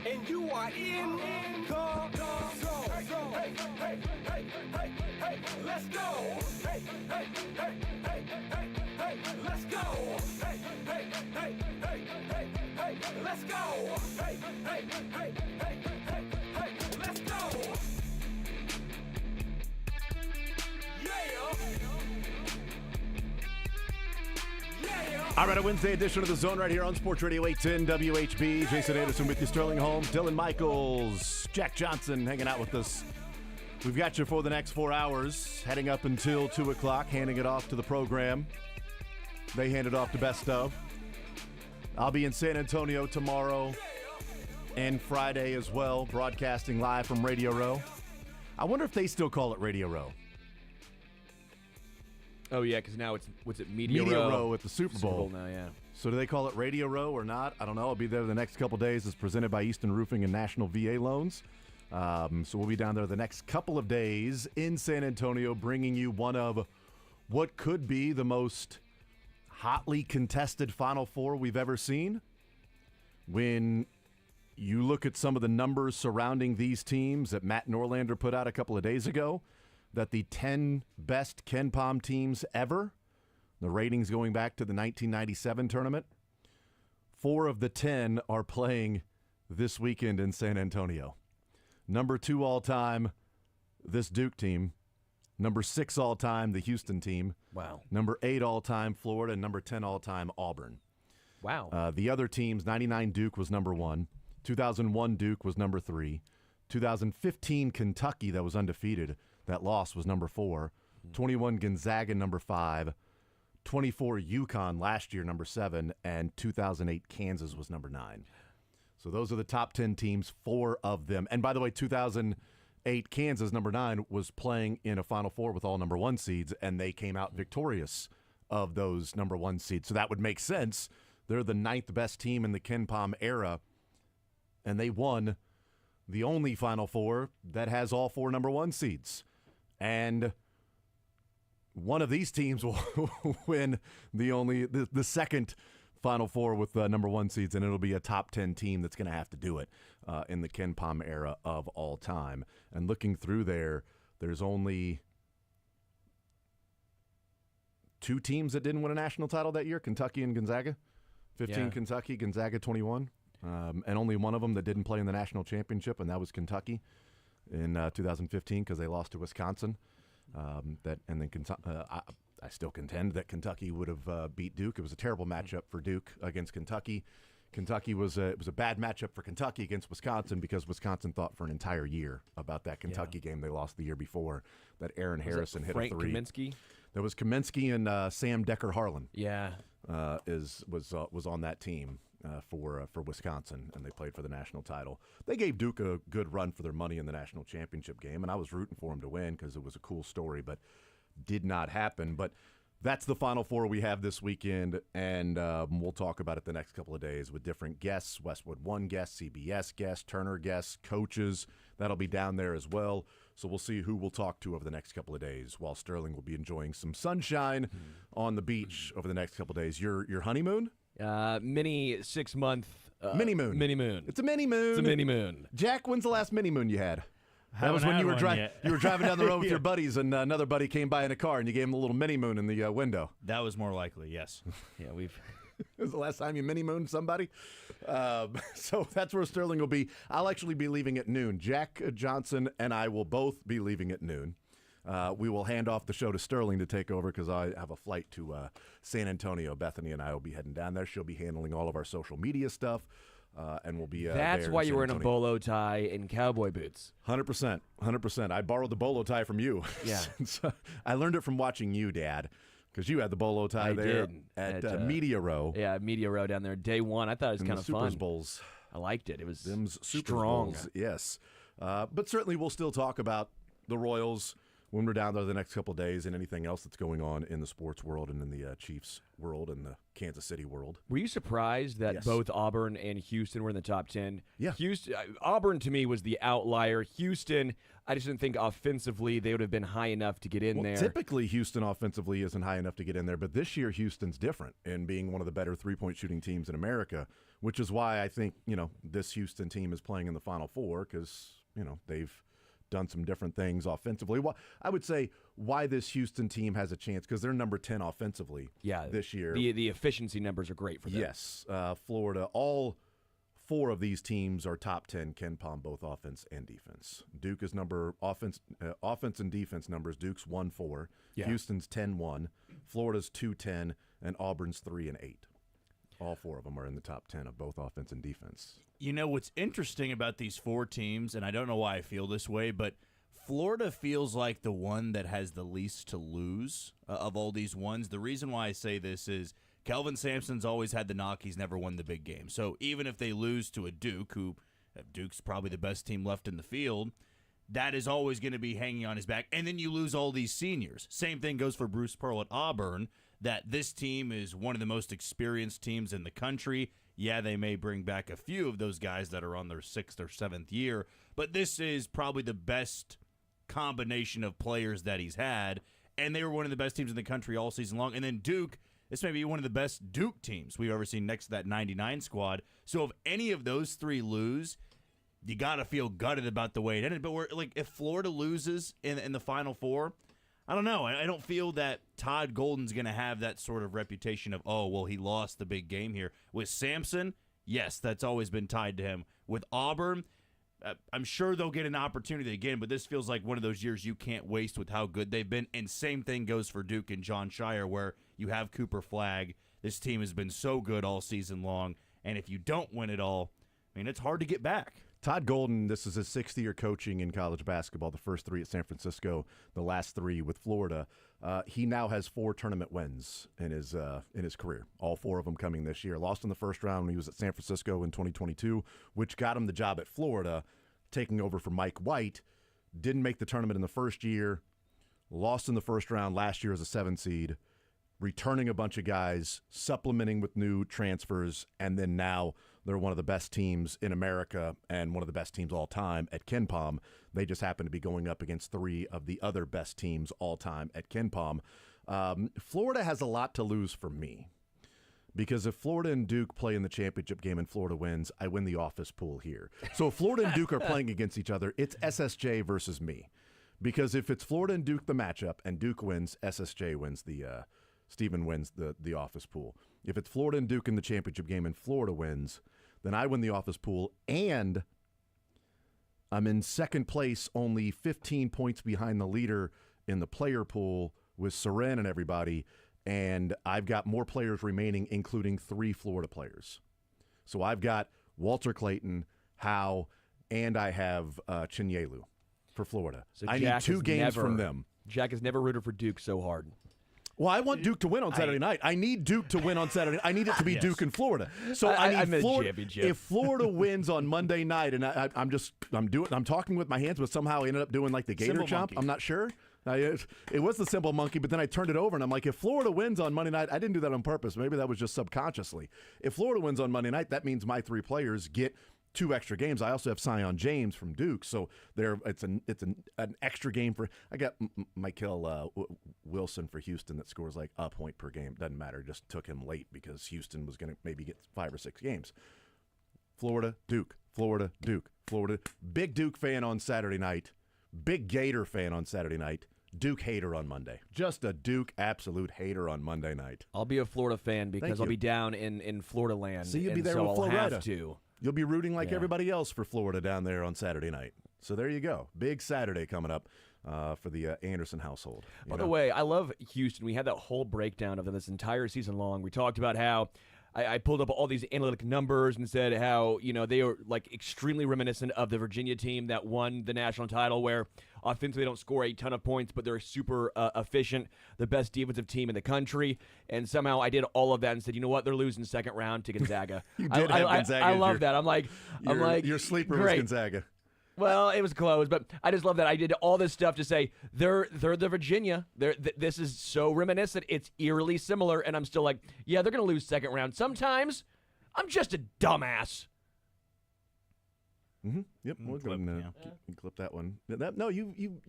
and you are in the zone. Hey, hey, hey, hey, hey, let's go. Hey, hey, hey, hey, hey, hey, let's go. Hey, hey, hey, hey, hey, hey, let's go. Hey, hey, hey, hey, hey, hey, let's go. All right, a Wednesday edition of The Zone right here on Sports Radio 810 WHB. Jason Anderson with you, Sterling Holmes, Dylan Michaels, Jack Johnson hanging out with us. We've got you for the next 4 hours, heading up until 2 o'clock, handing it off to the program. They hand it off to Best Of. I'll be in San Antonio tomorrow and Friday as well, broadcasting live from Radio Row. I wonder if they still call it Radio Row. Oh, yeah, because now it's, what's it, Media Row at the Super Bowl. Super Bowl now, yeah. So do they call it Radio Row or not? I don't know. I'll be there the next couple days. It's presented by Easton Roofing and National VA Loans. So we'll be down there the next couple of days in San Antonio, bringing you one of what could be the most hotly contested Final Four we've ever seen. When you look at some of the numbers surrounding these teams that Matt Norlander put out a couple of days ago, that the 10 best KenPom teams ever, the ratings going back to the 1997 tournament, 4 of the 10 are playing this weekend in San Antonio. Number 2 all-time, this Duke team. Number 6 all-time, the Houston team. Wow. Number 8 all-time, Florida. And number 10 all-time, Auburn. Wow. The other teams, 99 Duke was number 1. 2001 Duke was number 3. 2015 Kentucky, that was undefeated. That loss was number 4. 21 Gonzaga, number 5. 24 UConn last year, number 7. And 2008 Kansas was number 9. So those are the top 10 teams, 4 of them. And by the way, 2008 Kansas, number 9, was playing in a Final Four with all number 1 seeds, and they came out victorious of those number 1 seeds. So that would make sense. They're the 9th best team in the KenPom era, and they won the only Final Four that has all 4 number 1 seeds. And one of these teams will win the second Final Four with number 1 seeds, and it'll be a top 10 team that's going to have to do it in the KenPom era of all time. And looking through there's only 2 teams that didn't win a national title that year, Kentucky and Gonzaga. 15 Kentucky, Gonzaga 21. And only one of them that didn't play in the national championship, and that was Kentucky in 2015 because they lost to Wisconsin. I still contend that Kentucky would have beat Duke. It was a terrible matchup for Duke against Kentucky. Kentucky it was a bad matchup for Kentucky against Wisconsin because Wisconsin thought for an entire year about that Kentucky game they lost the year before that Aaron Harrison hit Frank a 3. Kaminsky? There was Kaminsky and Sam Decker-Harlan. Yeah. Was on that team for Wisconsin, and they played for the national title. They gave Duke a good run for their money in the national championship game, and I was rooting for them to win because it was a cool story, but did not happen. But that's the Final Four we have this weekend, and we'll talk about it the next couple of days with different guests, Westwood One guests, CBS guests, Turner guests, coaches. That'll be down there as well. So we'll see who we'll talk to over the next couple of days, while Sterling will be enjoying some sunshine on the beach over the next couple of days. Your honeymoon? Mini 6-month mini moon. Mini moon. It's a mini moon. It's a mini moon. Jack, when's the last mini moon you had? That Haven't was when had you were one you were driving down the road with Yeah. your buddies, and another buddy came by in a car, and you gave him a little mini moon in the window. That was more likely, yes. Yeah, we've. This is the last time you mini mooned somebody. So that's where Sterling will be. I'll actually be leaving at noon. Jack Johnson and I will both be leaving at noon. We will hand off the show to Sterling to take over because I have a flight to San Antonio. Bethany and I will be heading down there. She'll be handling all of our social media stuff, and we'll be That's there why in you're San wearing a Antonio. bolo tie and cowboy boots. 100%. 100%. I borrowed the bolo tie from you. Yeah. I learned it from watching you, Dad, because you had the bolo tie there did. at Media Row. Yeah, Media Row down there. Day 1. I thought it was in kind the of Super fun. Bowls. I liked it. It was Them's Super strong. Bowls, yes. But certainly we'll still talk about the Royals when we're down there the next couple of days and anything else that's going on in the sports world and in the Chiefs world and the Kansas City world. Were you surprised that Yes. both Auburn and Houston were in the top 10? Yeah. Auburn to me was the outlier. Houston, I just didn't think offensively they would have been high enough to get in there. Typically, Houston offensively isn't high enough to get in there, but this year Houston's different in being one of the better three-point shooting teams in America, which is why I think, this Houston team is playing in the Final Four because, they've done some different things offensively. Well, I would say why this Houston team has a chance because they're number 10 offensively this year. The efficiency numbers are great for them. Yes. Florida, all 4 of these teams are top 10 Ken Pom, both offense and defense. Duke is offense and defense numbers. Duke's 1-4. Yeah. Houston's 10-1. Florida's 2-10, and Auburn's 3-8. All 4 of them are in the top 10 of both offense and defense. What's interesting about these 4 teams, and I don't know why I feel this way, but Florida feels like the one that has the least to lose of all these ones. The reason why I say this is Kelvin Sampson's always had the knock. He's never won the big game. So even if they lose to a Duke, Duke's probably the best team left in the field, that is always going to be hanging on his back. And then you lose all these seniors. Same thing goes for Bruce Pearl at Auburn, that this team is one of the most experienced teams in the country. Yeah, they may bring back a few of those guys that are on their 6th or 7th year, but this is probably the best combination of players that he's had, and they were one of the best teams in the country all season long. And then Duke, this may be one of the best Duke teams we've ever seen next to that 99 squad. So if any of those 3 lose, you got to feel gutted about the way it ended. But if Florida loses in the Final Four, I don't know. I don't feel that Todd Golden's going to have that sort of reputation of, he lost the big game here. With Sampson, yes, that's always been tied to him. With Auburn, I'm sure they'll get an opportunity again, but this feels like one of those years you can't waste with how good they've been. And same thing goes for Duke and John Shire, where you have Cooper Flagg. This team has been so good all season long, and if you don't win it all, it's hard to get back. Todd Golden, this is his 6th year coaching in college basketball, the first 3 at San Francisco, the last 3 with Florida. He now has 4 tournament wins in his career, all 4 of them coming this year. Lost in the first round when he was at San Francisco in 2022, which got him the job at Florida, taking over for Mike White. Didn't make the tournament in the first year, lost in the first round last year as a 7 seed, returning a bunch of guys, supplementing with new transfers, and then now they're one of the best teams in America and one of the best teams all time at Ken Pom. They just happen to be going up against 3 of the other best teams all time at Ken Pom. Florida has a lot to lose for me because if Florida and Duke play in the championship game and Florida wins, I win the office pool here. So if Florida and Duke are playing against each other, it's SSJ versus me. Because if it's Florida and Duke the matchup and Duke wins, SSJ wins Stephen wins the office pool. If it's Florida and Duke in the championship game and Florida wins, then I win the office pool, and I'm in second place, only 15 points behind the leader in the player pool with Seren and everybody, and I've got more players remaining, including 3 Florida players. So I've got Walter Clayton, Howe, and I have Chinyelu for Florida. So I Jack need 2 games from them. Jack has never rooted for Duke so hard. Well, I want Duke to win on Saturday night. I need Duke to win on Saturday. I need it to be Duke and Florida. So I need Florida. If Florida wins on Monday night, and I'm talking with my hands, but somehow I ended up doing like the Gator Simple jump. monkey. I'm not sure. It was the simple monkey, but then I turned it over and I'm like, if Florida wins on Monday night, I didn't do that on purpose. Maybe that was just subconsciously. If Florida wins on Monday night, that means my 3 players get 2 extra games. I also have Sion James from Duke, so it's an extra game for. I got Michael Wilson for Houston that scores like a point per game. Doesn't matter. Just took him late because Houston was going to maybe get 5 or 6 games. Florida, Duke, Florida, Duke, Florida. Big Duke fan on Saturday night. Big Gator fan on Saturday night. Duke hater on Monday. Just a Duke absolute hater on Monday night. I'll be a Florida fan because I'll be down in Florida land. So you'll be and there so with I'll Florida. have to. You'll be rooting like everybody else for Florida down there on Saturday night. So there you go. Big Saturday coming up for the Anderson household. By the way, I love Houston. We had that whole breakdown of them this entire season long. We talked about how I pulled up all these analytic numbers and said how, they are like extremely reminiscent of the Virginia team that won the national title, where offensively they don't score a ton of points, but they're super efficient, the best defensive team in the country. And somehow I did all of that and said, you know what, they're losing second round to Gonzaga. You did have Gonzaga. I love that. I'm like, your sleeper great. was Gonzaga. Well, it was close, but I just love that I did all this stuff to say they're the Virginia. This is so reminiscent. It's eerily similar, and I'm still like, yeah, they're going to lose second round. Sometimes I'm just a dumbass. Mm-hmm. Yep. We'll go and, yeah. clip that one. No, you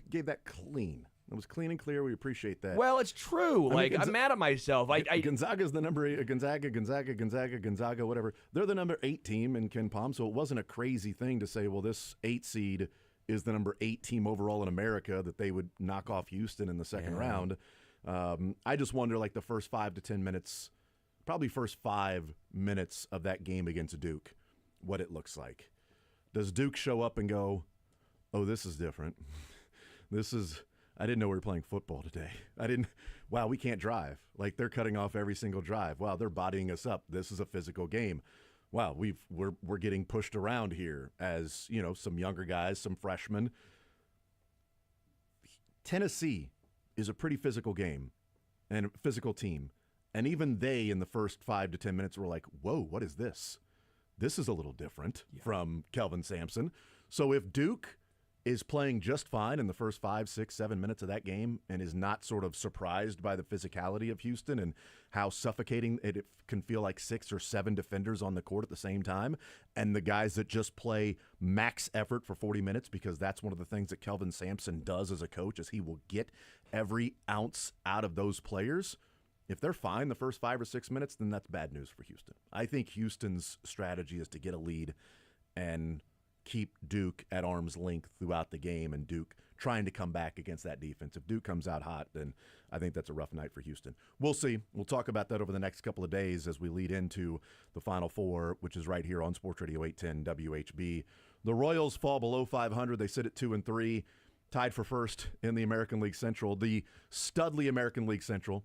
gave that clean. It was clean and clear. We appreciate that. Well, it's true. I'm mad at myself. Gonzaga's the number 8. Gonzaga, whatever. They're the number 8 team in Ken Palm, so it wasn't a crazy thing to say, well, this 8 seed is the number 8 team overall in America, that they would knock off Houston in the second round. I just wonder, like, the first 5 to 10 minutes, probably first 5 minutes of that game against Duke, what it looks like. Does Duke show up and go, oh, this is different? I didn't know we were playing football today. Wow, we can't drive. Like, they're cutting off every single drive. Wow, they're bodying us up. This is a physical game. Wow, we're getting pushed around here as, some younger guys, some freshmen. Tennessee is a pretty physical game and physical team. And even they, in the first 5 to 10 minutes, were like, whoa, what is this? This is a little different from Kelvin Sampson. So if Duke is playing just fine in the first 5, 6, 7 minutes of that game and is not sort of surprised by the physicality of Houston and how suffocating it can feel, like 6 or 7 defenders on the court at the same time, and the guys that just play max effort for 40 minutes, because that's one of the things that Kelvin Sampson does as a coach, is he will get every ounce out of those players. If they're fine the first 5 or 6 minutes, then that's bad news for Houston. I think Houston's strategy is to get a lead and keep Duke at arm's length throughout the game, and Duke trying to come back against that defense. If Duke comes out hot, then I think that's a rough night for Houston. We'll see. We'll talk about that over the next couple of days as we lead into the Final Four, which is right here on Sports Radio 810 WHB. The Royals fall below 500. They sit at 2-3, tied for first in the American League Central, the Studley American League Central,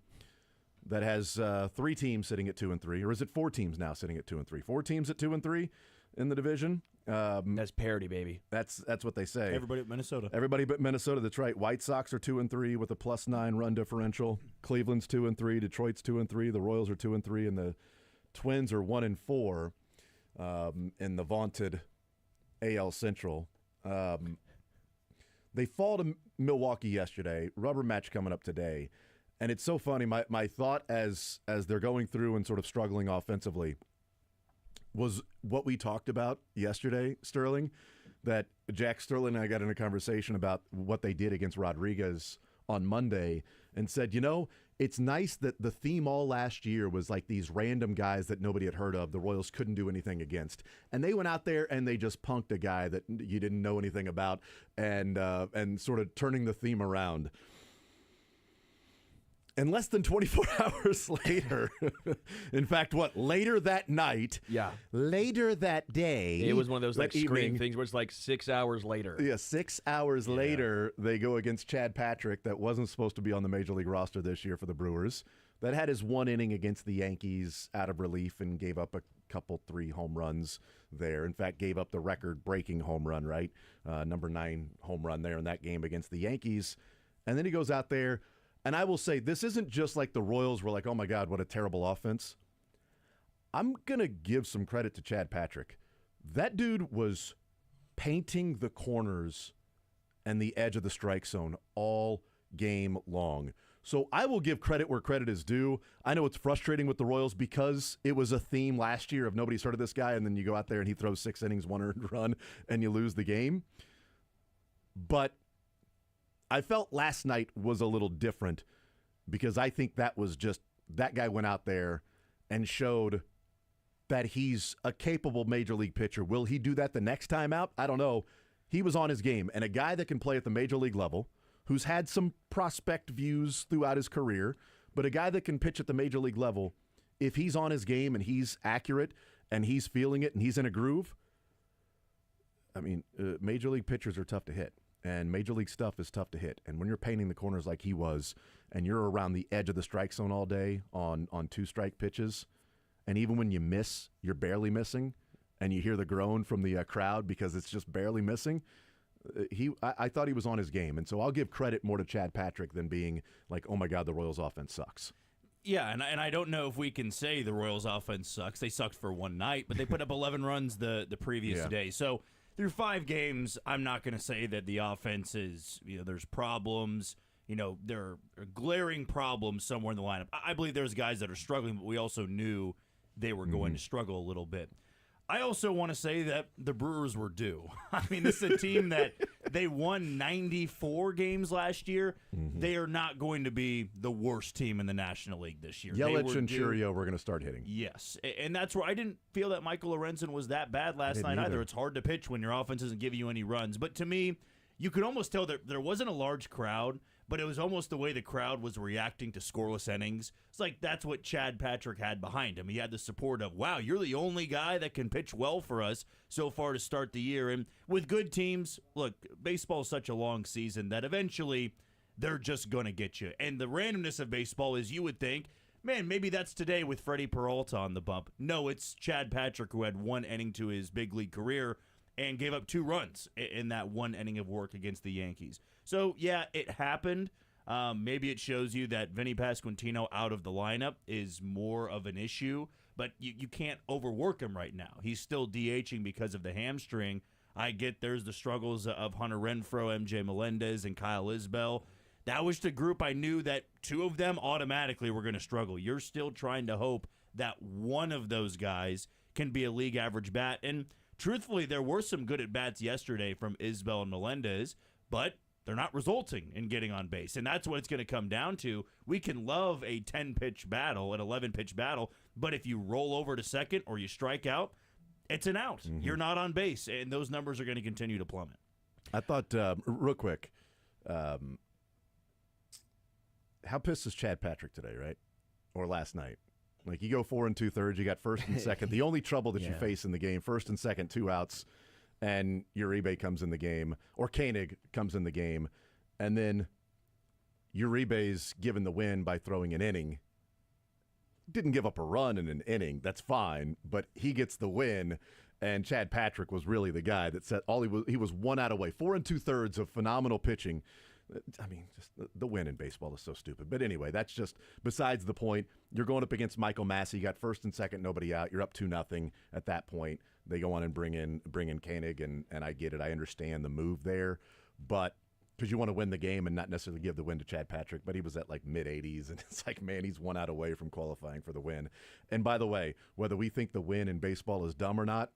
that has 3 teams sitting at 2-3, or is it 4 teams now sitting at 2-3? 4 teams at 2-3 in the division. That's parity, baby. That's what they say. Everybody but Minnesota. Everybody but Minnesota. That's right. White Sox are 2-3 with a +9 run differential. Cleveland's 2-3. Detroit's 2-3. The Royals are 2-3, and the Twins are 1-4 in the vaunted AL Central. They fall to Milwaukee yesterday. Rubber match coming up today. And it's so funny. My thought as they're going through and sort of struggling offensively was what we talked about yesterday, Sterling, that Jack Sterling and I got in a conversation about what they did against Rodriguez on Monday, and said, it's nice that the theme all last year was like these random guys that nobody had heard of, the Royals couldn't do anything against. And they went out there and they just punked a guy that you didn't know anything about, and sort of turning the theme around. And less than 24 hours later, in fact, later that night, later that day. It was one of those that screen things where it's like 6 hours later. Yeah, 6 hours later, they go against Chad Patrick, that wasn't supposed to be on the Major League roster this year for the Brewers, that had his one inning against the Yankees out of relief and gave up a couple 3 home runs there. In fact, gave up the record-breaking home run, right? Number 9 home run there in that game against the Yankees. And then he goes out there. And I will say, this isn't just like the Royals were like, oh, my God, what a terrible offense. I'm going to give some credit to Chad Patrick. That dude was painting the corners and the edge of the strike zone all game long. So I will give credit where credit is due. I know it's frustrating with the Royals because it was a theme last year of nobody's heard of this guy, and then you go out there and he throws 6 innings, 1 earned run, and you lose the game. But I felt last night was a little different because I think that was just that guy went out there and showed that he's a capable Major League pitcher. Will he do that the next time out? I don't know. He was on his game. And a guy that can play at the Major League level, who's had some prospect views throughout his career, but a guy that can pitch at the Major League level, if he's on his game and he's accurate and he's feeling it and he's in a groove, I mean, Major League pitchers are tough to hit. And Major League stuff is tough to hit. And when you're painting the corners like he was, and you're around the edge of the strike zone all day on 2-strike pitches, and even when you miss, you're barely missing, and you hear the groan from the crowd because it's just barely missing, I thought he was on his game. And so I'll give credit more to Chad Patrick than being like, oh, my God, the Royals offense sucks. Yeah, and I don't know if we can say the Royals offense sucks. They sucked for one night, but they put up 11 runs the previous day. So through 5 games, I'm not going to say that the offense is, there's problems. There are glaring problems somewhere in the lineup. I believe there's guys that are struggling, but we also knew they were going to struggle a little bit. I also want to say that the Brewers were due. I mean, this is a team that they won 94 games last year. They are not going to be the worst team in the National League this year. Yelich and Churio were going to start hitting. Yes, and that's where I didn't feel that Michael Lorenzen was that bad last night either. It's hard to pitch when your offense isn't giving you any runs. But to me, you could almost tell that there wasn't a large crowd, but it was almost the way the crowd was reacting to scoreless innings. It's like that's what Chad Patrick had behind him. He had the support of, wow, you're the only guy that can pitch well for us so far to start the year. And with good teams, look, baseball is such a long season that eventually they're just going to get you. And the randomness of baseball is you would think, man, maybe that's today with Freddie Peralta on the bump. No, it's Chad Patrick who had 1 inning to his big league career and gave up 2 runs in that 1 inning of work against the Yankees. So, yeah, it happened. Maybe it shows you that Vinny Pasquantino out of the lineup is more of an issue, but you can't overwork him right now. He's still DHing because of the hamstring. I get there's the struggles of Hunter Renfroe, MJ Melendez, and Kyle Isbell. That was the group I knew that 2 of them automatically were going to struggle. You're still trying to hope that one of those guys can be a league average bat. And truthfully, there were some good at-bats yesterday from Isbell and Melendez, but they're not resulting in getting on base. And that's what it's going to come down to. We can love a 10-pitch battle, an 11-pitch battle, but if you roll over to second or you strike out, it's an out. You're not on base, and those numbers are going to continue to plummet. I thought, real quick, how pissed is Chad Patrick today, right? Or last night? Like, you go 4 2/3, you got first and second. The only trouble that you face in the game, first and second, 2 outs, and Uribe comes in the game, or Koenig comes in the game, and then Uribe's given the win by throwing an inning. Didn't give up a run in an inning. That's fine, but he gets the win, and Chad Patrick was really the guy that said he was 1 out away. 4 2/3 of phenomenal pitching. I mean, just the win in baseball is so stupid. But anyway, that's just besides the point. You're going up against Michael Massey. You got first and second, nobody out. You're up 2-0 at that point. They go on and bring in Koenig, and I get it. I understand the move there, but because you want to win the game and not necessarily give the win to Chad Patrick, but he was at like mid-80s, and it's like, man, he's 1 out away from qualifying for the win. And by the way, whether we think the win in baseball is dumb or not,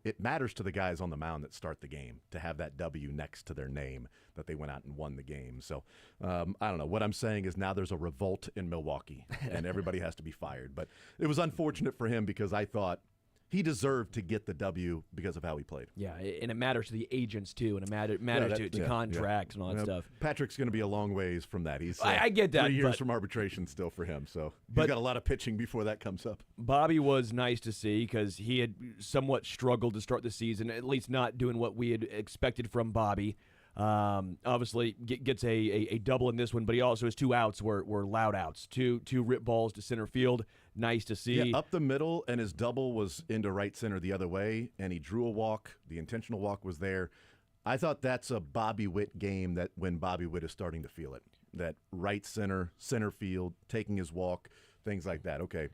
it matters to the guys on the mound that start the game to have that W next to their name that they went out and won the game. So I don't know. What I'm saying is now there's a revolt in Milwaukee, and everybody has to be fired. But it was unfortunate for him because I thought he deserved to get the W because of how he played. Yeah, and it matters to the agents, too, and it matters to contracts and all that stuff. Patrick's going to be a long ways from that. He's I get that. 3 years from arbitration still for him, so he's got a lot of pitching before that comes up. Bobby was nice to see because he had somewhat struggled to start the season, at least not doing what we had expected from Bobby. Obviously, gets a double in this one, but he also his 2 outs were loud outs. Two rip balls to center field. Nice to see. Yeah, up the middle, and his double was into right center the other way, and he drew a walk. The intentional walk was there. I thought that's a Bobby Witt game that when Bobby Witt is starting to feel it. That right center field, taking his walk, things like that. Okay,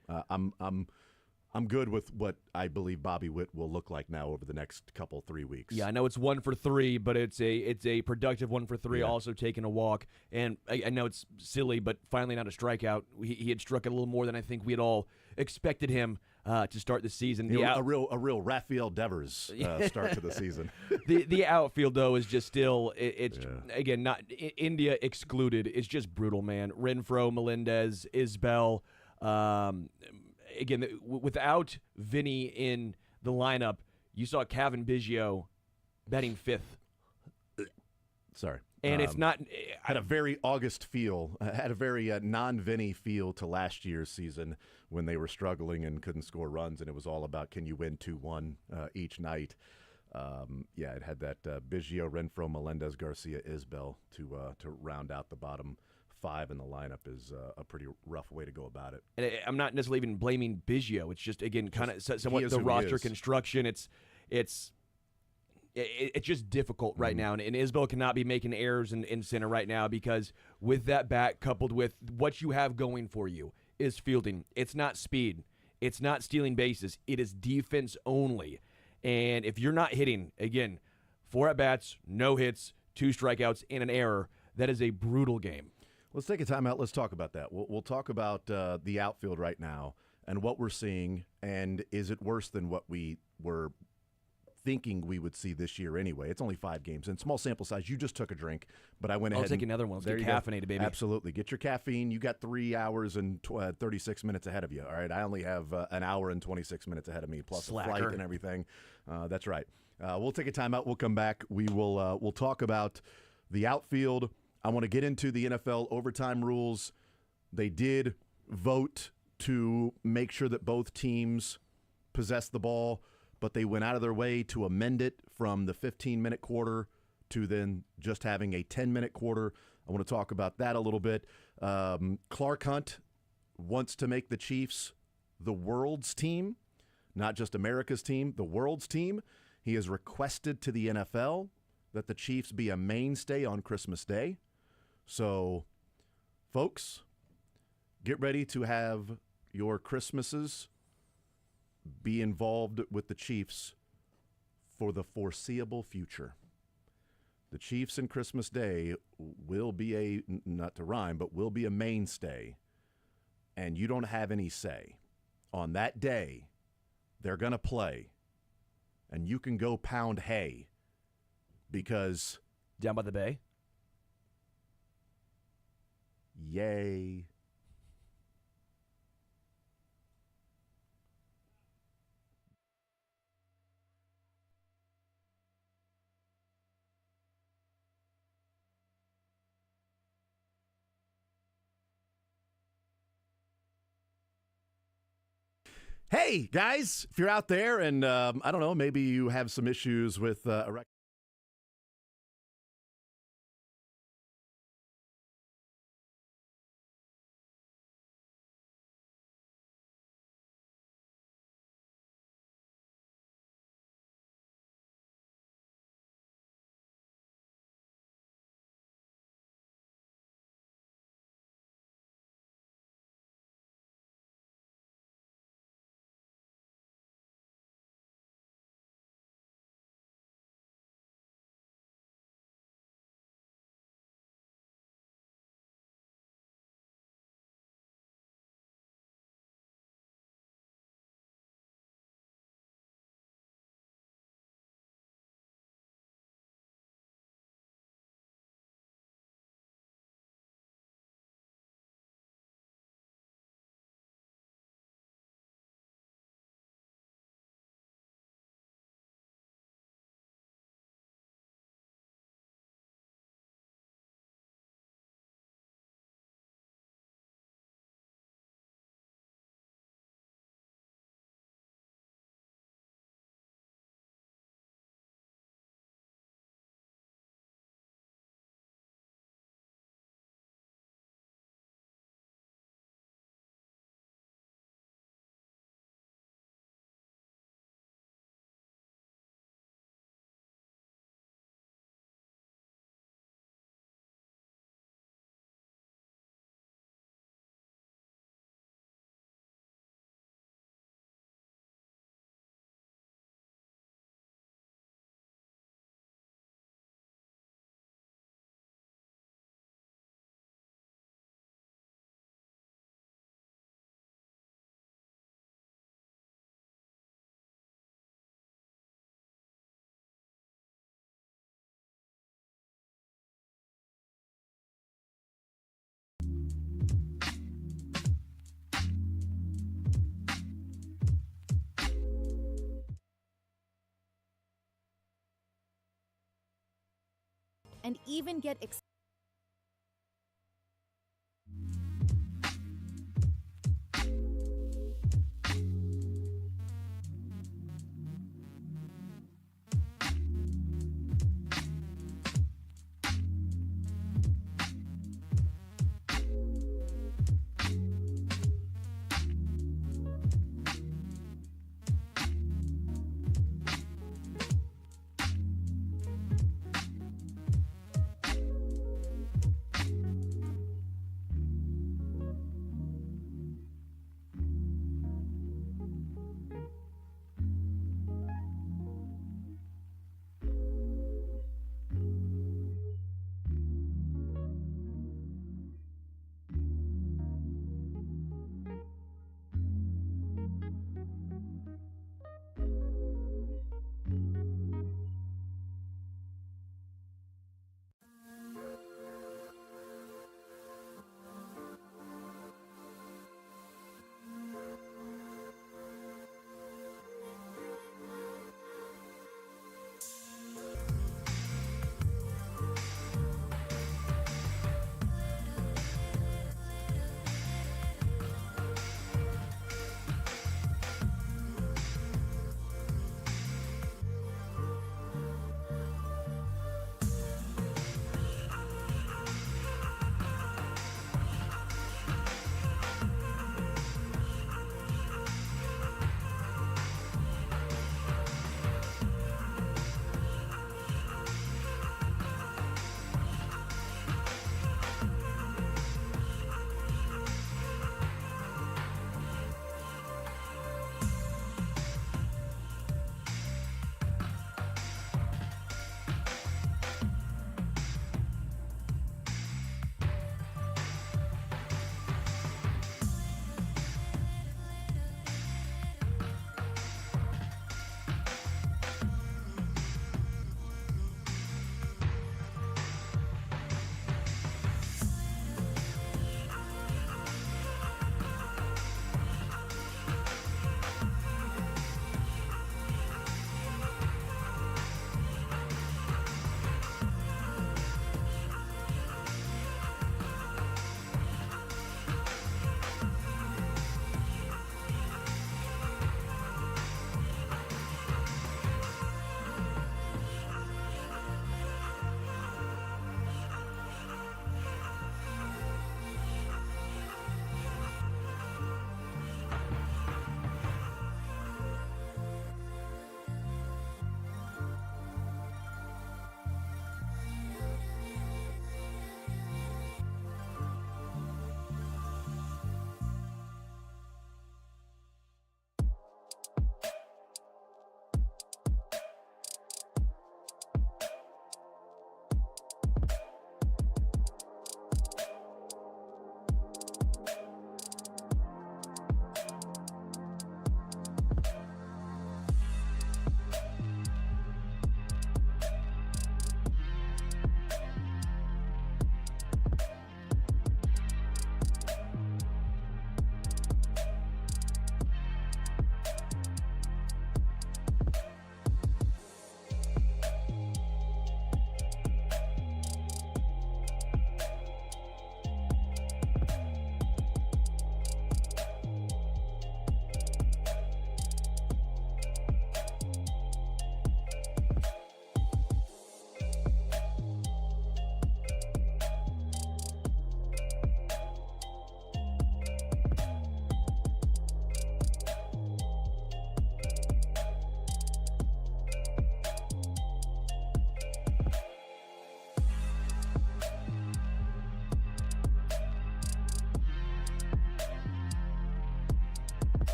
I'm good with what I believe Bobby Witt will look like now over the next 3 weeks. Yeah, I know it's 1 for 3, but it's a productive 1 for 3. Yeah. Also taking a walk, and I know it's silly, but finally not a strikeout. He had struck it a little more than I think we had all expected him to start the season. A real Rafael Devers start to the season. The outfield though is just still again not India excluded. It's just brutal, man. Renfroe, Melendez, Isbell. Again, without Vinny in the lineup, you saw Kevin Biggio batting 5th. Sorry. And it's not... Had a very August feel, had a very non-Vinny feel to last year's season when they were struggling and couldn't score runs, and it was all about can you win 2-1 each night. It had that Biggio, Renfroe, Melendez, Garcia, Isbell to round out the bottom 5 in the lineup is a pretty rough way to go about it. And I'm not necessarily even blaming Biggio. It's just, again, kind of somewhat the roster construction. It's just difficult right now. And Isbell cannot be making errors in center right now because with that bat coupled with what you have going for you is fielding. It's not speed. It's not stealing bases. It is defense only. And if you're not hitting, again, 4 at-bats, no hits, 2 strikeouts, and an error. That is a brutal game. Let's take a timeout. Let's talk about that. We'll talk about the outfield right now and what we're seeing, and is it worse than what we were thinking we would see this year anyway? It's only 5 games and small sample size. You just took a drink, but I went ahead. I'll take another one. Let's get caffeinated, baby. Absolutely. Get your caffeine. You got 3 hours and 36 minutes ahead of you. All right. I only have an hour and 26 minutes ahead of me, plus Slacker. a flight and everything. That's right. We'll take a timeout. We'll come back. We'll talk about the outfield. I want to get into the NFL overtime rules. They did vote to make sure that both teams possess the ball, but they went out of their way to amend it from the 15-minute quarter to then just having a 10-minute quarter. I want to talk about that a little bit. Clark Hunt wants to make the Chiefs the world's team, not just America's team, the world's team. He has requested to the NFL that the Chiefs be a mainstay on Christmas Day. So, folks, get ready to have your Christmases be involved with the Chiefs for the foreseeable future. The Chiefs and Christmas Day will be not to rhyme, but will be a mainstay, and you don't have any say. On that day, they're going to play, and you can go pound hay because... Down by the bay? Yay. Hey, guys, if you're out there and, I don't know, maybe you have some issues with erectile. And even get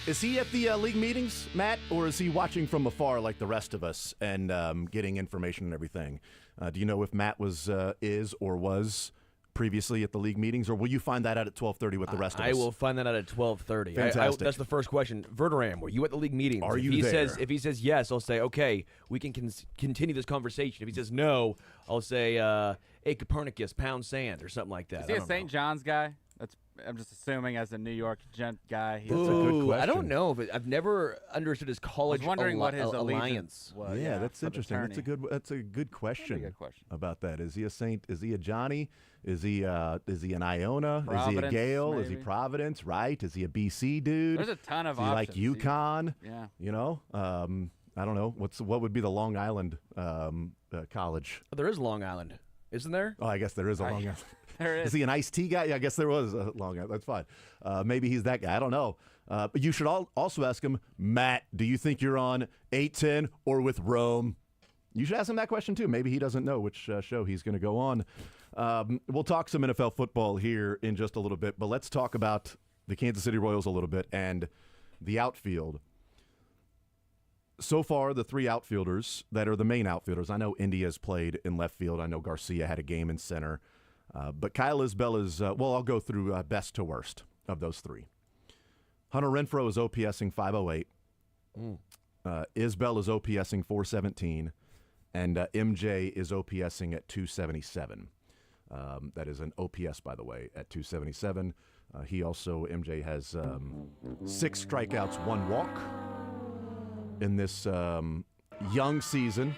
Is he at the league meetings, Matt, or is he watching from afar like the rest of us and getting information and everything? Do you know if Matt is or was previously at the league meetings, or will you find that out at 12:30 with the rest of us? I will find that out at 12:30. Fantastic. That's the first question. Verderam, were you at the league meetings? Are if you he there? If he says yes, I'll say, okay, we can continue this conversation. If he says no, I'll say, hey, Copernicus, pound sand, or something like that. Is he a St. John's guy? I'm just assuming as a New York gent guy. That's a good question. I don't know, but I've never understood his college I was wondering what his alliance allegiance was. Yeah, that's for the interesting. That's a good question. That's a good question. About that. Is he a Saint? Is he a Johnny? Is he an Iona? Providence, is he a Gale? Is he maybe. Providence? Right? Is he a BC dude? There's a ton of Is he like options. UConn? Yeah. You know, I don't know. What would be the Long Island college? There is Long Island, isn't there? Oh, I guess there is a Long Island. There is. Is he an iced tea guy? Yeah, I guess there was a Long Island. That's fine. Maybe he's that guy. I don't know. But you should also ask him, Matt, do you think you're on 810 or with Rome? You should ask him that question, too. Maybe he doesn't know which show he's going to go on. We'll talk some NFL football here in just a little bit, but let's talk about the Kansas City Royals a little bit and the outfield. So far, the three outfielders that are the main outfielders, I know India's played in left field. I know Garcia had a game in center. But Kyle Isbell is, I'll go through best to worst of those three. Hunter Renfroe is OPSing 508. Isbell is OPSing 417. And MJ is OPSing at 277. That is an OPS, by the way, at 277. MJ has 6 strikeouts, 1 walk in this young season.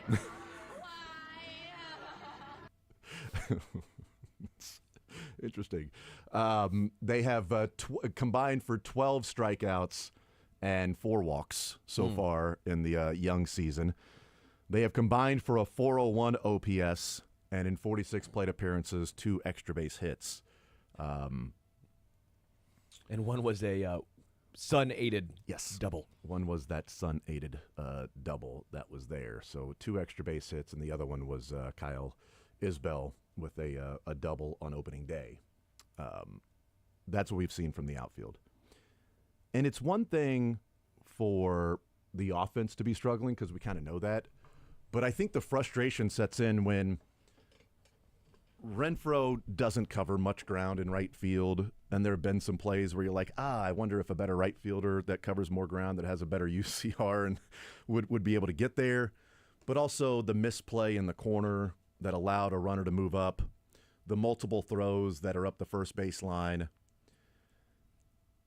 Interesting. They have combined for 12 strikeouts and 4 walks so far in the young season. They have combined for a 401 OPS and in 46 plate appearances, 2 extra base hits. And one was a sun-aided double. One was that sun-aided double that was there. So 2 extra base hits, and the other one was Kyle Isbell with a double on opening day. That's what we've seen from the outfield. And it's one thing for the offense to be struggling because we kind of know that. But I think the frustration sets in when Renfroe doesn't cover much ground in right field, and there have been some plays where you're like, I wonder if a better right fielder that covers more ground, that has a better UCR, and would be able to get there. But also the misplay in the corner that allowed a runner to move up, the multiple throws that are up the first baseline.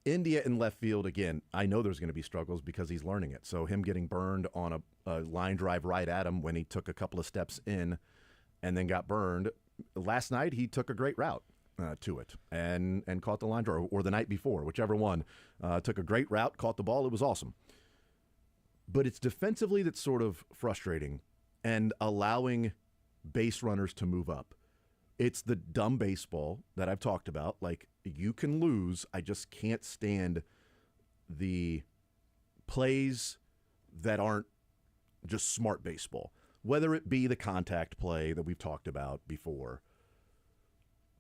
India in left field, again, I know there's going to be struggles because he's learning it. So him getting burned on a line drive right at him when he took a couple of steps in and then got burned. Last night, he took a great route to it and caught the line drive, or the night before, whichever one. Took a great route, caught the ball. It was awesome. But it's defensively that's sort of frustrating and allowing base runners to move up. It's the dumb baseball that I've talked about. Like, you can lose. I just can't stand the plays that aren't just smart baseball. Whether it be the contact play that we've talked about before,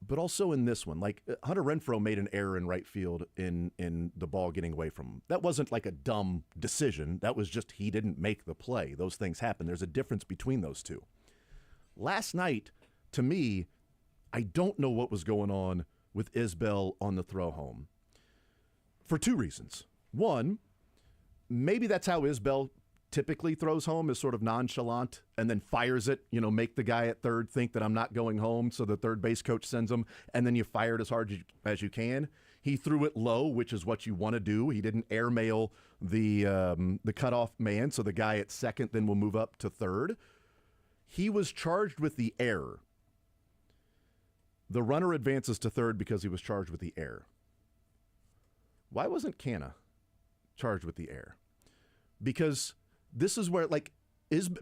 but also in this one. Like, Hunter Renfroe made an error in right field in the ball getting away from him. That wasn't like a dumb decision. That was just he didn't make the play. Those things happen. There's a difference between those two. Last night, to me, I don't know what was going on with Isbell on the throw home for 2 reasons. One, maybe that's how Isbell typically throws home, is sort of nonchalant and then fires it, make the guy at third think that I'm not going home, so the third base coach sends him, and then you fire it as hard as you can. He threw it low, which is what you want to do. He didn't airmail the cutoff man, so the guy at second then will move up to third. He was charged with the error. The runner advances to third because he was charged with the error. Why wasn't Canna charged with the error? Because this is where,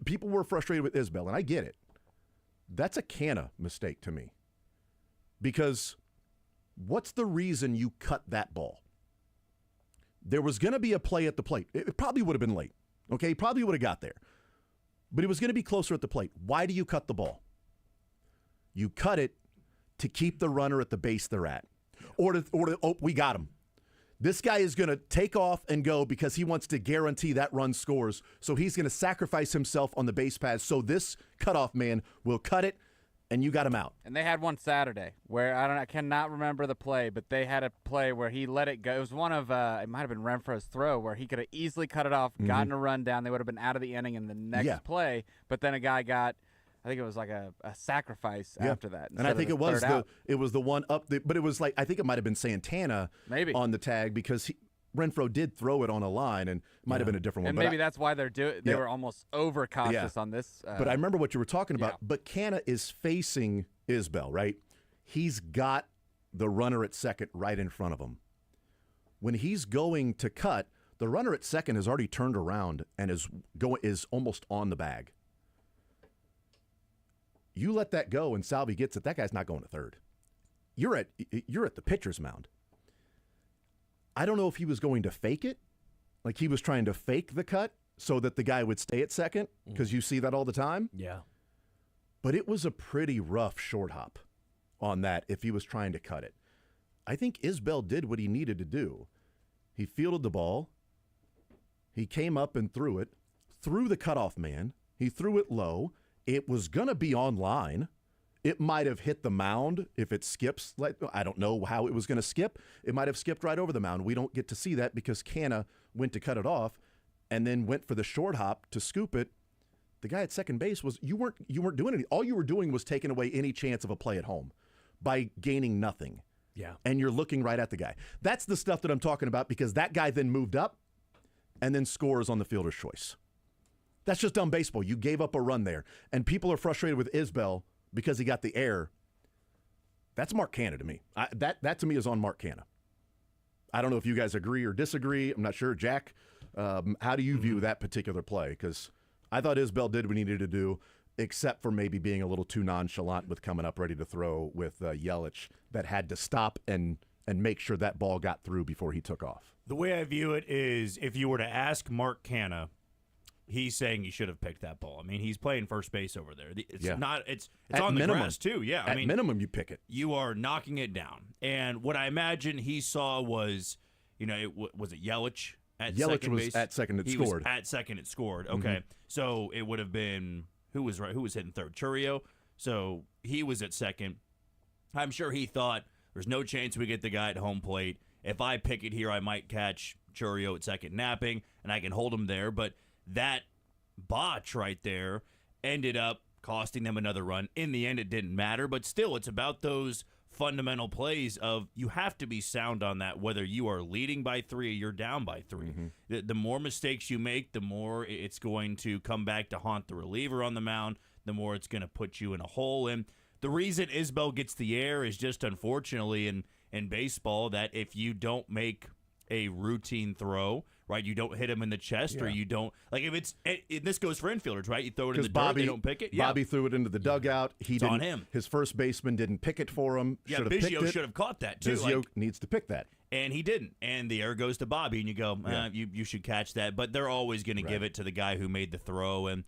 people were frustrated with Isbell, and I get it. That's a Canna mistake to me. Because what's the reason you cut that ball? There was going to be a play at the plate. It probably would have been late. Okay, he probably would have got there. But it was going to be closer at the plate. Why do you cut the ball? You cut it to keep the runner at the base they're at. Or we got him. This guy is going to take off and go because he wants to guarantee that run scores. So he's going to sacrifice himself on the base paths. So this cutoff man will cut it, and you got him out. And they had one Saturday where I cannot remember the play, but they had a play where he let it go. It was one of it might have been Renfro's throw where he could have easily cut it off, gotten a run down. They would have been out of the inning in the next play. But then a guy got, I think it was like a sacrifice after that. And I think it was the one up, but it was like, I think it might have been Santana maybe on the tag because Renfro did throw it on a line, and it might have been a different one. And but maybe that's why they were almost over cautious on this. But I remember what you were talking about. But Canna is facing Isbell, right? He's got the runner at second right in front of him. When he's going to cut, the runner at second has already turned around and is almost on the bag. You let that go and Salvi gets it, that guy's not going to third. You're at the pitcher's mound. I don't know if he was going to fake it, like he was trying to fake the cut so that the guy would stay at second, because you see that all the time. Yeah. But it was a pretty rough short hop on that if he was trying to cut it. I think Isbell did what he needed to do. He fielded the ball. He came up and threw it, threw the cutoff man. He threw it low. It was going to be on line. It might have hit the mound if it skips. I don't know how it was going to skip. It might have skipped right over the mound. We don't get to see that because Canna went to cut it off and then went for the short hop to scoop it. The guy at second base you weren't doing anything. All you were doing was taking away any chance of a play at home by gaining nothing. Yeah. And you're looking right at the guy. That's the stuff that I'm talking about, because that guy then moved up and then scores on the fielder's choice. That's just dumb baseball. You gave up a run there. And people are frustrated with Isbell because he got the error. That's Mark Canna to me. That to me is on Mark Canna. I don't know if you guys agree or disagree. I'm not sure. Jack, how do you view that particular play? Because I thought Isbell did what he needed to do, except for maybe being a little too nonchalant with coming up ready to throw with Yelich that had to stop and make sure that ball got through before he took off. The way I view it is, if you were to ask Mark Canna, he's saying he should have picked that ball. I mean, he's playing first base over there. It's not. It's on the grass too. Yeah, At minimum, you pick it. You are knocking it down. And what I imagine he saw was, was it Yelich at Yelich second was base? at second. It He scored. was at second. It scored. Okay, so it would have been who was hitting third? Churio. So he was at second. I'm sure he thought there's no chance we get the guy at home plate. If I pick it here, I might catch Churio at second napping, and I can hold him there. But that botch right there ended up costing them another run. In the end, it didn't matter, but still, it's about those fundamental plays of you have to be sound on that, whether you are leading by 3 or you're down by 3. The more mistakes you make, the more it's going to come back to haunt the reliever on the mound, the more it's going to put you in a hole. And the reason Isbell gets the air is just, unfortunately, in baseball, that if you don't make a routine throw, right, you don't hit him in the chest, or you don't, like, if it's, this goes for infielders, right, you throw it in the dirt, they don't pick it. Bobby threw it into the dugout. It's on him. His first baseman didn't pick it for him. Yeah, should have picked Biggio it. should have caught that too. Biggio needs to pick that. And he didn't. And the air goes to Bobby, and you go, you should catch that. But they're always going to give it to the guy who made the throw. And,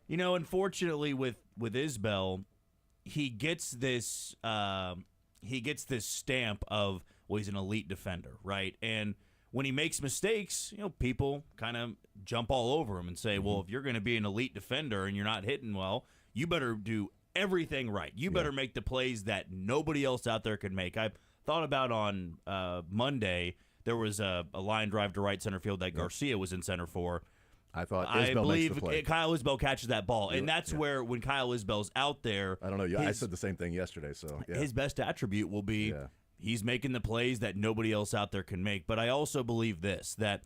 unfortunately with Isbell, he gets this stamp of, well, he's an elite defender, right? And when he makes mistakes, people kind of jump all over him and say, well, if you're going to be an elite defender and you're not hitting well, you better do everything right. You better make the plays that nobody else out there can make. I thought about on Monday, there was a line drive to right center field that Garcia was in center for. I thought I Isbell believe makes the play. Kyle Isbell catches that ball, and that's where, when Kyle Isbell's out there, I don't know. I said the same thing yesterday. So his best attribute will be he's making the plays that nobody else out there can make. But I also believe this, that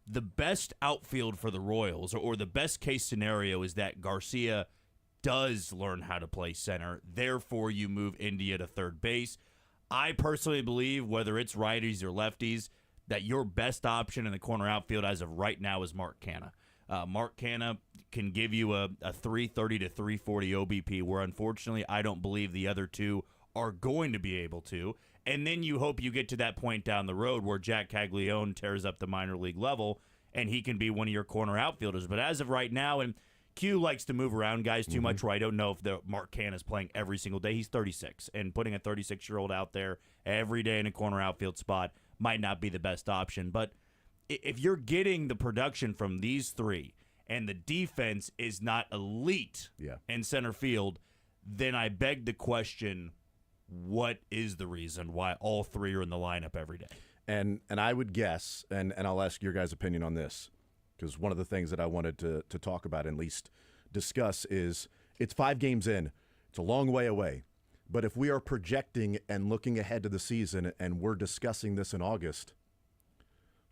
the best outfield for the Royals, or the best case scenario, is that Garcia does learn how to play center. Therefore, you move India to third base. I personally believe, whether it's righties or lefties, that your best option in the corner outfield as of right now is Mark Canna. Mark Canna can give you a 330 to 340 OBP, where unfortunately I don't believe the other two are going to be able to. And then you hope you get to that point down the road where Jack Caglione tears up the minor league level and he can be one of your corner outfielders. But as of right now, and Q likes to move around guys too much, where I don't know if Mark Canna is playing every single day. He's 36, and putting a 36-year-old out there every day in a corner outfield spot might not be the best option. But if you're getting the production from these three and the defense is not elite in center field, then I beg the question, what is the reason why all three are in the lineup every day? And I would guess, and I'll ask your guys' opinion on this, because one of the things that I wanted to talk about and at least discuss is it's 5 games in. It's a long way away. But if we are projecting and looking ahead to the season and we're discussing this in August,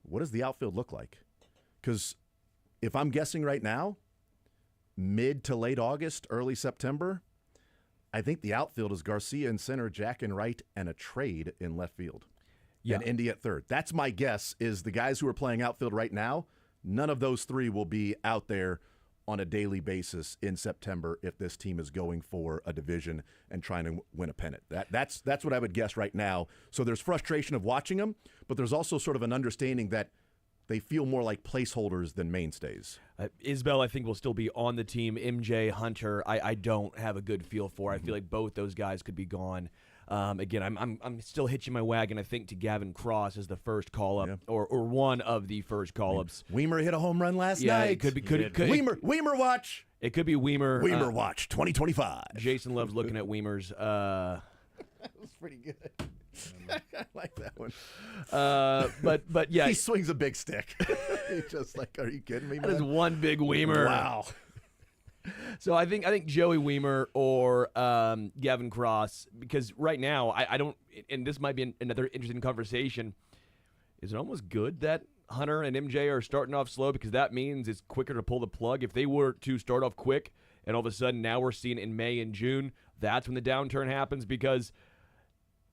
what does the outfield look like? Because if I'm guessing right now, mid to late August, early September, I think the outfield is Garcia in center, Jack in right, and a trade in left field. Yeah. And Indy at third. That's my guess, is the guys who are playing outfield right now, none of those three will be out there on a daily basis in September if this team is going for a division and trying to win a pennant. That's what I would guess right now. So there's frustration of watching them, but there's also sort of an understanding that they feel more like placeholders than mainstays. Isbell, I think, will still be on the team. MJ, Hunter, I don't have a good feel for. I feel like both those guys could be gone. Again, I'm still hitching my wagon, I think, to Gavin Cross as the first call-up, or one of the first call-ups. Weimer hit a home run last night. It could be. Could Weimer watch. It could be Weimer. Weimer watch 2025. Jason loves looking at Weimer's. That was pretty good. I like that one. But yeah, he swings a big stick. He's just like, are you kidding me, man? That is one big Weimer. Wow. So I think Joey Weimer or Gavin Cross, because right now I don't, and this might be another interesting conversation. Is it almost good that Hunter and MJ are starting off slow, because that means it's quicker to pull the plug? If they were to start off quick and all of a sudden now we're seeing in May and June, that's when the downturn happens, because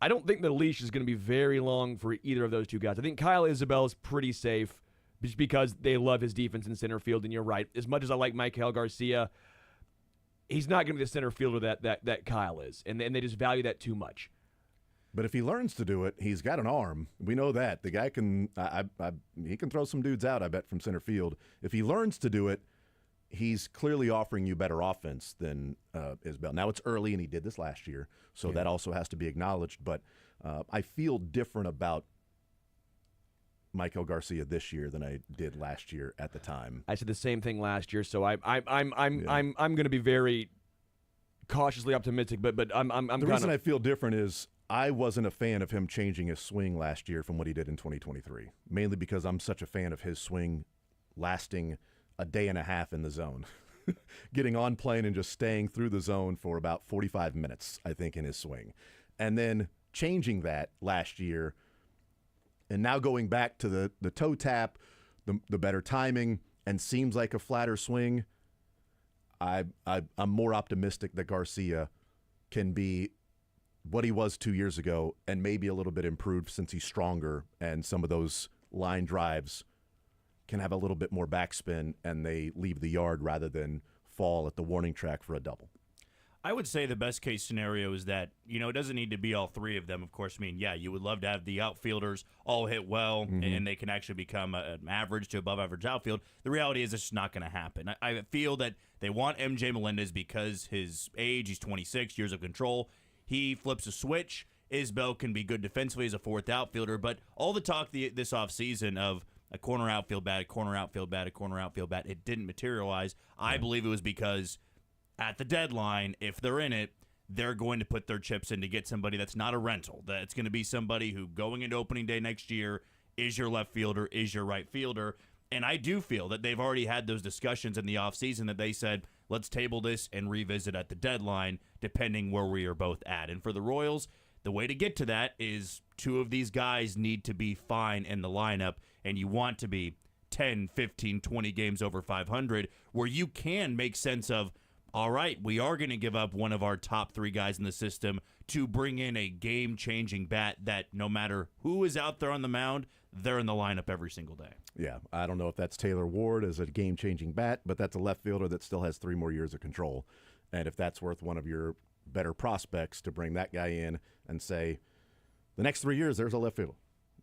I don't think the leash is going to be very long for either of those two guys. I think Kyle Isabel is pretty safe just because they love his defense in center field, and you're right. As much as I like Michael Garcia, he's not going to be the center fielder that Kyle is, and they just value that too much. But if he learns to do it, he's got an arm. We know that. The guy can he can throw some dudes out, I bet, from center field. If he learns to do it, he's clearly offering you better offense than Isbell. Now, it's early, and he did this last year, so that also has to be acknowledged. But I feel different about Michael Garcia this year than I did last year at the time. I said the same thing last year, so I'm going to be very cautiously optimistic. But I'm the reason I feel different is I wasn't a fan of him changing his swing last year from what he did in 2023, mainly because I'm such a fan of his swing lasting a day and a half in the zone, getting on plane and just staying through the zone for about 45 minutes, I think, in his swing. And then changing that last year and now going back to the toe tap, the better timing, and seems like a flatter swing, I'm more optimistic that Garcia can be what he was 2 years ago and maybe a little bit improved since he's stronger, and some of those line drives can have a little bit more backspin and they leave the yard rather than fall at the warning track for a double. I would say the best case scenario is that, it doesn't need to be all three of them, of course. I mean, yeah, you would love to have the outfielders all hit well and they can actually become an average to above average outfield. The reality is it's just not going to happen. I feel that they want MJ Melendez because his age, he's 26, years of control. He flips a switch. Isbell can be good defensively as a fourth outfielder, but all the talk this offseason of a corner outfield bat, a corner outfield bat, a corner outfield bat, it didn't materialize. I believe it was because at the deadline, if they're in it, they're going to put their chips in to get somebody that's not a rental. That's going to be somebody who, going into opening day next year, is your left fielder, is your right fielder. And I do feel that they've already had those discussions in the offseason that they said, let's table this and revisit at the deadline, depending where we are both at. And for the Royals, the way to get to that is two of these guys need to be fine in the lineup, and you want to be 10, 15, 20 games over 500, where you can make sense of, all right, we are going to give up one of our top three guys in the system to bring in a game-changing bat that no matter who is out there on the mound, they're in the lineup every single day. Yeah, I don't know if that's Taylor Ward as a game-changing bat, but that's a left fielder that still has 3 more years of control. And if that's worth one of your better prospects to bring that guy in and say, the next 3 years, there's a left fielder.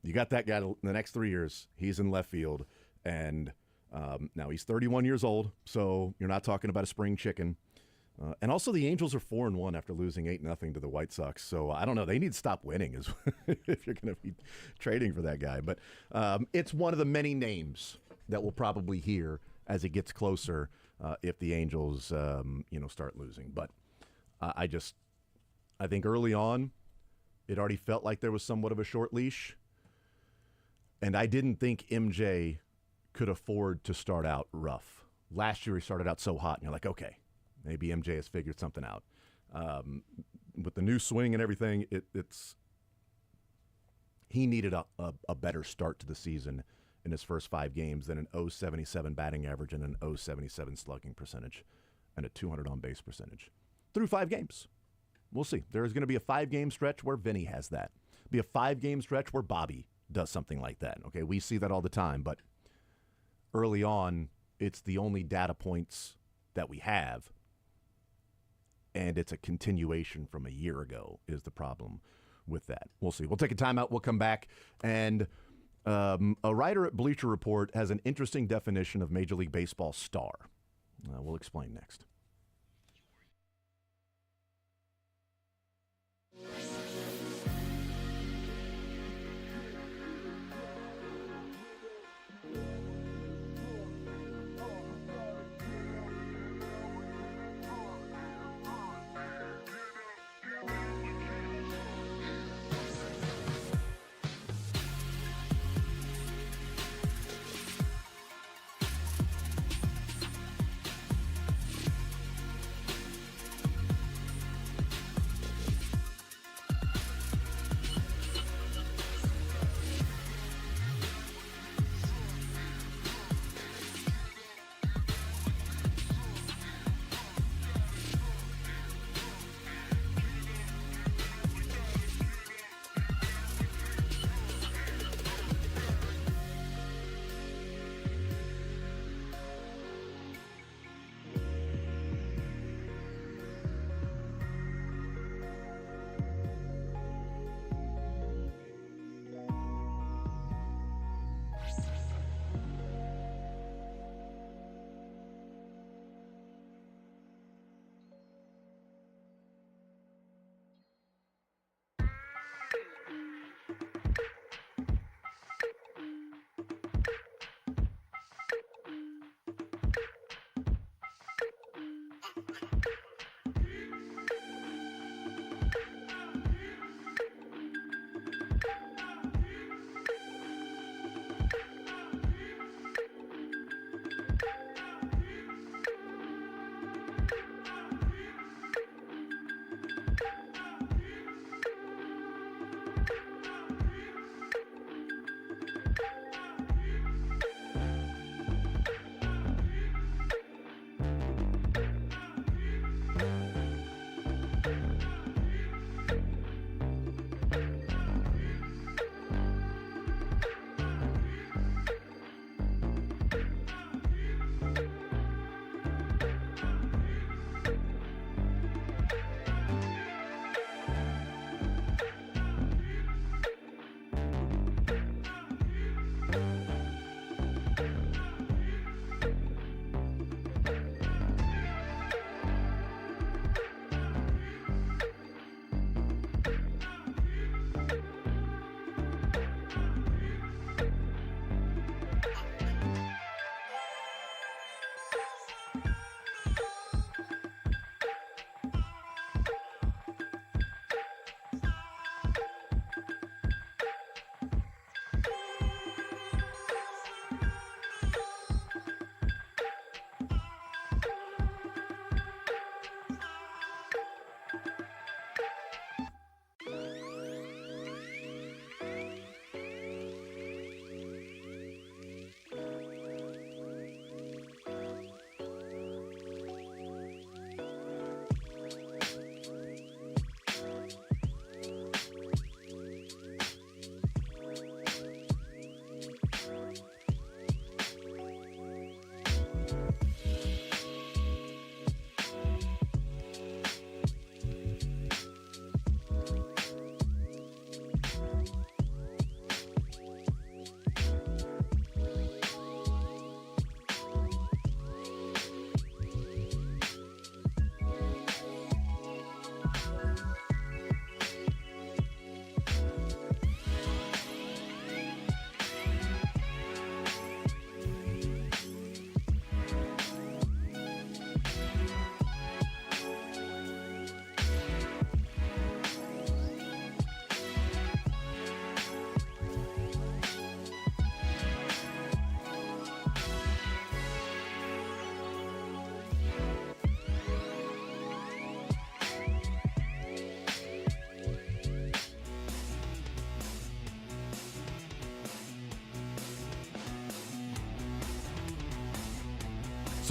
You got that guy the next 3 years, he's in left field. And now he's 31 years old, so you're not talking about a spring chicken. And also, the Angels are 4-1 after losing 8-0 to the White Sox. So I don't know. They need to stop winning if you're going to be trading for that guy. But it's one of the many names that we'll probably hear as it gets closer if the Angels, start losing. But I think early on, it already felt like there was somewhat of a short leash. And I didn't think MJ could afford to start out rough. Last year, he started out so hot, and you're like, okay, maybe MJ has figured something out. With the new swing and everything, he needed a better start to the season in his first 5 games than an .077 batting average and an .077 slugging percentage and a 200 on-base percentage through 5 games. We'll see. There's going to be a 5-game stretch where Vinny has that. Be a 5-game stretch where Bobby does something like that. Okay, we see that all the time, but early on, it's the only data points that we have, and it's a continuation from a year ago is the problem with that. We'll see. We'll take a timeout. We'll come back, and a writer at Bleacher Report has an interesting definition of Major League Baseball star. We'll explain next.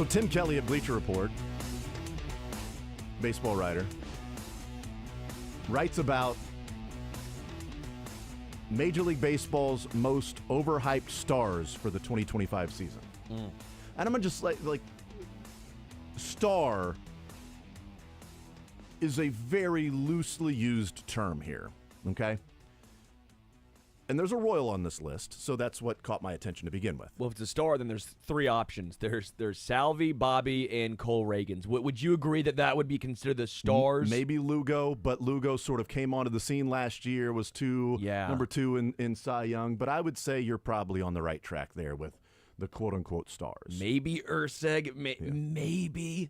So Tim Kelly at Bleacher Report, baseball writer, writes about Major League Baseball's most overhyped stars for the 2025 season. And I'm gonna just like star is a very loosely used term here, okay? And there's a Royal on this list, so that's what caught my attention to begin with. Well, if it's a star, then there's three options. There's Salvi, Bobby, and Cole Reagans. Would you agree that would be considered the stars? Maybe Lugo, but Lugo sort of came onto the scene last year, was number two in Cy Young. But I would say you're probably on the right track there with the quote-unquote stars. Maybe Urseg, maybe.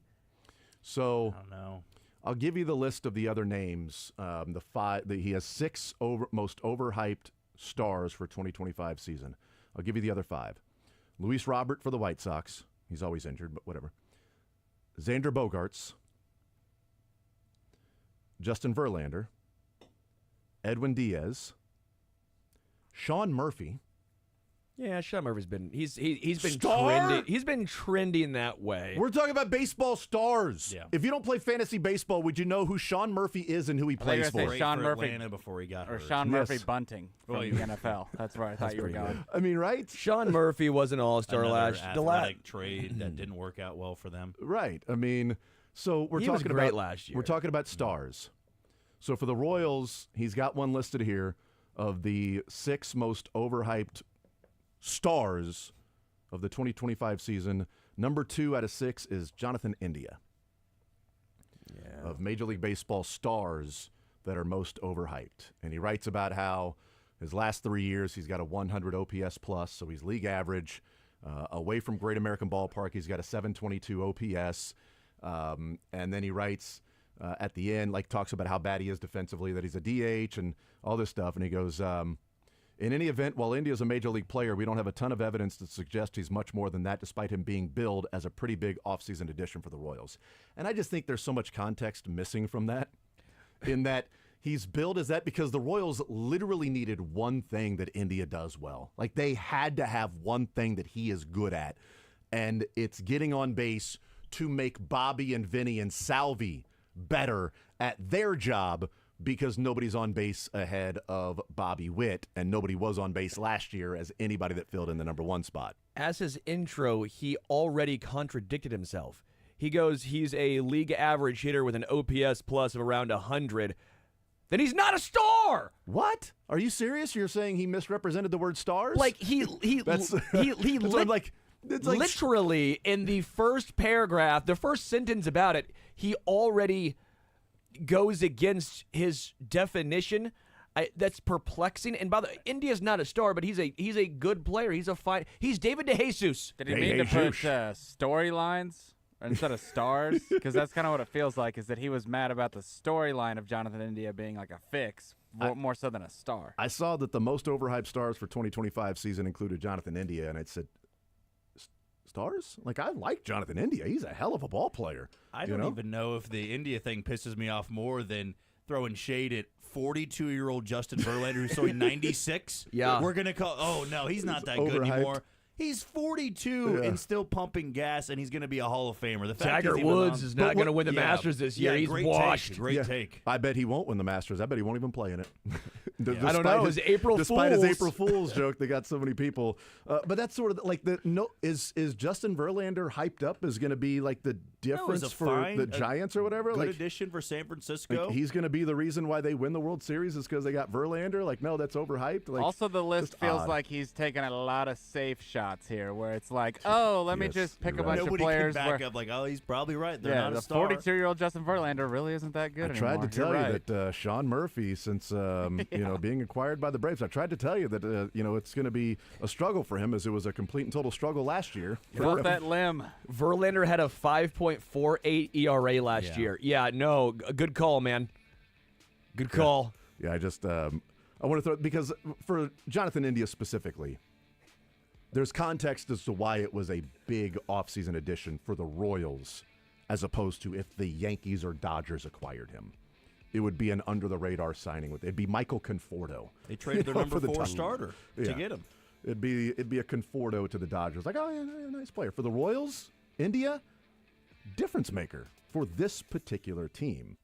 So I don't know. I'll give you the list of the other names. He has six most overhyped stars for 2025 season. I'll give you the other five. Luis Robert for the White Sox. He's always injured, but whatever. Xander Bogaerts. Justin Verlander. Edwin Diaz. Sean Murphy. Yeah, Sean Murphy's been he's been Star? trending. He's been trending that way. We're talking about baseball stars. Yeah. If you don't play fantasy baseball, would you know who Sean Murphy is and who he I thought you were plays gonna for? say Great Sean for Murphy Atlanta before he got or hurt. Sean Yes. Murphy Bunting from Well, the NFL. That's where I thought you were going. I mean, right? Sean Murphy was an all-star Another last athletic trade that didn't work out well for them. Right. I mean, so we're He talking was great about last year. We're talking about stars. So for the Royals, he's got one listed here of the six most overhyped stars of the 2025 season. Number 2 out of 6 is Jonathan India. Yeah. Of Major League Baseball stars that are most overhyped. And he writes about how his last 3 years he's got a 100 OPS plus, so he's league average. Away from Great American Ballpark, he's got a 722 OPS. And then he writes at the end, talks about how bad he is defensively, that he's a DH and all this stuff. And he goes, in any event, while India's a major league player, we don't have a ton of evidence to suggest he's much more than that, despite him being billed as a pretty big offseason addition for the Royals. And I just think there's so much context missing from that, in that he's billed as that because the Royals literally needed one thing that India does well. Like, they had to have one thing that he is good at, and it's getting on base to make Bobby and Vinny and Salvi better at their job, because nobody's on base ahead of Bobby Witt, and nobody was on base last year as anybody that filled in the number 1 spot. As his intro, he already contradicted himself. He goes, he's a league average hitter with an OPS plus of around 100. Then he's not a star. What? Are you serious? You're saying he misrepresented the word stars? Like he That's lit- what I'm like. It's like literally in the first paragraph, the first sentence about it, he already goes against his definition. That's perplexing. And by the way, India's not a star, but he's a good player. He's David DeJesus. Did he Hey, mean to hey, put storylines instead of stars? Because that's kind of what it feels like, is that he was mad about the storyline of Jonathan India being like a fix, more so than a star. I saw that the most overhyped stars for 2025 season included Jonathan India, and I said, stars? Like, I like Jonathan India. He's a hell of a ball player. I don't even know if the India thing pisses me off more than throwing shade at 42-year-old Justin Verlander, who's throwing 96. Yeah. We're going to call, oh, no, he's not that good overhyped. anymore. He's 42 Yeah. and still pumping gas, and he's going to be a Hall of Famer. The fact Tiger he was Woods on- is not going to win the Yeah. Masters this year. Yeah, He's great washed. Take. Great take. I bet he won't win the Masters. I bet he won't even play in it. I don't know. It's April despite his Fools. April Fool's joke, they got so many people. But that's sort of like is Justin Verlander hyped up? Is going to be like the difference for the Giants or whatever? Good Like, addition for San Francisco. he's going to be the reason why they win the World Series is because they got Verlander. Like, no, that's overhyped. Like, Also, the list just feels odd. like he's taking a lot of safe shots here, where it's like, oh, let me Yes, just pick you're a right. bunch Nobody of players. can back where, up like, oh, he's probably right. They're yeah, not the a star. 42-year-old Justin Verlander really isn't that good I tried anymore. to tell You're you right. that Sean Murphy, since being acquired by the Braves, I tried to tell you that it's going to be a struggle for him, as it was a complete and total struggle last year. Get off that limb. Verlander had a 5.48 ERA last Yeah. year. Yeah, no, good call, man. Good call. Yeah, I just I want to throw, because for Jonathan India specifically, there's context as to why it was a big offseason addition for the Royals, as opposed to if the Yankees or Dodgers acquired him. It would be an under-the-radar signing. It'd be Michael Conforto. They traded their You know, number for the 4 Dodgers. starter to Yeah. get him. It'd be a Conforto to the Dodgers. Like, oh, yeah, nice player. For the Royals, India, difference maker for this particular team.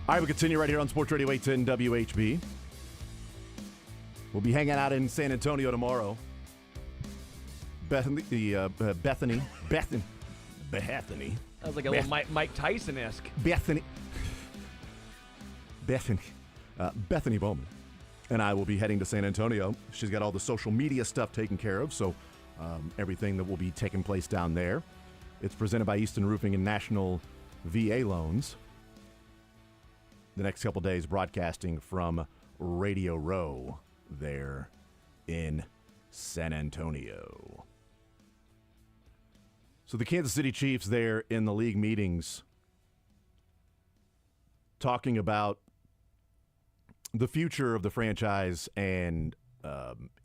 All right, we continue right here on Sports Radio 810 WHB. We'll be hanging out in San Antonio tomorrow. Bethany. That was like a little Mike Tyson-esque. Bethany Bowman and I will be heading to San Antonio. She's got all the social media stuff taken care of, so everything that will be taking place down there. It's presented by Easton Roofing and National VA Loans. The next couple days broadcasting from Radio Row there in San Antonio. So the Kansas City Chiefs there in the league meetings talking about the future of the franchise and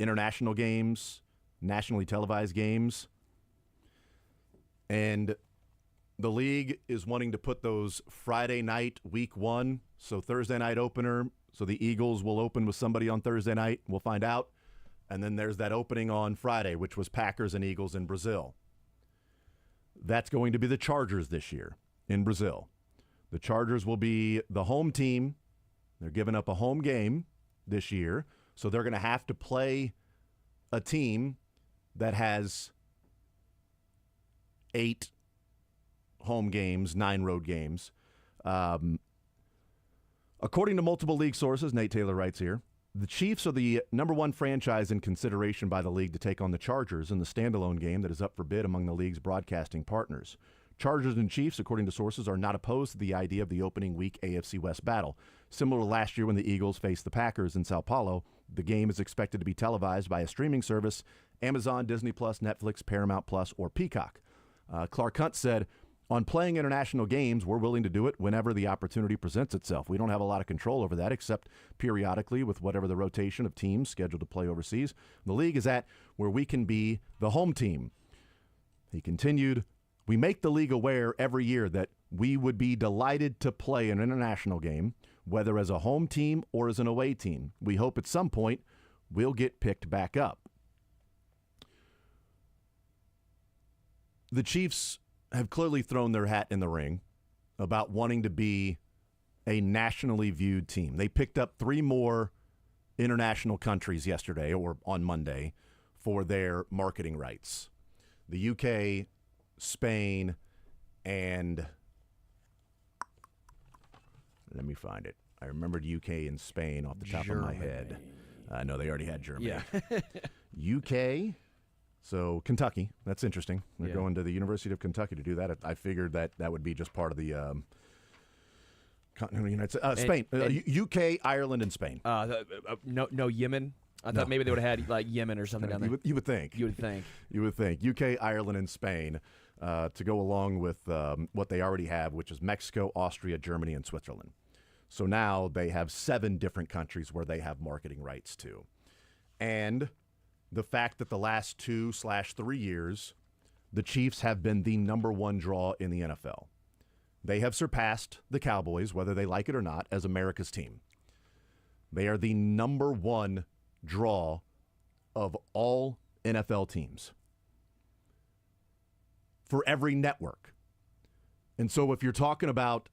international games, nationally televised games. And the league is wanting to put those Friday night week 1, so Thursday night opener. So the Eagles will open with somebody on Thursday night. We'll find out. And then there's that opening on Friday, which was Packers and Eagles in Brazil. That's going to be the Chargers this year in Brazil. The Chargers will be the home team. They're giving up a home game this year, so they're going to have to play a team that has 8 home games, 9 road games. According to multiple league sources, Nate Taylor writes here, the Chiefs are the number 1 franchise in consideration by the league to take on the Chargers in the standalone game that is up for bid among the league's broadcasting partners. Chargers and Chiefs, according to sources, are not opposed to the idea of the opening week AFC West battle. Similar to last year when the Eagles faced the Packers in Sao Paulo, the game is expected to be televised by a streaming service, Amazon, Disney+, Netflix, Paramount+, or Peacock. Clark Hunt said, on playing international games, we're willing to do it whenever the opportunity presents itself. We don't have a lot of control over that, except periodically with whatever the rotation of teams scheduled to play overseas. The league is at where we can be the home team. He continued, we make the league aware every year that we would be delighted to play an international game, whether as a home team or as an away team. We hope at some point we'll get picked back up. The Chiefs have clearly thrown their hat in the ring about wanting to be a nationally viewed team. They picked up 3 more international countries yesterday or on Monday for their marketing rights. The UK, Spain, and let me find it. I remembered UK and Spain off the top of my head. No, they already had Germany. Yeah. UK, so Kentucky. That's interesting. They're going to the University of Kentucky to do that. I figured that would be just part of the continental United States. Spain, UK, Ireland, and Spain. No Yemen. I thought maybe they would have had like Yemen or something down there. You would think. You would think. You would think. UK, Ireland, and Spain to go along with what they already have, which is Mexico, Austria, Germany, and Switzerland. So now they have 7 different countries where they have marketing rights to. And the fact that the last 2/3 years, the Chiefs have been the number 1 draw in the NFL. They have surpassed the Cowboys, whether they like it or not, as America's team. They are the number 1 draw of all NFL teams for every network. And so if you're talking about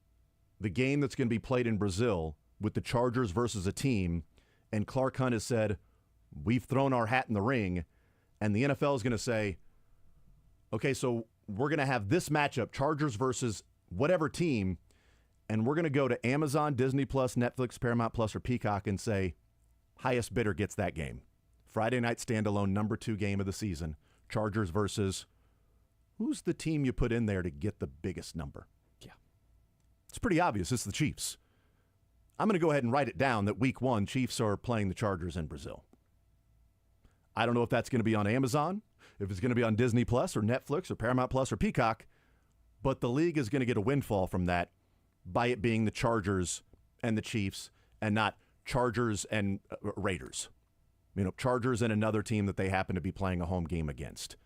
the game that's going to be played in Brazil with the Chargers versus a team, and Clark Hunt has said, we've thrown our hat in the ring, and the NFL is going to say, okay, so we're going to have this matchup, Chargers versus whatever team, and we're going to go to Amazon, Disney+, Netflix, Paramount+, or Peacock and say, highest bidder gets that game. Friday night standalone, number 2 game of the season, Chargers versus who's the team you put in there to get the biggest number? Yeah. It's pretty obvious. It's the Chiefs. I'm going to go ahead and write it down that week 1, Chiefs are playing the Chargers in Brazil. I don't know if that's going to be on Amazon, if it's going to be on Disney Plus or Netflix or Paramount Plus or Peacock, but the league is going to get a windfall from that by it being the Chargers and the Chiefs and not Chargers and Raiders. You know, Chargers and another team that they happen to be playing a home game against.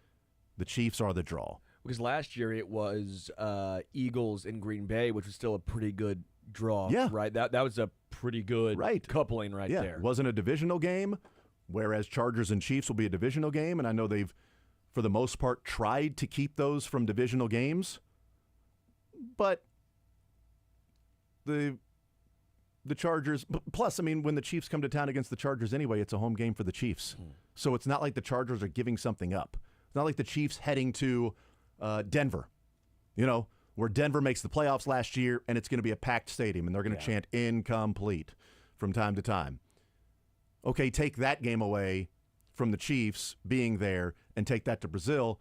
The Chiefs are the draw. Because last year it was Eagles in Green Bay, which was still a pretty good draw. Yeah. Right? That was a pretty good coupling right there. It wasn't a divisional game, whereas Chargers and Chiefs will be a divisional game, and I know they've, for the most part, tried to keep those from divisional games, but the the Chargers. Plus, I mean, when the Chiefs come to town against the Chargers anyway, it's a home game for the Chiefs. So it's not like the Chargers are giving something up. It's not like the Chiefs heading to Denver, where Denver makes the playoffs last year, and it's going to be a packed stadium, and they're going to chant incomplete from time to time. Okay, take that game away from the Chiefs being there and take that to Brazil.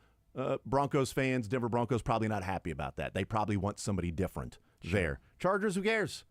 Broncos fans, Denver Broncos, probably not happy about that. They probably want somebody different there. Chargers, who cares?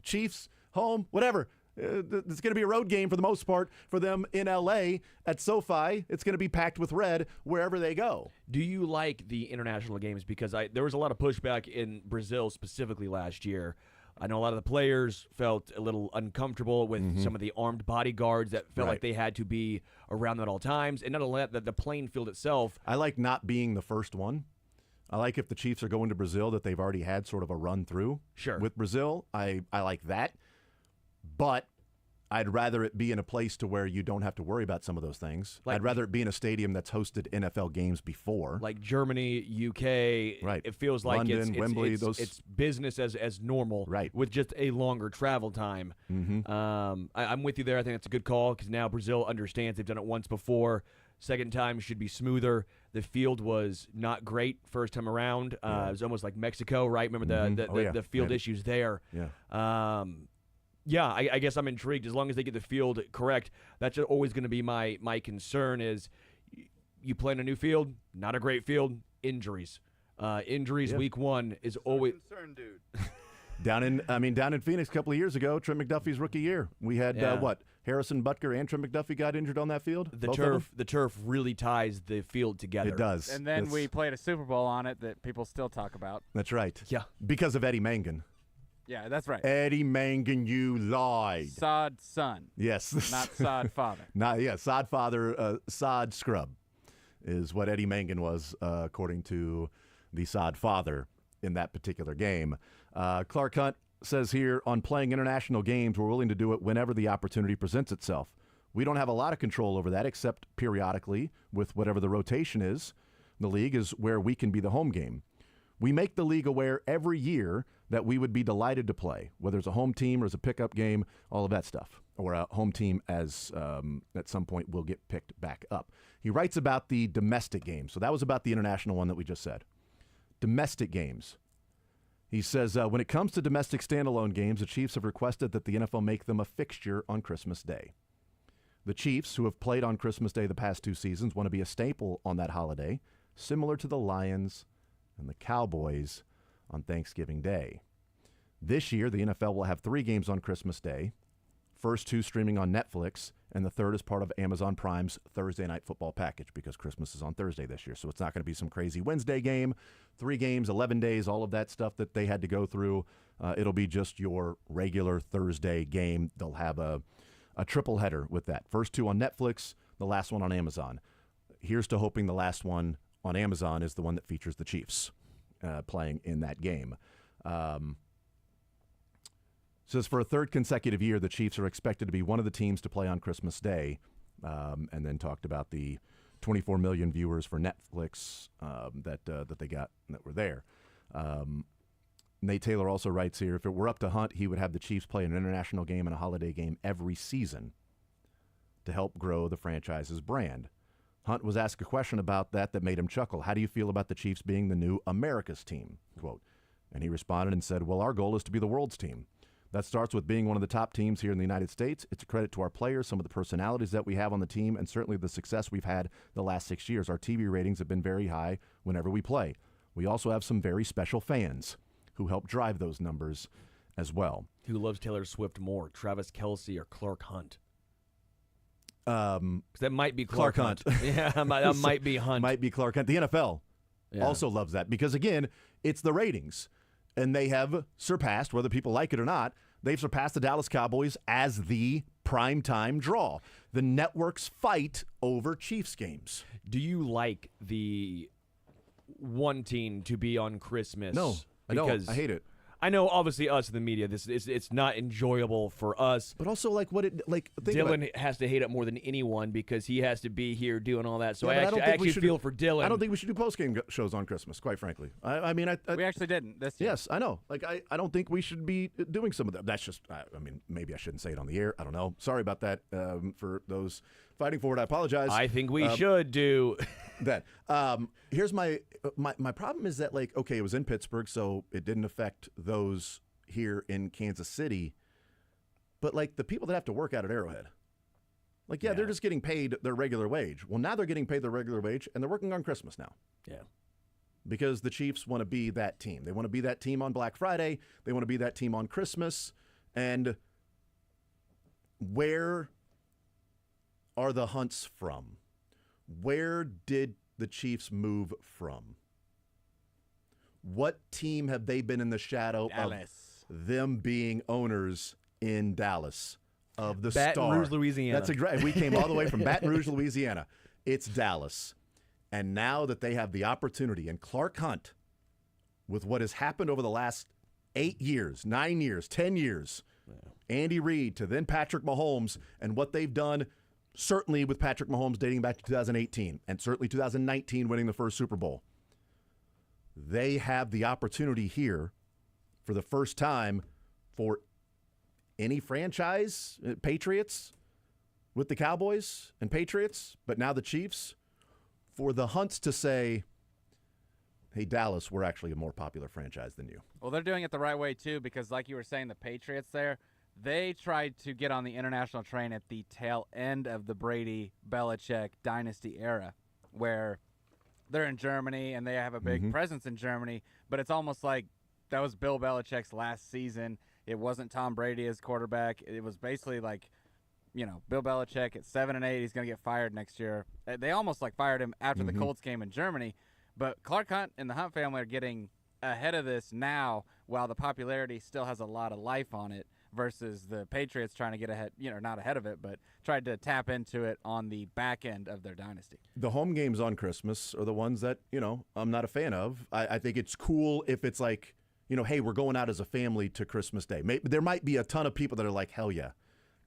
Chiefs, home, whatever. It's going to be a road game for the most part for them in L.A. at SoFi. It's going to be packed with red wherever they go. Do you like the international games? Because there was a lot of pushback in Brazil specifically last year. I know a lot of the players felt a little uncomfortable with some of the armed bodyguards that felt like they had to be around at all times. And not only that, the playing field itself. I like not being the first one. I like if the Chiefs are going to Brazil that they've already had sort of a run through with Brazil. I like that. But I'd rather it be in a place to where you don't have to worry about some of those things. I'd rather it be in a stadium that's hosted NFL games before. Like Germany, UK. Right. It feels like London, Wembley, it's business as normal with just a longer travel time. I'm with you there. I think that's a good call because now Brazil understands they've done it once before. Second time should be smoother. The field was not great first time around. It was almost like Mexico, right? Remember the field issues there. I guess I'm intrigued. As long as they get the field correct, that's always going to be my concern is you play in a new field, not a great field, injuries. Week one is always concerned, dude. Down in Phoenix a couple of years ago, Trent McDuffie's rookie year. We had Harrison Butker and Trent McDuffie got injured on that field. The turf really ties the field together. It does. And then we played a Super Bowl on it that people still talk about. That's right. Yeah. Because of Eddie Mangan. Yeah, that's right. Eddie Mangan, you lied. Sod son. Yes. Not Sod father. Sod father, Sod scrub is what Eddie Mangan was, according to the Sod father in that particular game. Clark Hunt says here, on playing international games, we're willing to do it whenever the opportunity presents itself. We don't have a lot of control over that, except periodically with whatever the rotation is. The league is where we can be the home game. We make the league aware every year that we would be delighted to play, whether it's a home team or as a pickup game, all of that stuff, or a home team as at some point will get picked back up. He writes about the domestic games. So that was about the international one that we just said. Domestic games. He says, when it comes to domestic standalone games, the Chiefs have requested that the NFL make them a fixture on Christmas Day. The Chiefs, who have played on Christmas Day the past 2 seasons, want to be a staple on that holiday, similar to the Lions and the Cowboys on Thanksgiving Day. This year, the NFL will have 3 games on Christmas Day, first 2 streaming on Netflix, and the third is part of Amazon Prime's Thursday Night Football package because Christmas is on Thursday this year. So it's not going to be some crazy Wednesday game, 3 games, 11 days, all of that stuff that they had to go through. It'll be just your regular Thursday game. They'll have a triple header with that. First 2 on Netflix, the last one on Amazon. Here's to hoping the last one on Amazon is the one that features the Chiefs playing in that game. Says for a third consecutive year, the Chiefs are expected to be one of the teams to play on Christmas Day, and then talked about the 24 million viewers for Netflix that they got that were there. Nate Taylor also writes here, if it were up to Hunt, he would have the Chiefs play an international game and a holiday game every season to help grow the franchise's brand. Hunt was asked a question about that made him chuckle. How do you feel about the Chiefs being the new America's team? Quote. And he responded and said, well, our goal is to be the world's team. That starts with being one of the top teams here in the United States. It's a credit to our players, some of the personalities that we have on the team, and certainly the success we've had the last 6 years. Our TV ratings have been very high whenever we play. We also have some very special fans who help drive those numbers as well. Who loves Taylor Swift more, Travis Kelce or Clark Hunt? That might be Clark Hunt. Yeah, that might be Hunt. Might be Clark Hunt. The NFL also loves that because, again, it's the ratings. And they have surpassed, whether people like it or not, they've surpassed the Dallas Cowboys as the primetime draw. The networks fight over Chiefs games. Do you like the wanting to be on Christmas? No, I don't. I hate it. I know, obviously, us in the media, it's not enjoyable for us. But also, think about Dylan has to hate it more than anyone because he has to be here doing all that. So Yeah, but I actually feel for Dylan. I don't think we should do post-game shows on Christmas, quite frankly. I mean, We actually didn't this year. yes, I know. I don't think we should be doing some of that. That's just, I mean, maybe I shouldn't say it on the air. I don't know. Sorry about that for those fighting for it. I apologize. I think we should do that. Here's my problem is that, okay, it was in Pittsburgh, so it didn't affect those here in Kansas City. But, the people that have to work out at Arrowhead, they're just getting paid their regular wage. Well, now they're getting paid their regular wage, and they're working on Christmas now. Yeah. Because the Chiefs want to be that team. They want to be that team on Black Friday. They want to be that team on Christmas. And where are the Hunts from? Where did the Chiefs move from? What team have they been in the shadow Dallas. of them being owners in Dallas of the Baton Star? Rouge, Louisiana. That's exactly. We came all the way from Baton Rouge, Louisiana. It's Dallas. And now that they have the opportunity, and Clark Hunt, with what has happened over the last 8 years, 9 years, 10 years, Andy Reid to then Patrick Mahomes, and what they've done, certainly with Patrick Mahomes dating back to 2018, and certainly 2019 winning the first Super Bowl. They have the opportunity here for the first time for any franchise, Patriots with the Cowboys and Patriots, but now the Chiefs, for the Hunts to say, hey, Dallas, we're actually a more popular franchise than you. Well, they're doing it the right way, too, because like you were saying, the Patriots there, they tried to get on the international train at the tail end of the Brady-Belichick dynasty era, where they're in Germany and they have a big presence in Germany, but it's almost like that was Bill Belichick's last season. It wasn't Tom Brady as quarterback. It was basically Bill Belichick at 7-8, he's going to get fired next year. They almost fired him after the Colts game in Germany. But Clark Hunt and the Hunt family are getting ahead of this now while the popularity still has a lot of life on it versus the Patriots trying to get ahead, not ahead of it, but tried to tap into it on the back end of their dynasty. The home games on Christmas are the ones that, I'm not a fan of. I think it's cool if it's hey, we're going out as a family to Christmas Day. There might be a ton of people that are like, hell yeah.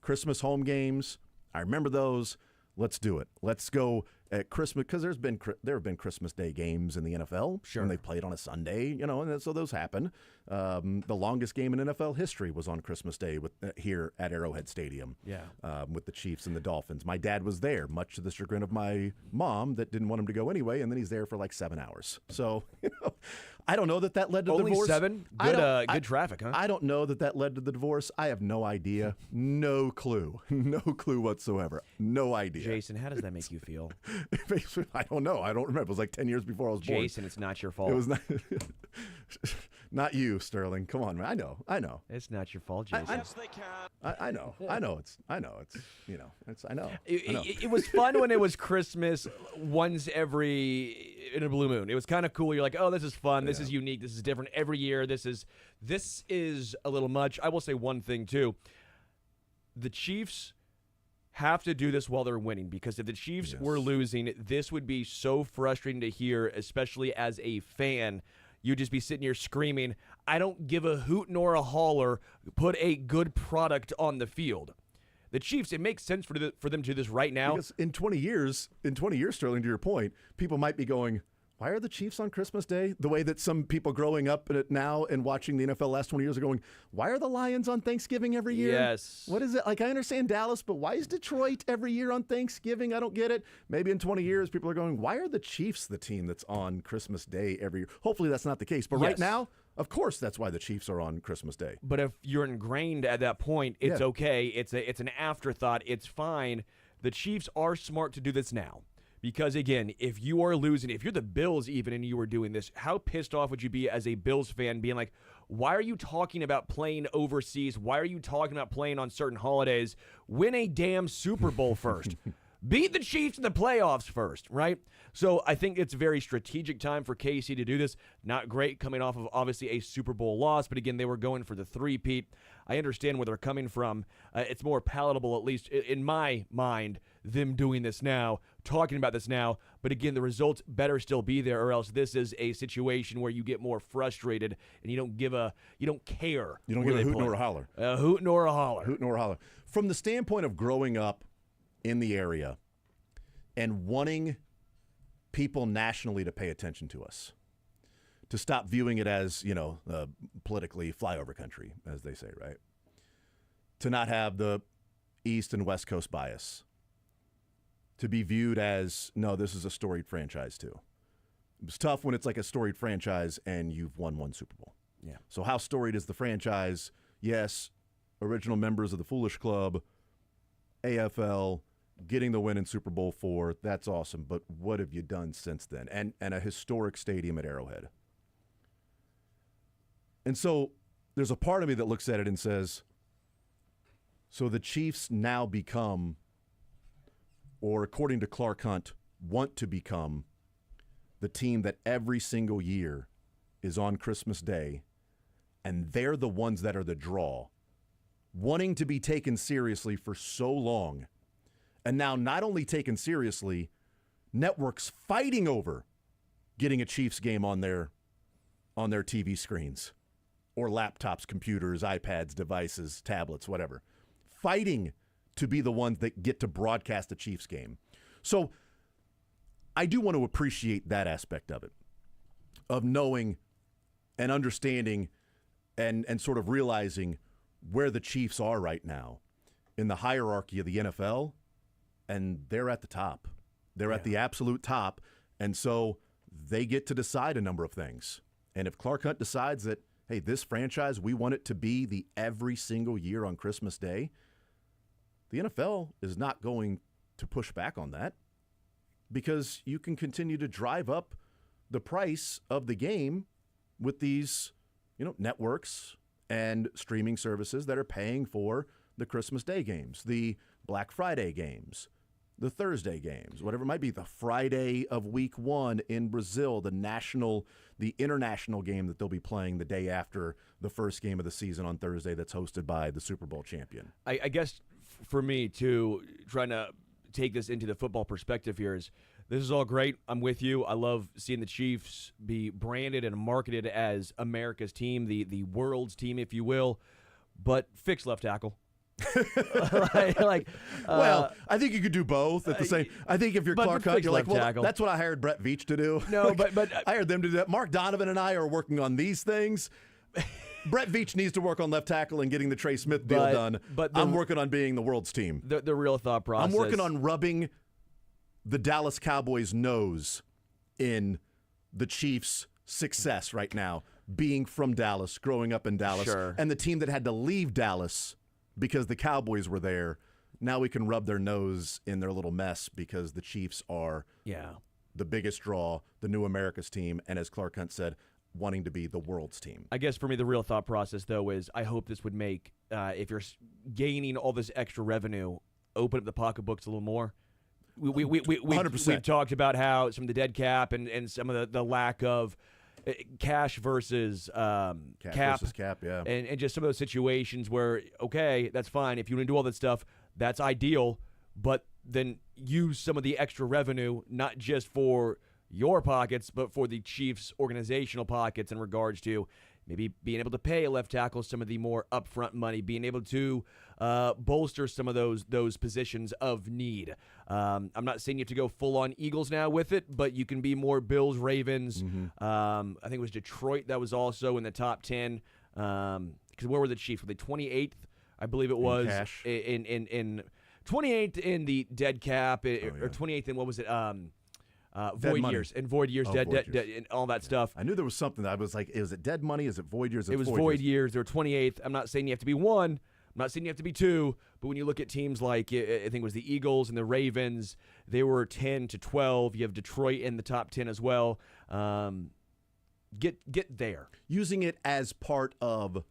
Christmas home games, I remember those. Let's do it. Let's go at Christmas, because there have been Christmas Day games in the NFL. Sure. And they played on a Sunday, and so those happen. The longest game in NFL history was on Christmas Day here at Arrowhead Stadium. Yeah. With the Chiefs and the Dolphins. My dad was there, much to the chagrin of my mom that didn't want him to go anyway, and then he's there for 7 hours. So, I don't know that led to the divorce. Only 7? Good traffic, huh? I don't know that led to the divorce. I have no idea. No clue. No clue whatsoever. No idea. Jason, how does that make you feel? I don't know. I don't remember. It was 10 years before I was born. Jason, it's not your fault. It was not, not you, Sterling. Come on, man. I know. It's not your fault, Jason. I know. I know. It's. I know. I know. It was fun when it was Christmas once in a blue moon. It was kind of cool. You're like, oh, this is fun. This is unique. This is different every year. This is a little much. I will say one thing too. The Chiefs have to do this while they're winning, because if the Chiefs were losing, this would be so frustrating to hear, especially as a fan. You'd just be sitting here screaming, I don't give a hoot nor a holler. Put a good product on the field. The Chiefs, it makes sense for them to do this right now. Because in 20 years, Sterling, to your point, people might be going, why are the Chiefs on Christmas Day? The way that some people growing up in it now and watching the NFL last 20 years are going, why are the Lions on Thanksgiving every year? Yes. What is it? I understand Dallas, but why is Detroit every year on Thanksgiving? I don't get it. Maybe in 20 years, people are going, why are the Chiefs the team that's on Christmas Day every year? Hopefully that's not the case. But right now, of course, that's why the Chiefs are on Christmas Day. But if you're ingrained at that point, it's okay. It's an afterthought. It's fine. The Chiefs are smart to do this now. Because, again, if you are losing, if you're the Bills even and you were doing this, how pissed off would you be as a Bills fan being like, why are you talking about playing overseas? Why are you talking about playing on certain holidays? Win a damn Super Bowl first. Beat the Chiefs in the playoffs first, right? So I think it's a very strategic time for KC to do this. Not great coming off of, obviously, a Super Bowl loss, but again, they were going for the three-peat. I understand where they're coming from. It's more palatable, at least in my mind, them doing this now, talking about this now. But again, the results better still be there, or else this is a situation where you get more frustrated and you don't care. You don't where give a they hoot play. nor a holler. A hoot nor a holler. Hoot nor a holler. From the standpoint of growing up in the area and wanting people nationally to pay attention to us, to stop viewing it as, politically flyover country, as they say, right? To not have the East and West Coast bias. To be viewed as, no, this is a storied franchise too. It's tough when it's like a storied franchise and you've won one Super Bowl. Yeah. So how storied is the franchise? Yes, original members of the Foolish Club, AFL, getting the win in Super Bowl IV, that's awesome. But what have you done since then? And a historic stadium at Arrowhead. And so there's a part of me that looks at it and says, so the Chiefs now become, or according to Clark Hunt, want to become the team that every single year is on Christmas Day, and they're the ones that are the draw, wanting to be taken seriously for so long, and now not only taken seriously, networks fighting over getting a Chiefs game on their TV screens or laptops, computers, iPads, devices, tablets, whatever, fighting to be the ones that get to broadcast a Chiefs game. So I do want to appreciate that aspect of it, of knowing and understanding and sort of realizing where the Chiefs are right now in the hierarchy of the NFL, and they're at the top. They're at the absolute top, and so they get to decide a number of things. And if Clark Hunt decides that, hey, this franchise, we want it to be the every single year on Christmas Day, the NFL is not going to push back on that, because you can continue to drive up the price of the game with these, networks and streaming services that are paying for the Christmas Day games, the Black Friday games, the Thursday games, whatever it might be, the Friday of week 1 in Brazil, the international game that they'll be playing the day after the first game of the season on Thursday that's hosted by the Super Bowl champion. I guess for me, too, trying to take this into the football perspective here is, this is all great. I'm with you. I love seeing the Chiefs be branded and marketed as America's team, the world's team, if you will. But fix left tackle. Well, I think you could do both at the same. I think if you're Clark Hunt, you're like, well, tackle. that's what I hired Brett Veach to do. No, but I hired them to do that. Mark Donovan and I are working on these things. Brett Veach needs to work on left tackle and getting the Trey Smith deal done. But I'm working on being the world's team. The real thought process. I'm working on rubbing the Dallas Cowboys' nose in the Chiefs' success right now, being from Dallas, growing up in Dallas, Sure. and the team that had to leave Dallas because the Cowboys were there. Now we can rub their nose in their little mess because the Chiefs are the biggest draw, the new America's team, and as Clark Hunt said, wanting to be the world's team. I guess for me, the real thought process, though, is I hope this would make, if you're gaining all this extra revenue, open up the pocketbooks a little more. We've 100%. talked about how some of the dead cap and some of the lack of cash versus cap versus cap, yeah. and just some of those situations where, okay, that's fine. If you want to do all that stuff, that's ideal, but then use some of the extra revenue, not just for your pockets, but for the Chiefs' organizational pockets in regards to maybe being able to pay a left tackle some of the more upfront money, being able to bolster some of those positions of need. I'm not saying you have to go full-on Eagles now with it, but you can be more Bills, Ravens. I think it was Detroit that was also in the top 10. Because where were the Chiefs? Were they 28th? I believe it was. Cash. In 28th in the dead cap, or 28th in, what was it? Void money. years and void years, Void years. dead, and all that stuff. I knew there was something that I was like, is it dead money? Is it void years? It was void years. They were 28th. I'm not saying you have to be 1. I'm not saying you have to be 2. But when you look at teams like, I think it was the Eagles and the Ravens, they were 10 to 12. You have Detroit in the top 10 as well. Get there. Using it as part of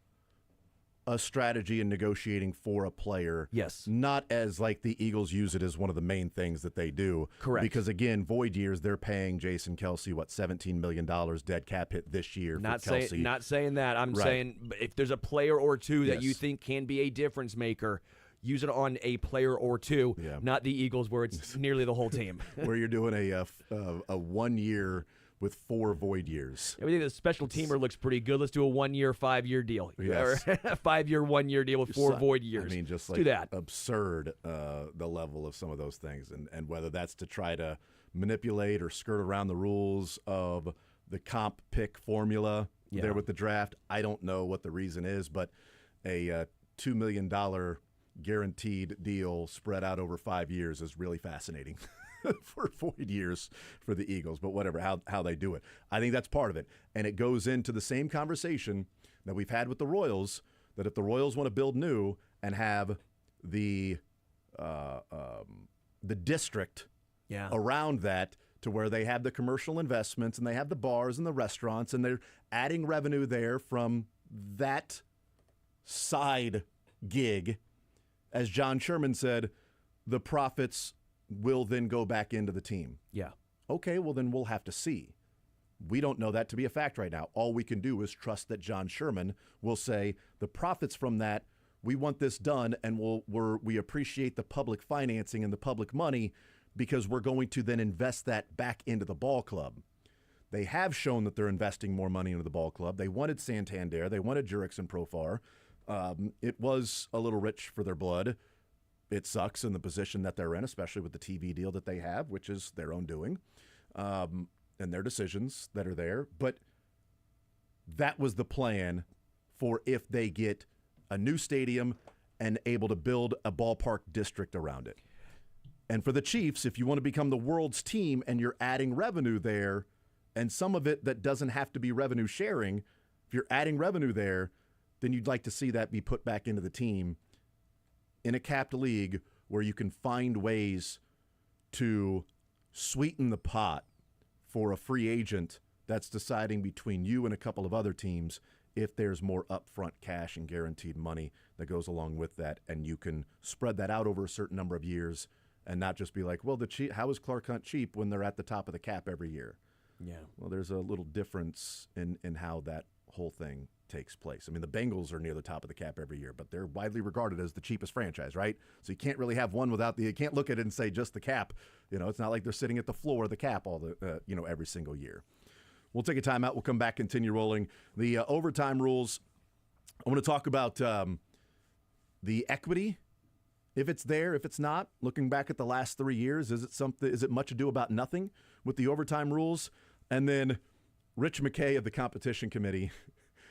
a strategy in negotiating for a player. Yes. Not as like the Eagles use it as one of the main things that they do. Correct. Because again, void years, they're paying Jason Kelsey, $17 million dead cap hit this year for Kelsey. Not saying that. I'm Right. saying if there's a player or two that you think can be a difference maker, use it on a player or two, Yeah. not the Eagles where it's nearly the whole team. Where you're doing a 1 year with 4 void years. I think the special teamer looks pretty good. Let's do a 1 year, 5 year deal. Yes. Or a 5 year, 1 year deal with 4 void years. I mean, just Let's like do that. absurd the level of some of those things, and whether that's to try to manipulate or skirt around the rules of the comp pick formula there with the draft. I don't know what the reason is, but a $2 million guaranteed deal spread out over 5 years is really fascinating. For void years for the Eagles, but whatever, how they do it. I think that's part of it. And it goes into the same conversation that we've had with the Royals, that if the Royals want to build new and have the district around that to where they have the commercial investments and they have the bars and the restaurants and they're adding revenue there from that side gig, as John Sherman said, the profits will then go back into the team. Yeah. Okay, well then we'll have to see. We don't know that to be a fact right now. All we can do is trust that John Sherman will say the profits from that, we want this done, and we appreciate the public financing and the public money because we're going to then invest that back into the ball club. They have shown that they're investing more money into the ball club. They wanted Santander. They wanted Jurix and Profar. It was a little rich for their blood. It sucks in the position that they're in, especially with the TV deal that they have, which is their own doing, and their decisions that are there. But that was the plan for if they get a new stadium and able to build a ballpark district around it. And for the Chiefs, if you want to become the world's team and you're adding revenue there, and some of it that doesn't have to be revenue sharing, if you're adding revenue there, then you'd like to see that be put back into the team in a capped league where you can find ways to sweeten the pot for a free agent that's deciding between you and a couple of other teams if there's more upfront cash and guaranteed money that goes along with that, and you can spread that out over a certain number of years and not just be like, well, how is Clark Hunt cheap when they're at the top of the cap every year? Yeah. Well, there's a little difference in how that whole thing takes place. I mean, the Bengals are near the top of the cap every year, but they're widely regarded as the cheapest franchise, right? So you can't really have one without you can't look at it and say just the cap. You know, it's not like they're sitting at the floor of the cap every single year. We'll take a timeout. We'll come back, continue rolling. The overtime rules. I want to talk about the equity. If it's there, if it's not, looking back at the last 3 years, is it much ado about nothing with the overtime rules? And then Rich McKay of the competition committee,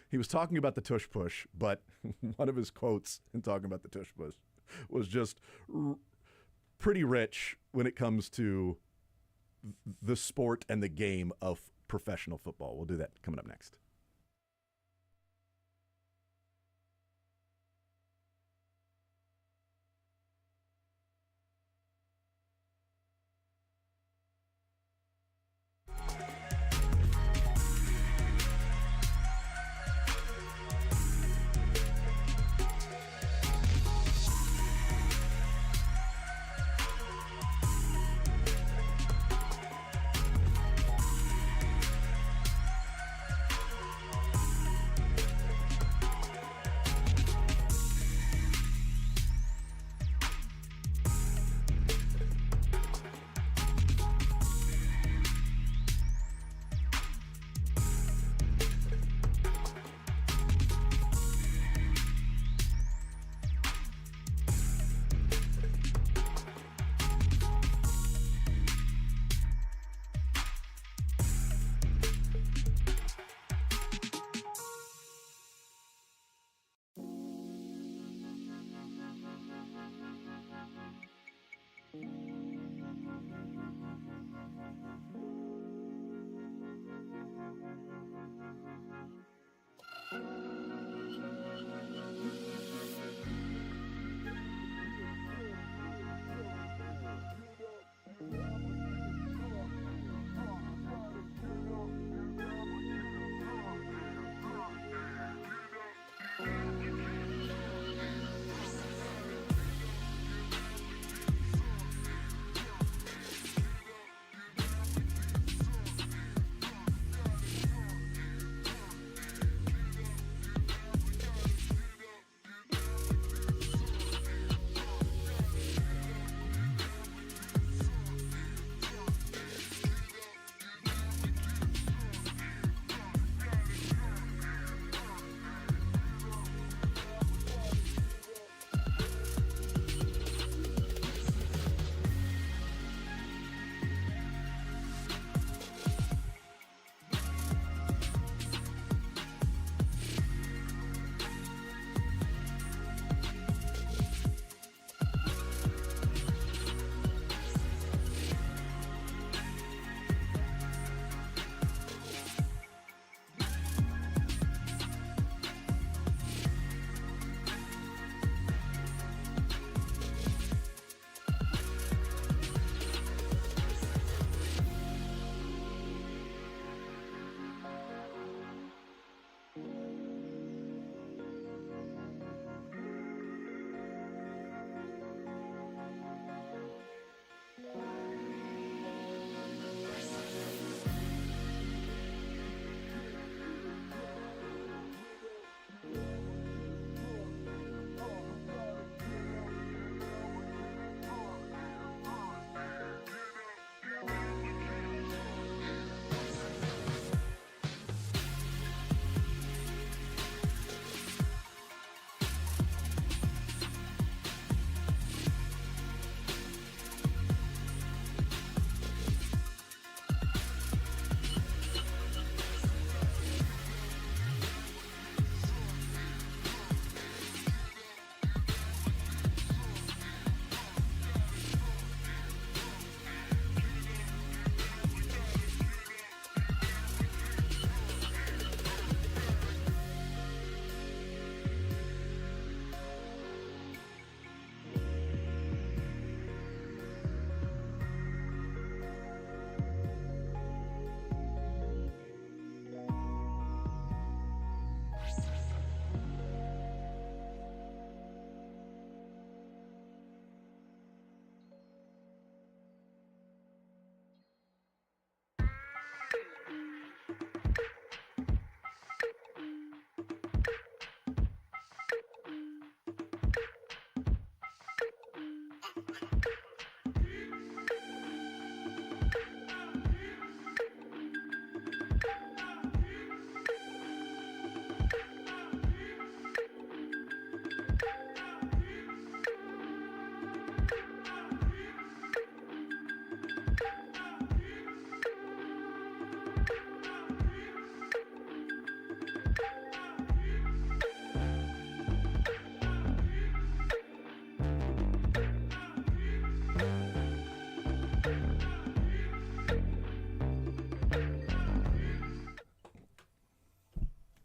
he was talking about the tush push, but one of his quotes in talking about the tush push was just pretty rich when it comes to the sport and the game of professional football. We'll do that coming up next.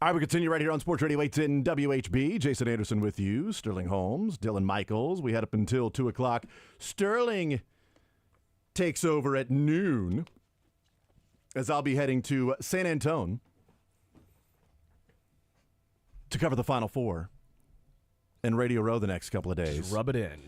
All right, we continue right here on Sports Radio 810 WHB. Jason Anderson with you, Sterling Holmes, Dylan Michaels. We had up until 2 o'clock. Sterling takes over at noon as I'll be heading to San Antone to cover the Final Four and Radio Row the next couple of days. Just rub it in.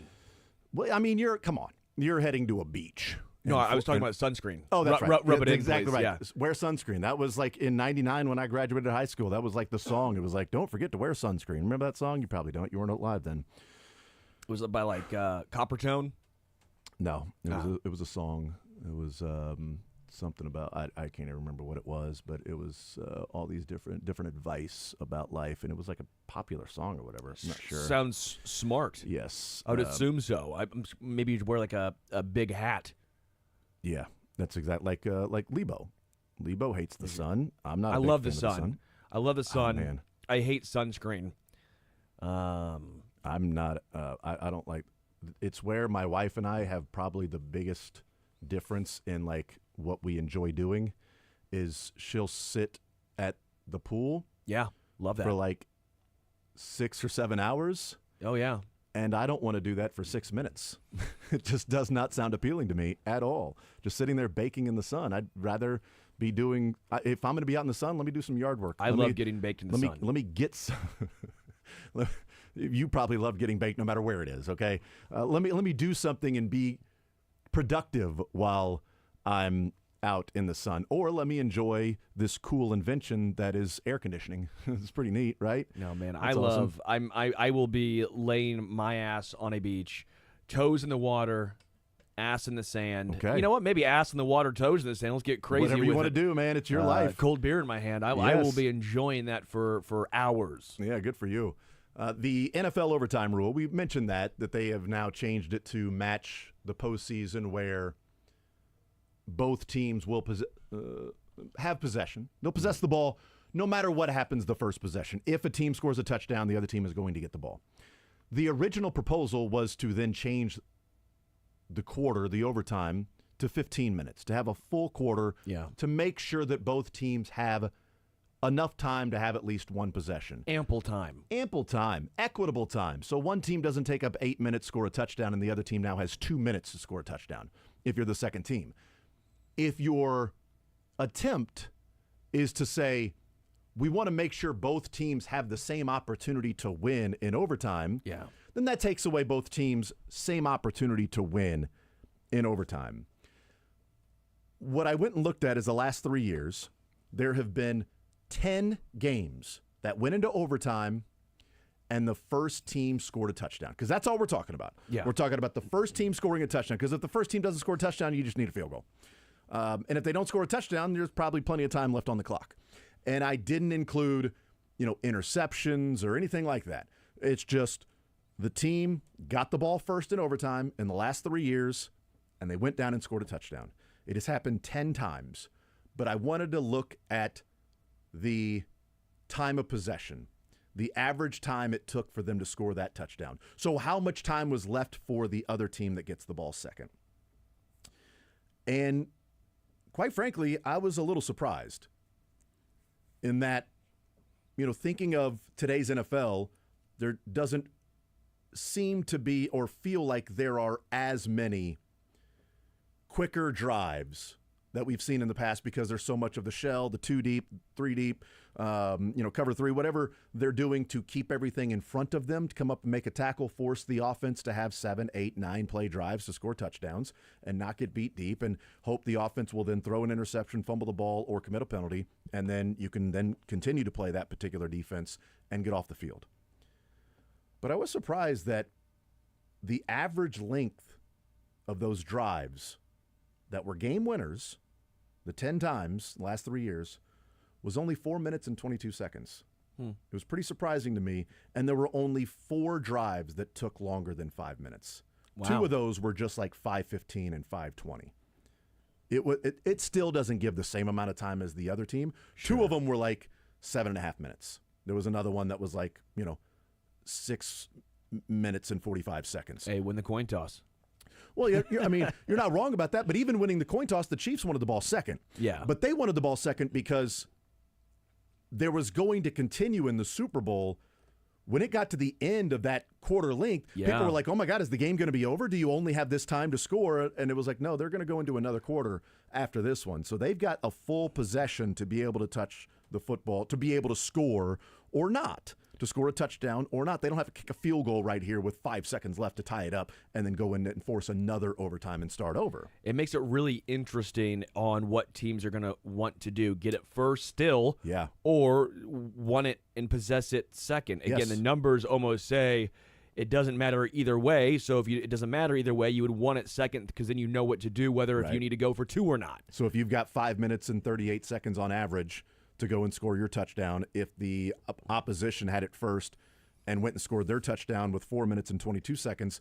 Well, I mean, come on. You're heading to a beach. No, I was talking about sunscreen. Oh, that's right. Rub it in, exactly please. right. Yeah. Wear sunscreen. That was like in '99 when I graduated high school. That was like the song. It was like, don't forget to wear sunscreen. Remember that song? You probably don't. You weren't alive then. Was it by like Coppertone? No, it was a song. It was something about I can't even remember what it was, but it was all these different advice about life, and it was like a popular song or whatever. I'm not sure. Sounds smart. Yes, I would assume so. Maybe you'd wear like a big hat. Yeah, that's exactly like Lebo. Lebo hates the sun. I'm not. I love the sun. I love the Oh, sun. man. I hate sunscreen. I'm not. I don't like. It's where my wife and I have probably the biggest difference in like what we enjoy doing. Is she'll sit at the pool Yeah, love that. for like 6 or 7 hours. Oh yeah. And I don't want to do that for 6 minutes. It just does not sound appealing to me at all. Just sitting there baking in the sun. I'd rather be doing, if I'm going to be out in the sun, let me do some yard work. I love getting baked in the sun. Let me get some. You probably love getting baked no matter where it is, okay? Let me do something and be productive while I'm out in the sun. Or let me enjoy this cool invention that is air conditioning. It's pretty neat, right? No, man, That's awesome. I will be laying my ass on a beach, toes in the water, ass in the sand. Okay. You know what? Maybe ass in the water, toes in the sand. Let's get crazy. Whatever you with want to it. do, man. It's your life. Cold beer in my hand. I will Yes. be enjoying that for hours. Yeah, good for you. The NFL overtime rule, we mentioned that they have now changed it to match the postseason where both teams will have possession. They'll possess the ball no matter what happens the first possession. If a team scores a touchdown, the other team is going to get the ball. The original proposal was to then change the overtime, to 15 minutes, to have a full quarter, Yeah. to make sure that both teams have enough time to have at least one possession. Ample time. Ample time, equitable time. So one team doesn't take up 8 minutes, score a touchdown, and the other team now has 2 minutes to score a touchdown if you're the second team. If your attempt is to say, we want to make sure both teams have the same opportunity to win in overtime, Yeah. then that takes away both teams' same opportunity to win in overtime. What I went and looked at is the last 3 years, there have been 10 games that went into overtime and the first team scored a touchdown. Because that's all we're talking about. Yeah. We're talking about the first team scoring a touchdown. Because if the first team doesn't score a touchdown, you just need a field goal. And if they don't score a touchdown, there's probably plenty of time left on the clock. And I didn't include, interceptions or anything like that. It's just the team got the ball first in overtime in the last 3 years, and they went down and scored a touchdown. It has happened 10 times. But I wanted to look at the time of possession, the average time it took for them to score that touchdown. So how much time was left for the other team that gets the ball second? And quite frankly, I was a little surprised in that, thinking of today's NFL, there doesn't seem to be or feel like there are as many quicker drives that we've seen in the past because there's so much of the shell, the 2 deep, 3 deep, cover 3, whatever they're doing to keep everything in front of them to come up and make a tackle, force the offense to have 7, 8, 9 play drives to score touchdowns and not get beat deep and hope the offense will then throw an interception, fumble the ball, or commit a penalty, and then you can then continue to play that particular defense and get off the field. But I was surprised that the average length of those drives that were game winners, the 10 times the last 3 years, was only 4 minutes and 22 seconds. It was pretty surprising to me, and there were only 4 drives that took longer than 5 minutes. Wow. 2 of those were just like 5:15 and 5:20. It still doesn't give the same amount of time as the other team. Sure. 2 of them were like 7.5 minutes. There was another one that was like 6 minutes and 45 seconds. Hey, win the coin toss. Well, you're not wrong about that. But even winning the coin toss, the Chiefs wanted the ball second. Yeah. But they wanted the ball second because there was going to continue in the Super Bowl. When it got to the end of that quarter length, people were like, oh, my God, is the game going to be over? Do you only have this time to score? And it was like, no, they're going to go into another quarter after this one. So they've got a full possession to be able to touch the football, to be able to score or not, to score a touchdown or not. They don't have to kick a field goal right here with 5 seconds left to tie it up and then go in and force another overtime and start over. It makes it really interesting on what teams are going to want to do. Get it first still, or want it and possess it second. Again, the numbers almost say it doesn't matter either way. So if it doesn't matter either way, you would want it second because then you know what to do, whether if you need to go for 2 or not. So if you've got 5 minutes and 38 seconds on average to go and score your touchdown, if the opposition had it first and went and scored their touchdown with 4 minutes and 22 seconds,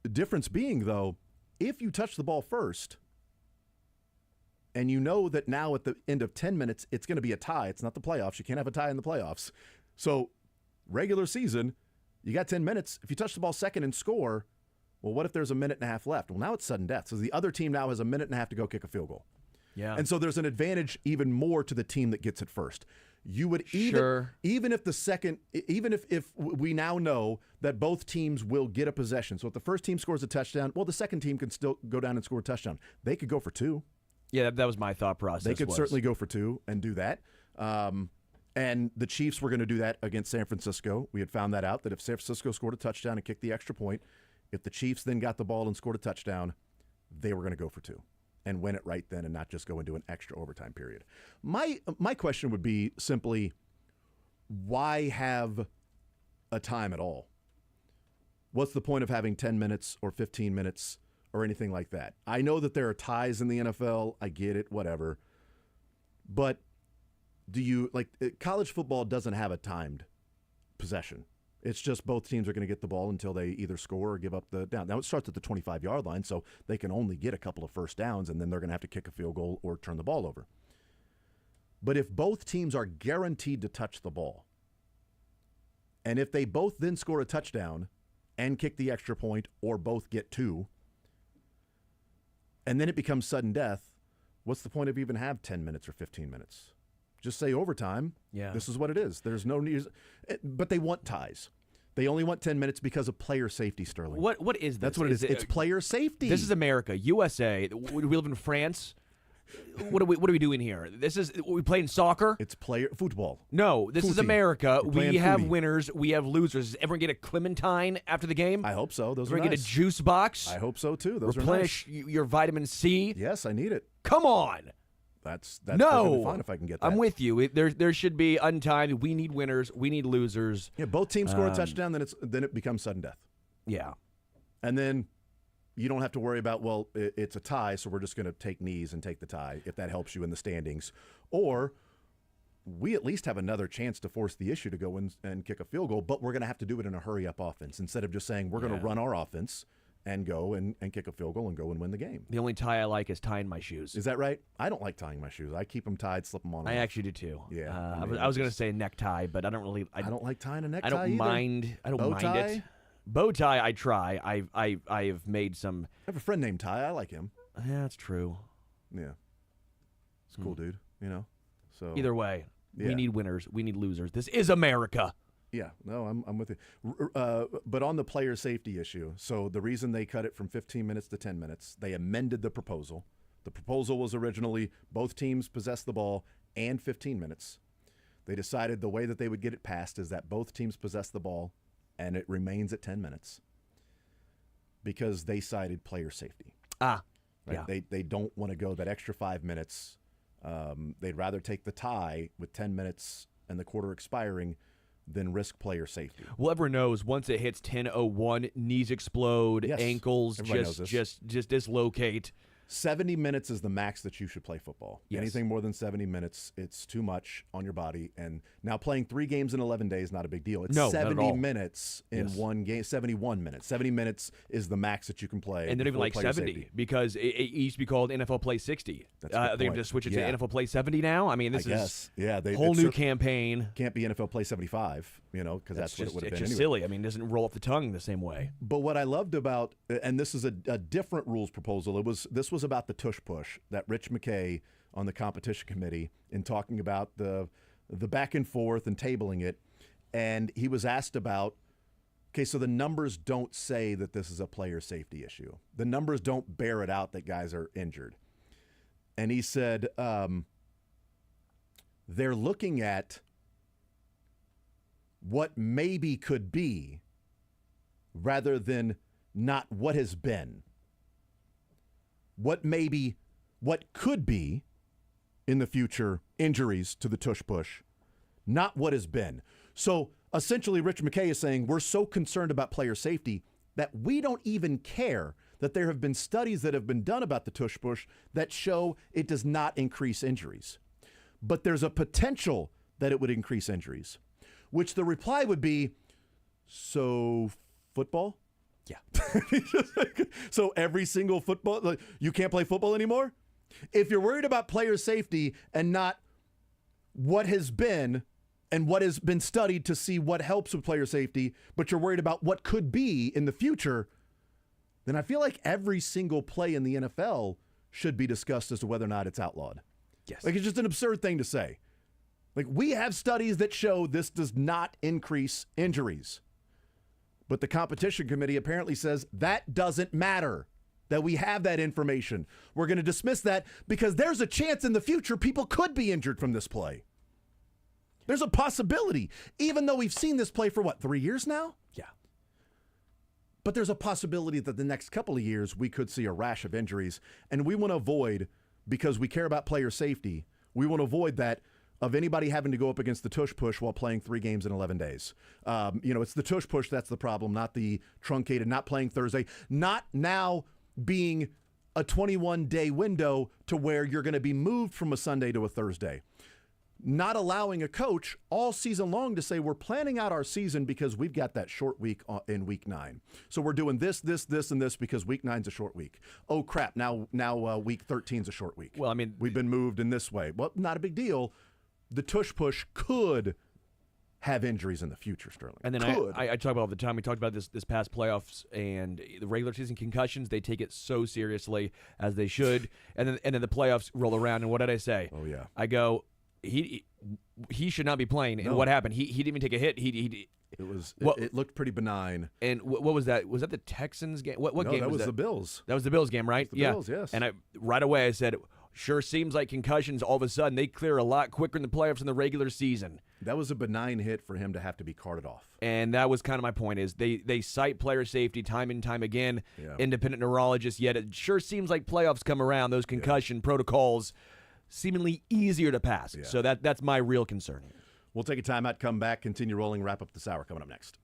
the difference being, though, if you touch the ball first and you know that now at the end of 10 minutes it's going to be a tie. It's not the playoffs. You can't have a tie in the playoffs. So regular season, you got 10 minutes. If you touch the ball second and score, well, what if there's a minute and a half left? Well, now it's sudden death. So the other team now has a minute and a half to go kick a field goal. Yeah. And so there's an advantage even more to the team that gets it first. You would even if the second, even if we now know that both teams will get a possession. So if the first team scores a touchdown, well, the second team can still go down and score a touchdown. They could go for 2. Yeah, that was my thought process. They could certainly go for 2 and do that. And the Chiefs were going to do that against San Francisco. We had found that out, that if San Francisco scored a touchdown and kicked the extra point, if the Chiefs then got the ball and scored a touchdown, they were going to go for 2. And win it right then and not just go into an extra overtime period. My question would be simply, why have a time at all? What's the point of having 10 minutes or 15 minutes or anything like that? I know that there are ties in the NFL. I get it, whatever. But college football doesn't have a timed possession. It's just both teams are going to get the ball until they either score or give up the down. Now, it starts at the 25-yard line, so they can only get a couple of first downs, and then they're going to have to kick a field goal or turn the ball over. But if both teams are guaranteed to touch the ball, and if they both then score a touchdown and kick the extra point or both get 2, and then it becomes sudden death, what's the point of even have 10 minutes or 15 minutes? Just say overtime. Yeah. This is what it is. There's no need. But they want ties. They only want 10 minutes because of player safety, Sterling. What is this? That's what it is. It's player safety. This is America, USA. We live in France. What are we doing here? We playing soccer? It's player football. No, this is America. We have footy. Winners. We have losers. Does everyone get a Clementine after the game? I hope so. Those are everyone nice. get a juice box? I hope so too. Those Replenish are nice. your vitamin C? Yes, I need it. Come on. That's no. perfectly fine if I can get that. I'm with you. There should be untimed. We need winners. We need losers. Yeah, both teams score a touchdown, then it becomes sudden death. Yeah. And then you don't have to worry about, well, it's a tie, so we're just going to take knees and take the tie, if that helps you in the standings. Or we at least have another chance to force the issue to go in and kick a field goal, but we're going to have to do it in a hurry-up offense instead of just saying we're going to run our offense and go and kick a field goal and go and win the game. The only tie I like is tying my shoes. Is that right? I don't like tying my shoes. I keep them tied, slip them on. I actually do too. Yeah. I was going to say necktie, but I don't really. I don't like tying a necktie. I don't either. mind. I don't Bow mind tie? it. Bow tie, I try. I have made some. I have a friend named Ty. I like him. Yeah, that's true. Yeah. It's a cool dude, you know? So Either way, Yeah. we need winners. We need losers. This is America. Yeah, no, I'm with you. But on the player safety issue, so the reason they cut it from 15 minutes to 10 minutes, they amended the proposal. The proposal was originally both teams possess the ball and 15 minutes. They decided the way that they would get it passed is that both teams possess the ball and it remains at 10 minutes because they cited player safety. Right? Yeah. They don't want to go that extra 5 minutes. They'd rather take the tie with 10 minutes and the quarter expiring than risk player safety. Well, everyone knows once it hits 10:01, knees explode, Yes, ankles everybody knows just dislocate. 70 minutes is the max that you should play football. Yes. Anything more than 70 minutes, it's too much on your body. And now playing 3 games in 11 days, not a big deal. It's No, not at 70 all. minutes in Yes. one game, 71 minutes. 70 minutes is the max that you can play. And they're even before like player 70 safety. because it used to be called NFL Play 60. That's a good They're going point. to switch it Yeah. to NFL Play 70 now. I mean, this I is guess. Yeah, a whole new certainly campaign. can't be NFL Play 75, because that's what it would have It's been just anyway. silly. I mean, it doesn't roll off the tongue the same way. But what I loved about, and this is a different rules proposal, this was about the tush push that Rich McKay on the competition committee in talking about the the back and forth and tabling it, and he was asked about, okay, so the numbers don't say that this is a player safety issue. The numbers don't bear it out that guys are injured. And he said they're looking at what maybe could be rather than not what has been. What could be in the future injuries to the tush push, not what has been. So essentially, Rich McKay is saying we're so concerned about player safety that we don't even care that there have been studies that have been done about the tush push that show it does not increase injuries. But there's a potential that it would increase injuries, which the reply would be, so football? Yeah. So every single football, like, you can't play football anymore? If you're worried about player safety and not what has been and what has been studied to see what helps with player safety, but you're worried about what could be in the future, then I feel like every single play in the NFL should be discussed as to whether or not it's outlawed. Yes. Like, it's just an absurd thing to say. Like, we have studies that show this does not increase injuries. But the competition committee apparently says that doesn't matter, that we have that information. We're going to dismiss that because there's a chance in the future people could be injured from this play. There's a possibility, even though we've seen this play for, 3 years now? Yeah. But there's a possibility that the next couple of years we could see a rash of injuries, and we want to avoid, because we care about player safety, we want to avoid that of anybody having to go up against the tush push while playing 3 games in 11 days. It's the tush push that's the problem, not the truncated, not playing Thursday, not now being a 21-day window to where you're going to be moved from a Sunday to a Thursday. Not allowing a coach all season long to say, we're planning out our season because we've got that short week in week 9. So we're doing this, and this because week 9's a short week. Oh, crap, now week 13's a short week. Well, I mean, we've been moved in this way. Well, not a big deal. The tush push could have injuries in the future, Sterling. And then I talk about all the time. We talked about this past playoffs and the regular season concussions. They take it so seriously, as they should. And then the playoffs roll around, and what did I say? Oh, yeah. I go, he should not be playing. And what happened? He didn't even take a hit. It looked pretty benign. And what was that? Was that the Texans game? What game was that? The Bills. That was the Bills game, right? The Bills, yes. And right away I said, sure seems like concussions all of a sudden they clear a lot quicker in the playoffs in the regular season. That was a benign hit for him to have to be carted off. And that was kind of my point, is they cite player safety time and time again, independent neurologists, yet it sure seems like playoffs come around, those concussion protocols seemingly easier to pass. Yeah. So that's my real concern. We'll take a timeout, come back, continue rolling, wrap up this hour. Coming up next.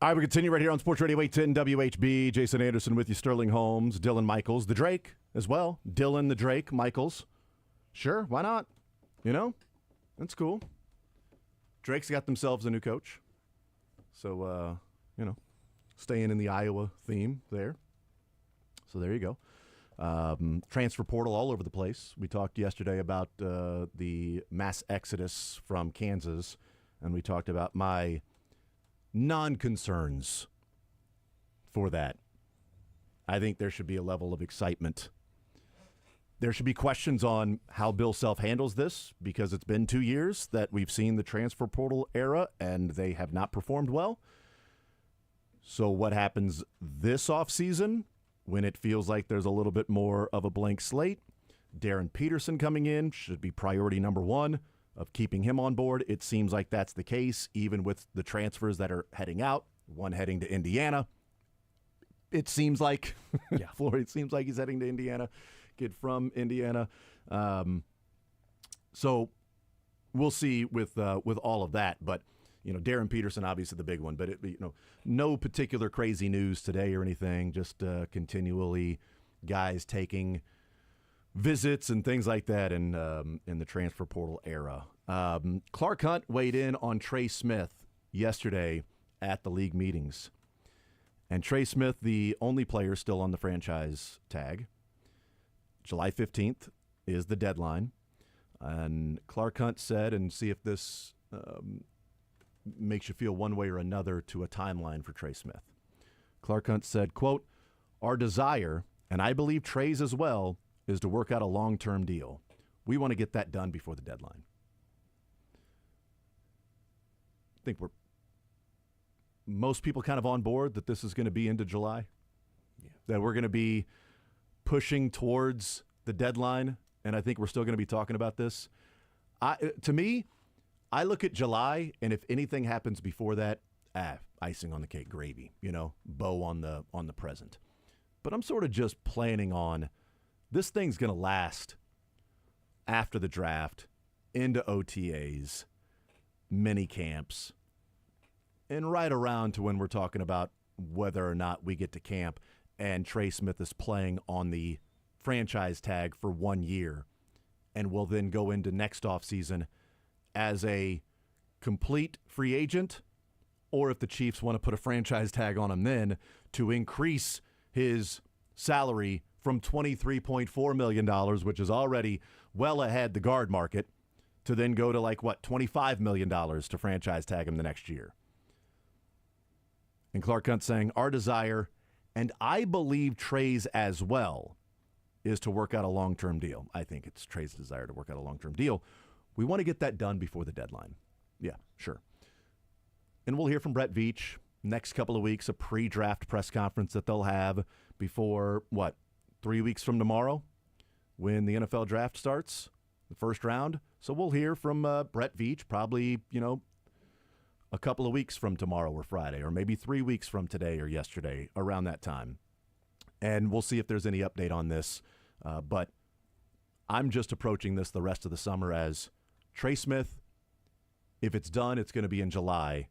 All right, we continue right here on Sports Radio 810 WHB. Jason Anderson with you, Sterling Holmes, Dylan Michaels, the Drake as well. Dylan the Drake Michaels. Sure, why not? You know, that's cool. Drake's got themselves a new coach. So, staying in the Iowa theme there. So there you go. Transfer portal all over the place. We talked yesterday about the mass exodus from Kansas, and we talked about my non-concerns for that. I think there should be a level of excitement. There should be questions on how Bill Self handles this, because it's been 2 years that we've seen the transfer portal era, and they have not performed well. So what happens this offseason when it feels like there's a little bit more of a blank slate? Darren Peterson coming in should be priority number one of keeping him on board. It seems like that's the case, even with the transfers that are heading out, one heading to Indiana. It seems like, Floyd seems like he's heading to Indiana, kid from Indiana. So we'll see with all of that. But, Darren Peterson, obviously the big one. But, no particular crazy news today or anything, just continually guys taking visits and things like that in the transfer portal era. Clark Hunt weighed in on Trey Smith yesterday at the league meetings. And Trey Smith, the only player still on the franchise tag. July 15th is the deadline. And Clark Hunt said, and see if this makes you feel one way or another to a timeline for Trey Smith. Clark Hunt said, quote, "Our desire, and I believe Trey's as well, is to work out a long-term deal. We want to get that done before the deadline." I think most people kind of on board that this is going to be into July. Yeah. That we're going to be pushing towards the deadline, and I think we're still going to be talking about this. To me, I look at July, and if anything happens before that, icing on the cake, gravy, bow on the present. But I'm sort of just planning on this thing's going to last after the draft, into OTAs, mini camps, and right around to when we're talking about whether or not we get to camp and Trey Smith is playing on the franchise tag for 1 year and will then go into next offseason as a complete free agent, or if the Chiefs want to put a franchise tag on him then to increase his salary from $23.4 million, which is already well ahead the guard market, to then go to $25 million to franchise tag him the next year. And Clark Hunt saying, our desire, and I believe Trey's as well, is to work out a long-term deal. I think it's Trey's desire to work out a long-term deal. We want to get that done before the deadline. Yeah, sure. And we'll hear from Brett Veach next couple of weeks, a pre-draft press conference that they'll have before, 3 weeks from tomorrow when the NFL draft starts, the first round. So we'll hear from Brett Veach probably, a couple of weeks from tomorrow or Friday, or maybe 3 weeks from today or yesterday, around that time. And we'll see if there's any update on this. But I'm just approaching this the rest of the summer as Trey Smith, if it's done, it's going to be in July.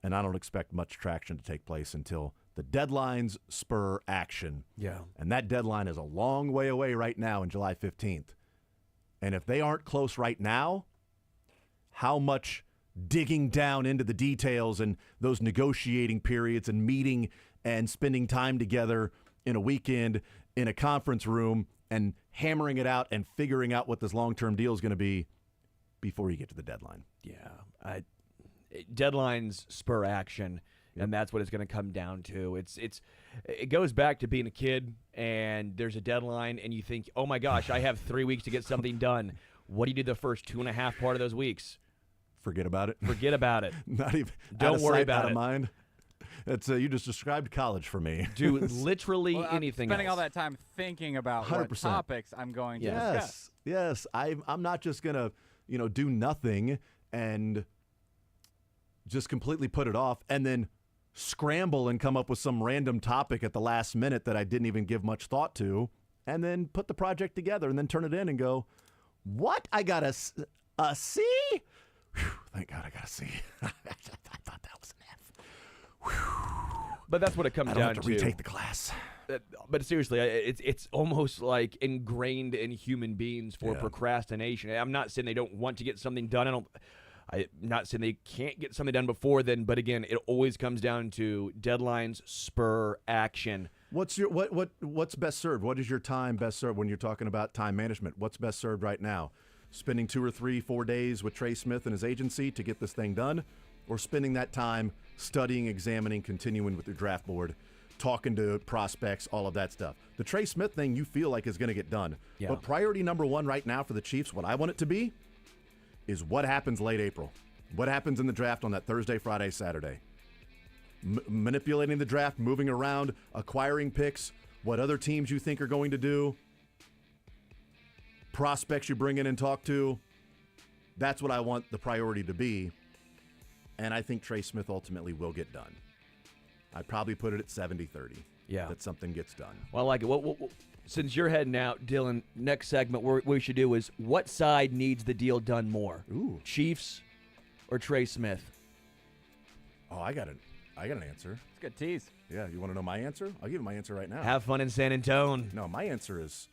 And I don't expect much traction to take place until the deadlines spur action. Yeah. And that deadline is a long way away right now in July 15th. And if they aren't close right now, how much digging down into the details and those negotiating periods and meeting and spending time together in a weekend in a conference room and hammering it out and figuring out what this long-term deal is going to be before you get to the deadline. Yeah. Deadlines spur action. And that's what it's going to come down to. It goes back to being a kid, and there's a deadline, and you think, oh my gosh, I have 3 weeks to get something done. What do you do the first 2.5 part of those weeks? Forget about it. Forget about it. Not even. Don't worry about out it. Of mind. It's you just described college for me. Do literally anything. Spending else. all that time thinking about 100%. what topics I'm going to discuss. Yes. I'm not just gonna do nothing and just completely put it off and then scramble and come up with some random topic at the last minute that I didn't even give much thought to, and then put the project together and then turn it in and go, what? I got a C? Whew, thank God I got a C. I thought that was an F. But that's what it comes I don't down have to retake the class. But seriously, it's almost like ingrained in human beings for Yeah. procrastination. I'm not saying they don't want to get something done. I'm not saying they can't get something done before then. But again, it always comes down to deadlines spur action. What's best served? What is your time best served when you're talking about time management? What's best served right now? Spending 2 or 3, 4 days with Trey Smith and his agency to get this thing done, or spending that time studying, examining, continuing with your draft board, talking to prospects, all of that stuff. The Trey Smith thing you feel like is going to get done. Yeah. But priority number one right now for the Chiefs, what I want it to be, is what happens late April. What happens in the draft on that Thursday, Friday, Saturday. Manipulating the draft, moving around, acquiring picks, what other teams you think are going to do, prospects you bring in and talk to. That's what I want the priority to be. And I think Trey Smith ultimately will get done. I'd probably put it at 70-30. Yeah. That something gets done. Well, I like it. Well, since you're heading out, Dylan, next segment what we should do is what side needs the deal done more? Ooh. Chiefs or Trey Smith? Oh, I got an answer. It's a good tease. Yeah, you want to know my answer? I'll give you my answer right now. Have fun in San Antonio. No, my answer is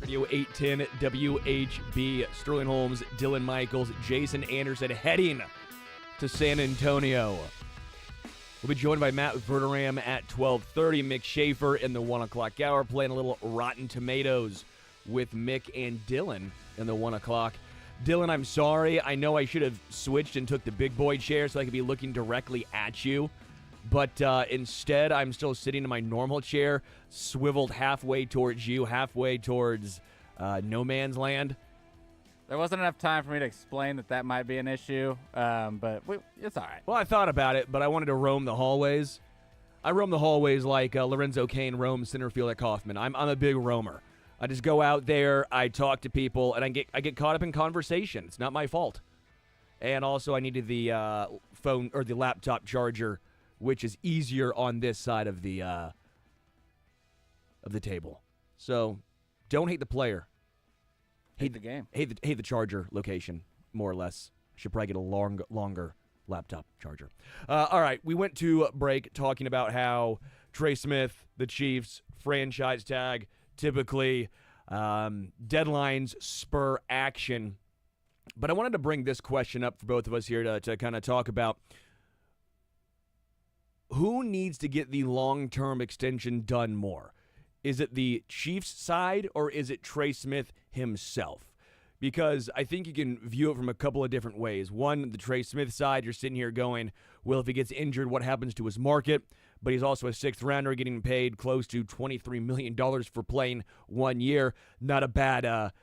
Radio 810 WHB. Sterling Holmes, Dylan Michaels, Jason Anderson heading to San Antonio. We'll be joined by Matt Verderam at 12:30. Mick Schaefer in the 1 o'clock hour, playing a little Rotten Tomatoes with Mick and Dylan in the 1 o'clock. Dylan, I'm sorry. I know I should have switched and took the big boy chair so I could be looking directly at you. But instead, I'm still sitting in my normal chair, swiveled halfway towards you, halfway towards no man's land. There wasn't enough time for me to explain that might be an issue, but it's all right. Well, I thought about it, but I wanted to roam the hallways. I roam the hallways like Lorenzo Cain roams center field at Kauffman. I'm a big roamer. I just go out there, I talk to people, and I get caught up in conversation. It's not my fault. And also, I needed the phone or the laptop charger, which is easier on this side of the table. So, don't hate the player. Hate the game. Hate the charger location, more or less. Should probably get a longer laptop charger. All right, we went to break talking about how Trey Smith, the Chiefs, franchise tag, typically deadlines spur action. But I wanted to bring this question up for both of us here to kind of talk about who needs to get the long-term extension done more. Is it the Chiefs side or is it Trey Smith himself? Because I think you can view it from a couple of different ways. One, the Trey Smith side, you're sitting here going, well, if he gets injured, what happens to his market? But he's also a sixth rounder getting paid close to $23 million for playing 1 year. Not a bad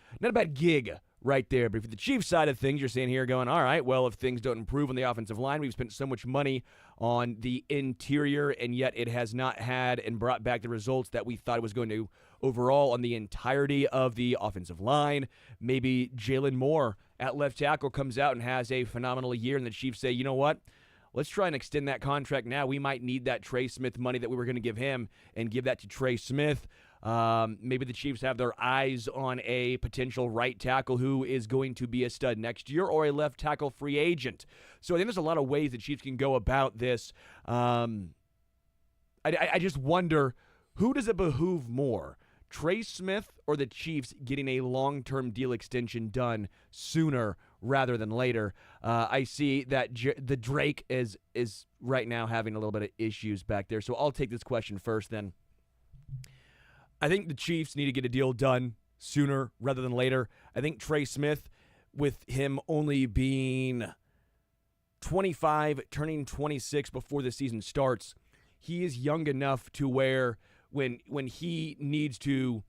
gig right there. But for the Chiefs side of things, you're sitting here going, all right, well, if things don't improve on the offensive line, we've spent so much money on the interior, and yet it has not had and brought back the results that we thought it was going to overall on the entirety of the offensive line. Maybe Jalen Moore at left tackle comes out and has a phenomenal year, and the Chiefs say, you know what? Let's try and extend that contract now. We might need that Trey Smith money that we were going to give him and give that to Trey Smith. Maybe the Chiefs have their eyes on a potential right tackle who is going to be a stud next year or a left tackle free agent. So I think there's a lot of ways the Chiefs can go about this. I just wonder, who does it behoove more? Trey Smith or the Chiefs getting a long-term deal extension done sooner rather than later? I see that the Drake is right now having a little bit of issues back there. So I'll take this question first then. I think the Chiefs need to get a deal done sooner rather than later. I think Trey Smith, with him only being 25, turning 26 before the season starts, he is young enough to where when he needs to,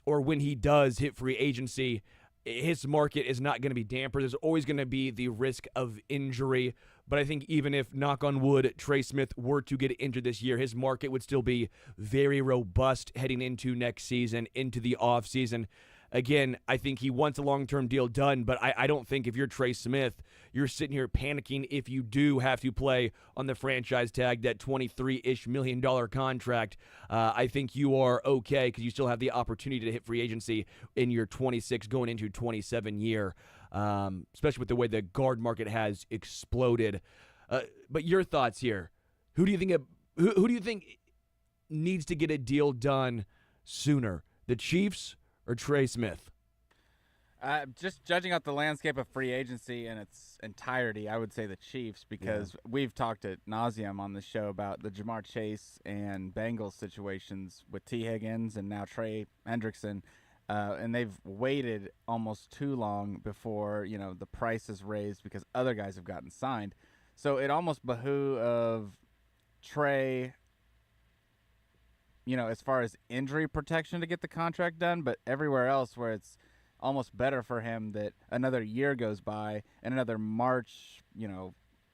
or when he does hit free agency, his market is not going to be damper. There's always going to be the risk of injury. But I think even if, knock on wood, Trey Smith were to get injured this year, his market would still be very robust heading into next season, into the offseason. Again, I think he wants a long-term deal done, but I don't think if you're Trey Smith, you're sitting here panicking if you do have to play on the franchise tag, that $23-ish million contract. I think you are okay because you still have the opportunity to hit free agency in your 26 going into 27 year, especially with the way the guard market has exploded. But your thoughts here. Who do you think needs to get a deal done sooner? The Chiefs or Trey Smith? Just judging out the landscape of free agency in its entirety, I would say the Chiefs, because we've talked at nauseum on the show about the Jamar Chase and Bengals situations with T. Higgins and now Trey Hendrickson, and they've waited almost too long before the price is raised because other guys have gotten signed. So it almost behoove of Trey, as far as injury protection to get the contract done, but everywhere else where it's almost better for him that another year goes by and another March,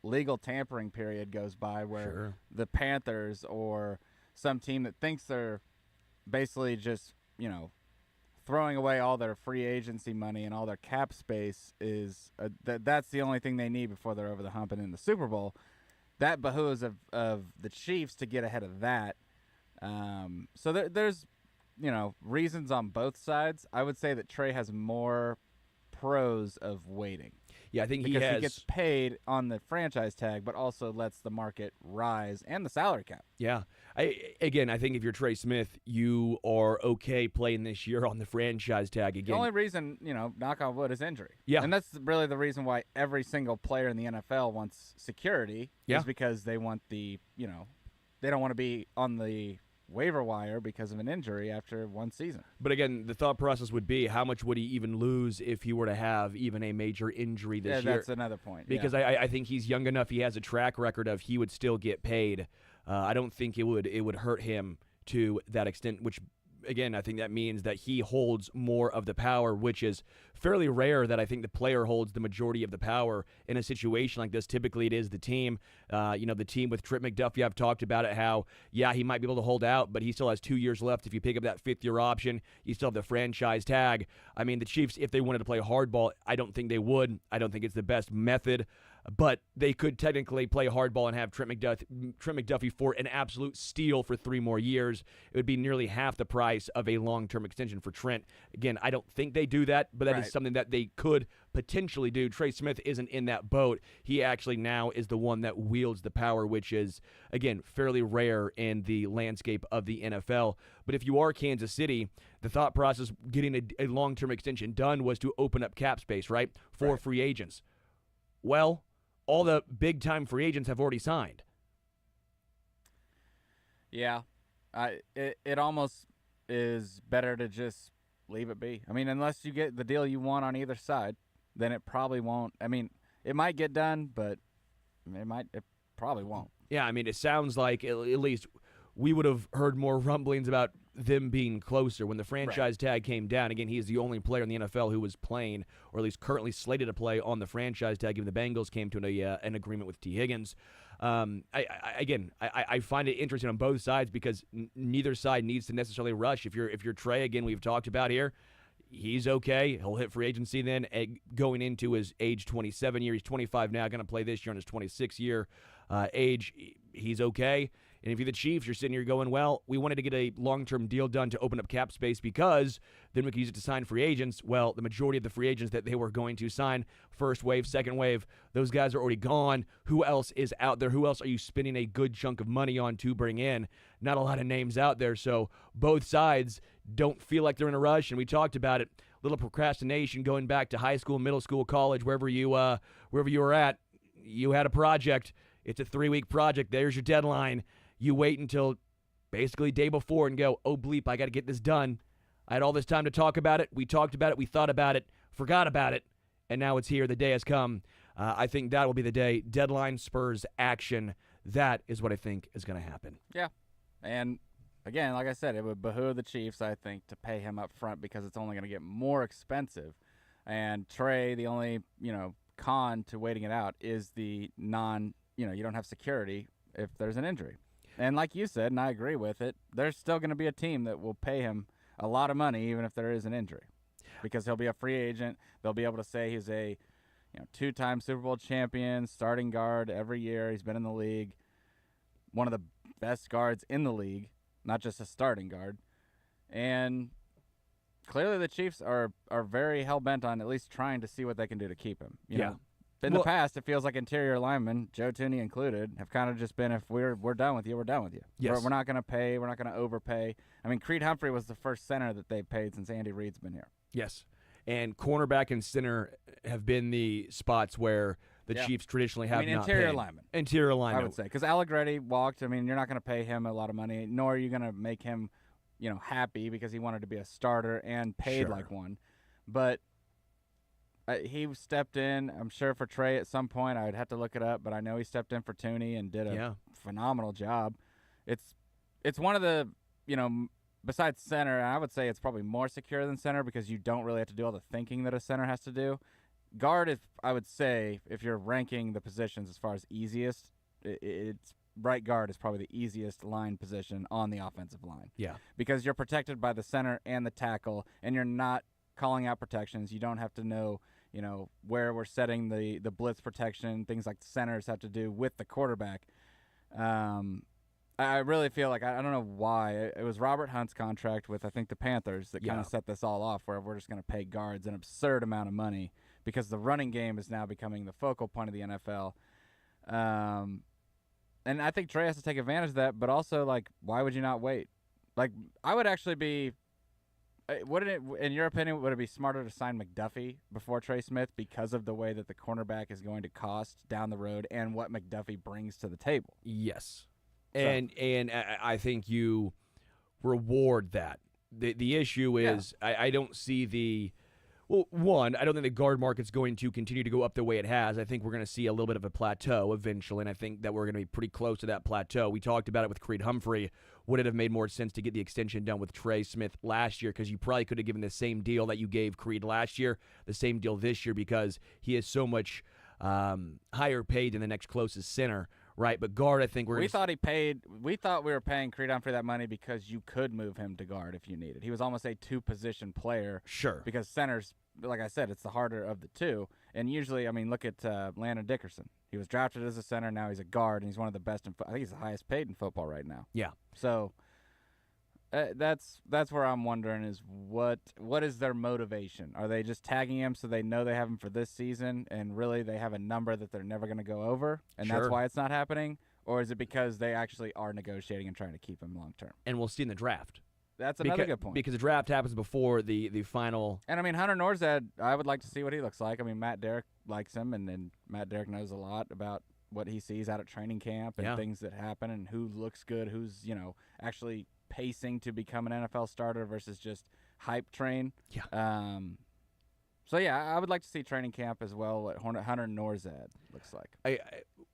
legal tampering period goes by where the Panthers or some team that thinks they're basically just, throwing away all their free agency money and all their cap space is that's the only thing they need before they're over the hump and in the Super Bowl. That behooves of the Chiefs to get ahead of that. So there's, reasons on both sides. I would say that Trey has more pros of waiting. Yeah, I think because he gets paid on the franchise tag, but also lets the market rise and the salary cap. Yeah, I think if you're Trey Smith, you are okay playing this year on the franchise tag again. The only reason, knock on wood, is injury. Yeah. And that's really the reason why every single player in the NFL wants security. Yeah. Is because they want they don't want to be on the waiver wire because of an injury after one season. But again, the thought process would be, how much would he even lose if he were to have even a major injury this year? That's another point. Because I think he's young enough. He has a track record of he would still get paid. I don't think it would hurt him to that extent, which, again, I think that means that he holds more of the power, which is fairly rare that I think the player holds the majority of the power in a situation like this. Typically, it is the team. The team with Trent McDuffie, I've talked about it, how, he might be able to hold out, but he still has 2 years left. If you pick up that fifth-year option, you still have the franchise tag. I mean, the Chiefs, if they wanted to play hardball, I don't think they would. I don't think it's the best method. But they could technically play hardball and have Trent McDuffie for an absolute steal for 3 more years. It would be nearly half the price of a long-term extension for Trent. Again, I don't think they do that, but that is something that they could potentially do. Trey Smith isn't in that boat. He actually now is the one that wields the power, which is, again, fairly rare in the landscape of the NFL. But if you are Kansas City, the thought process getting a long-term extension done was to open up cap space, right, for free agents. Well, all the big-time free agents have already signed. Yeah. It almost is better to just leave it be. I mean, unless you get the deal you want on either side, then it probably won't. I mean, it might get done, but it probably won't. Yeah, I mean, it sounds like at least we would have heard more rumblings about them being closer when the franchise tag came down. Again, he is the only player in the NFL who was playing, or at least currently slated to play, on the franchise tag. Even the Bengals came to an agreement with T. Higgins. I find it interesting on both sides because neither side needs to necessarily rush. If you're Trey, again, we've talked about here, he's okay. He'll hit free agency then going into his age 27 year. He's 25 now, going to play this year on his 26th year age. He's okay. And if you're the Chiefs, you're sitting here going, well, we wanted to get a long-term deal done to open up cap space because then we could use it to sign free agents. Well, the majority of the free agents that they were going to sign, first wave, second wave, those guys are already gone. Who else is out there? Who else are you spending a good chunk of money on to bring in? Not a lot of names out there. So both sides don't feel like they're in a rush. And we talked about it, little procrastination going back to high school, middle school, college, wherever you were at. You had a project. It's a 3-week project. There's your deadline. You wait until basically day before and go, oh, bleep, I got to get this done. I had all this time to talk about it. We talked about it. We thought about it, forgot about it, and now it's here. The day has come. I think that will be the day. Deadline spurs action. That is what I think is going to happen. Yeah. And, again, like I said, it would behoove the Chiefs, I think, to pay him up front because it's only going to get more expensive. And Trey, the only, con to waiting it out is the you don't have security if there's an injury. And like you said, and I agree with it, there's still going to be a team that will pay him a lot of money even if there is an injury because he'll be a free agent. They'll be able to say he's a 2-time Super Bowl champion, starting guard every year. He's been in the league, one of the best guards in the league, not just a starting guard. And clearly the Chiefs are very hell-bent on at least trying to see what they can do to keep him. You know? In the past, it feels like interior linemen, Joe Tooney included, have kind of just been, if we're done with you, we're done with you. Yes. We're not going to pay. We're not going to overpay. I mean, Creed Humphrey was the first center that they've paid since Andy Reid's been here. Yes. And cornerback and center have been the spots where the Chiefs traditionally have not interior paid. linemen. Interior linemen. I would say. Because Allegretti walked. I mean, you're not going to pay him a lot of money, nor are you going to make him, happy because he wanted to be a starter and paid like one. But he stepped in, I'm sure, for Trey at some point. I would have to look it up, but I know he stepped in for Tooney and did a phenomenal job. It's one of the, besides center, I would say it's probably more secure than center because you don't really have to do all the thinking that a center has to do. Guard is, I would say, if you're ranking the positions as far as easiest, it's right guard is probably the easiest line position on the offensive line. Yeah. Because you're protected by the center and the tackle, and you're not calling out protections. You don't have to know, where we're setting the blitz protection, things like the centers have to do with the quarterback. I really feel like, I don't know why, it was Robert Hunt's contract with, I think, the Panthers that kind of set this all off, where we're just going to pay guards an absurd amount of money because the running game is now becoming the focal point of the NFL. And I think Trey has to take advantage of that, but also, like, why would you not wait? Like, I would actually be wouldn't it, in your opinion, would it be smarter to sign McDuffie before Trey Smith because of the way that the cornerback is going to cost down the road and what McDuffie brings to the table? Yes. And I think you reward that. The issue is I don't see the well, one, I don't think the guard market's going to continue to go up the way it has. I think we're going to see a little bit of a plateau eventually, and I think that we're going to be pretty close to that plateau. We talked about it with Creed Humphrey. Would it have made more sense to get the extension done with Trey Smith last year? Because you probably could have given the same deal that you gave Creed last year, the same deal this year, because he is so much higher paid than the next closest center, right? But guard, I think we thought we were paying Creed Humphrey that money because you could move him to guard if you needed. He was almost a two-position player. Sure. Because centers, like I said, it's the harder of the two. And usually, I mean, look at Landon Dickerson. He was drafted as a center. Now he's a guard, and he's one of the best. I think he's the highest paid in football right now. Yeah. So that's where I'm wondering is what is their motivation? Are they just tagging him so they know they have him for this season, and really they have a number that they're never going to go over, and that's why it's not happening? Or is it because they actually are negotiating and trying to keep him long term? And we'll see in the draft. That's another good point. Because the draft happens before the final. And, I mean, Hunter Norzad, I would like to see what he looks like. I mean, Matt Derrick likes him, and Matt Derrick knows a lot about what he sees out at training camp and things that happen and who looks good, who's, actually pacing to become an NFL starter versus just hype train. Yeah. So, I would like to see training camp as well, what Hunter Norzad looks like.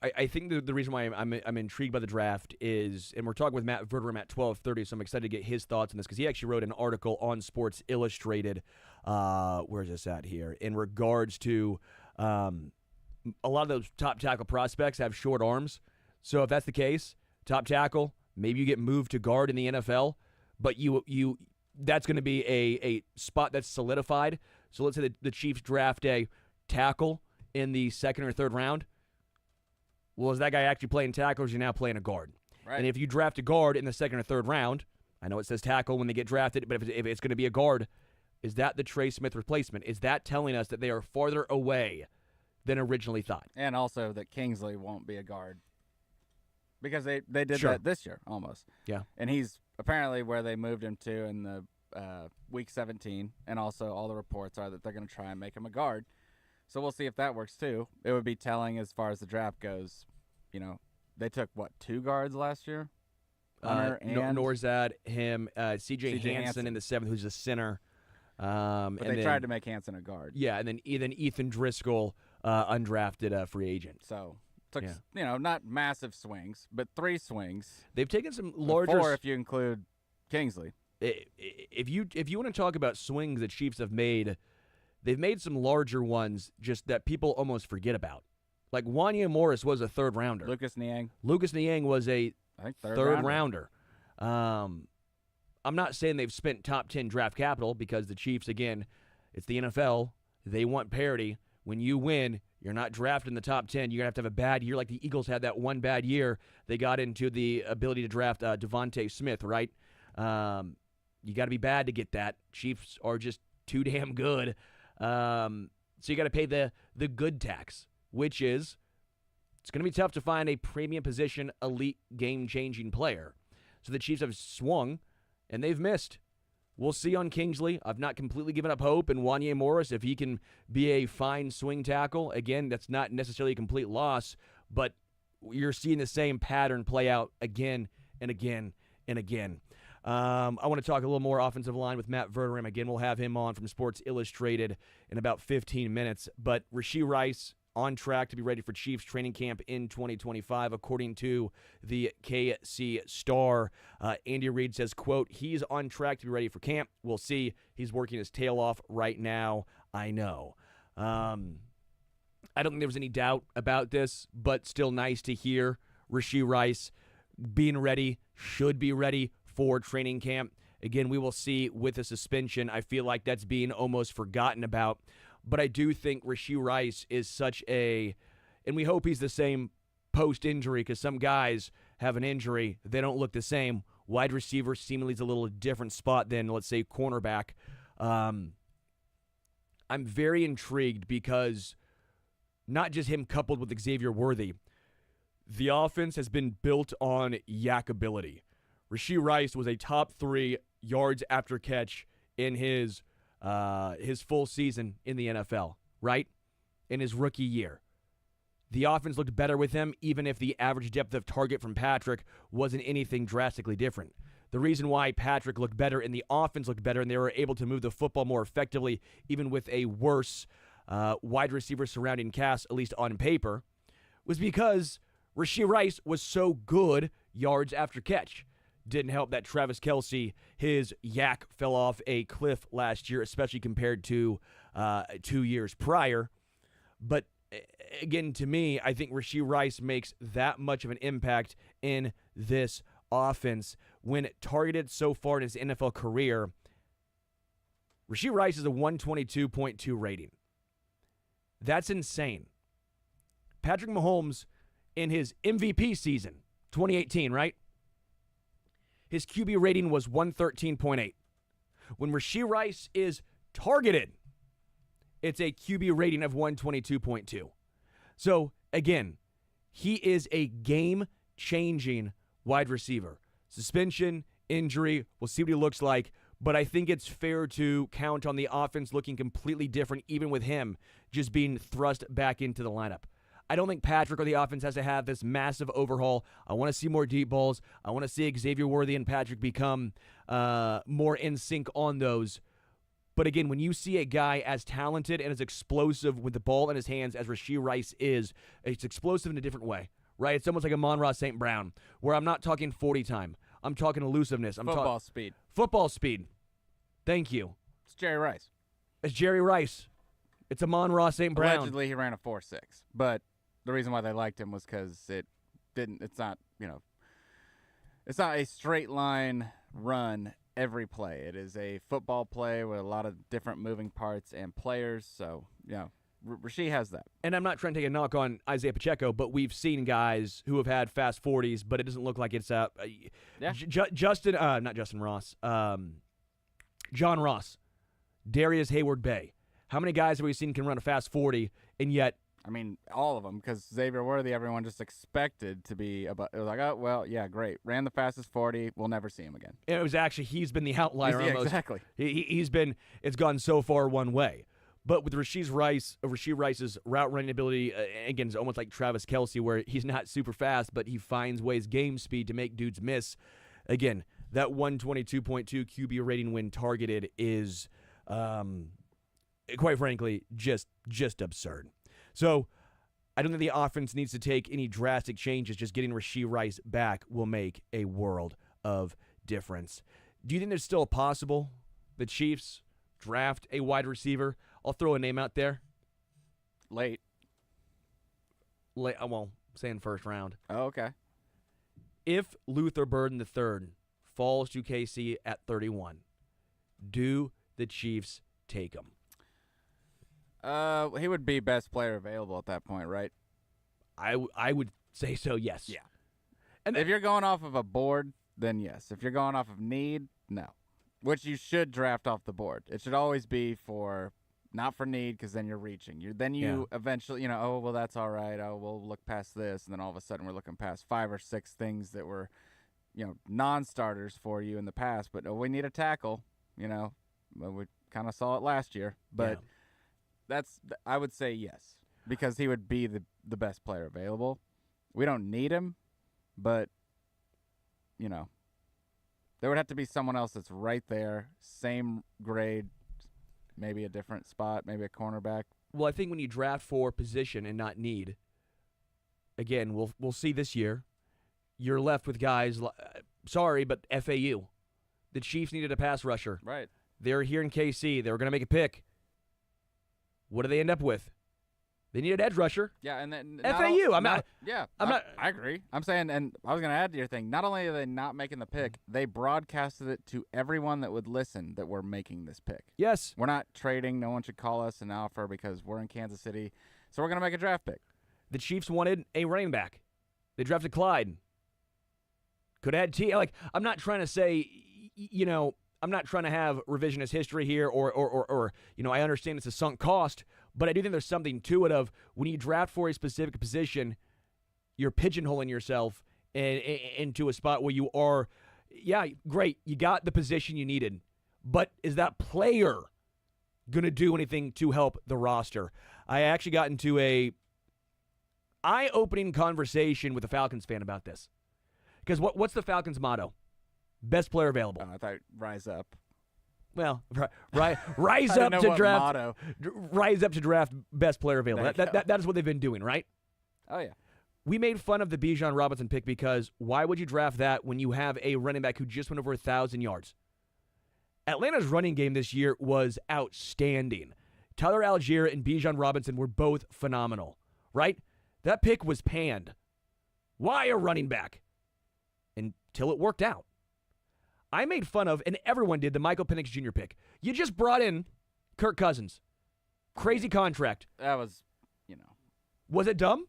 I think the reason why I'm intrigued by the draft is, and we're talking with Matt Verderame at 12:30, so I'm excited to get his thoughts on this because he actually wrote an article on Sports Illustrated. Where's this at here? In regards to a lot of those top tackle prospects have short arms. So if that's the case, top tackle, maybe you get moved to guard in the NFL, but you that's going to be a spot that's solidified. So let's say the Chiefs draft a tackle in the second or third round. Well, is that guy actually playing tackle, or is he now playing a guard? Right. And if you draft a guard in the second or third round, I know it says tackle when they get drafted, but if it's going to be a guard, is that the Trey Smith replacement? Is that telling us that they are farther away than originally thought? And also that Kingsley won't be a guard because they did Sure. that this year almost. Yeah. And he's apparently where they moved him to in the week 17, and also all the reports are that they're going to try and make him a guard. So we'll see if that works too. It would be telling as far as the draft goes. They took, 2 guards last year? Hunter and Norzad, him, C.J. C.J. Hansen in the 7th, who's a center. But they tried to make Hansen a guard. Yeah, and then Ethan Driscoll, undrafted free agent. So took, not massive swings, but 3 swings. They've taken some larger 4 if you include Kingsley. If you want to talk about swings the Chiefs have made, they've made some larger ones just that people almost forget about. Like Wanya Morris was a third rounder. Lucas Niang was a I think third rounder. I'm not saying they've spent top 10 draft capital because the Chiefs, again, it's the NFL. They want parity. When you win, you're not drafted in the top 10. You're going to have a bad year like the Eagles had that one bad year. They got into the ability to draft Devontae Smith, right? You got to be bad to get that. Chiefs are just too damn good. So you got to pay the good tax, which is it's going to be tough to find a premium position, elite, game-changing player. So the Chiefs have swung, and they've missed. We'll see on Kingsley. I've not completely given up hope in Wanya Morris. If he can be a fine swing tackle, again, that's not necessarily a complete loss, but you're seeing the same pattern play out again and again and again. I want to talk a little more offensive line with Matt Verderame. Again, we'll have him on from Sports Illustrated in about 15 minutes. But Rashee Rice on track to be ready for Chiefs training camp in 2025, according to the KC Star. Andy Reid says, quote, he's on track to be ready for camp. We'll see. He's working his tail off right now. I know. I don't think there was any doubt about this, but still nice to hear Rashee Rice being ready, should be ready for training camp. Again, we will see with the suspension. I feel like that's being almost forgotten about. But I do think Rashee Rice is such a, and we hope he's the same post-injury because some guys have an injury. They don't look the same. Wide receiver seemingly is a little different spot than, let's say, cornerback. I'm very intrigued because not just him coupled with Xavier Worthy, The offense has been built on yak ability. Rashee Rice was a top 3 yards after catch in his full season in the NFL, right? In his rookie year. The offense looked better with him, even if the average depth of target from Patrick wasn't anything drastically different. The reason why Patrick looked better and the offense looked better and they were able to move the football more effectively, even with a worse wide receiver surrounding cast, at least on paper, was because Rashee Rice was so good yards after catch. Didn't help that Travis Kelce, his yak fell off a cliff last year, especially compared to 2 years prior. But again, to me, I think Rashee Rice makes that much of an impact in this offense. When targeted so far in his NFL career, Rashee Rice is a 122.2 rating. That's insane. Patrick Mahomes, in his MVP season, 2018, right? His QB rating was 113.8. When Rashee Rice is targeted, it's a QB rating of 122.2. So, again, he is a game-changing wide receiver. Suspension, injury, we'll see what he looks like, but I think it's fair to count on the offense looking completely different, even with him just being thrust back into the lineup. I don't think Patrick or the offense has to have this massive overhaul. I want to see more deep balls. I want to see Xavier Worthy and Patrick become more in sync on those. But again, when you see a guy as talented and as explosive with the ball in his hands as Rashee Rice is, it's explosive in a different way, right? It's almost like a Amon-Ra St. Brown, where I'm not talking 40 time. I'm talking elusiveness. Football speed. Football speed. Thank you. It's Jerry Rice. It's Jerry Rice. It's Amon-Ra St. Brown. Allegedly, he ran a 4.6, but the reason why they liked him was because it's not a straight line run every play. It is a football play with a lot of different moving parts and players. So, Rashee has that. And I'm not trying to take a knock on Isaiah Pacheco, but we've seen guys who have had fast 40s, but it doesn't look like it's John Ross, Darius Hayward-Bay. How many guys have we seen can run a fast 40, and yet I mean, all of them, because Xavier Worthy, everyone just expected to be about. It was like, oh, well, yeah, great. Ran the fastest 40. We'll never see him again. it was actually, he's been the outlier Yeah, almost. exactly. It's gone so far one way. But with Rashee Rice's route running ability, again, it's almost like Travis Kelce, where he's not super fast, but he finds ways, game speed, to make dudes miss. Again, that 122.2 QB rating when targeted is, quite frankly, just absurd. So I don't think the offense needs to take any drastic changes. Just getting Rashee Rice back will make a world of difference. Do you think there's still possible the Chiefs draft a wide receiver? I'll throw a name out there. Late. Well, saying first round. Oh, okay. If Luther Burden III falls to KC at 31, do the Chiefs take him? He would be best player available at that point, right? I would say so, yes. Yeah. And if you're going off of a board, then yes. If you're going off of need, no. Which you should draft off the board. It should always be not for need, because then you're reaching. Eventually, oh, well, that's all right. Oh, we'll look past this. And then all of a sudden we're looking past 5 or 6 things that were, non-starters for you in the past. But we need a tackle, Well, we kind of saw it last year. But I would say yes, because he would be the best player available. We don't need him, but, there would have to be someone else that's right there, same grade, maybe a different spot, maybe a cornerback. Well, I think when you draft for position and not need, again, we'll see this year, you're left with guys, sorry, but FAU. The Chiefs needed a pass rusher. Right. They're here in KC. They were going to make a pick. What do they end up with? They need an edge rusher. Yeah, and then FAU. I agree. I'm saying, and I was going to add to your thing. Not only are they not making the pick, they broadcasted it to everyone that would listen that we're making this pick. Yes. We're not trading. No one should call us an offer because we're in Kansas City. So we're going to make a draft pick. The Chiefs wanted a running back. They drafted Clyde. Could add T. I'm not trying to say, I'm not trying to have revisionist history here or I understand it's a sunk cost, but I do think there's something to it of when you draft for a specific position, you're pigeonholing yourself into a spot where you are, yeah, great, you got the position you needed, but is that player going to do anything to help the roster? I actually got into a eye-opening conversation with a Falcons fan about this. Because what's the Falcons' motto? Best player available. I thought rise up. Well, rise I up don't to know what draft. motto. Rise up to draft best player available. There you go. That is what they've been doing, right? Oh, yeah. We made fun of the Bijan Robinson pick because why would you draft that when you have a running back who just went over 1,000 yards? Atlanta's running game this year was outstanding. Tyler Algier and Bijan Robinson were both phenomenal, right? That pick was panned. Why a running back? Until it worked out. I made fun of, and everyone did, the Michael Penix Jr. pick. You just brought in Kirk Cousins. Crazy contract. That was, Was it dumb?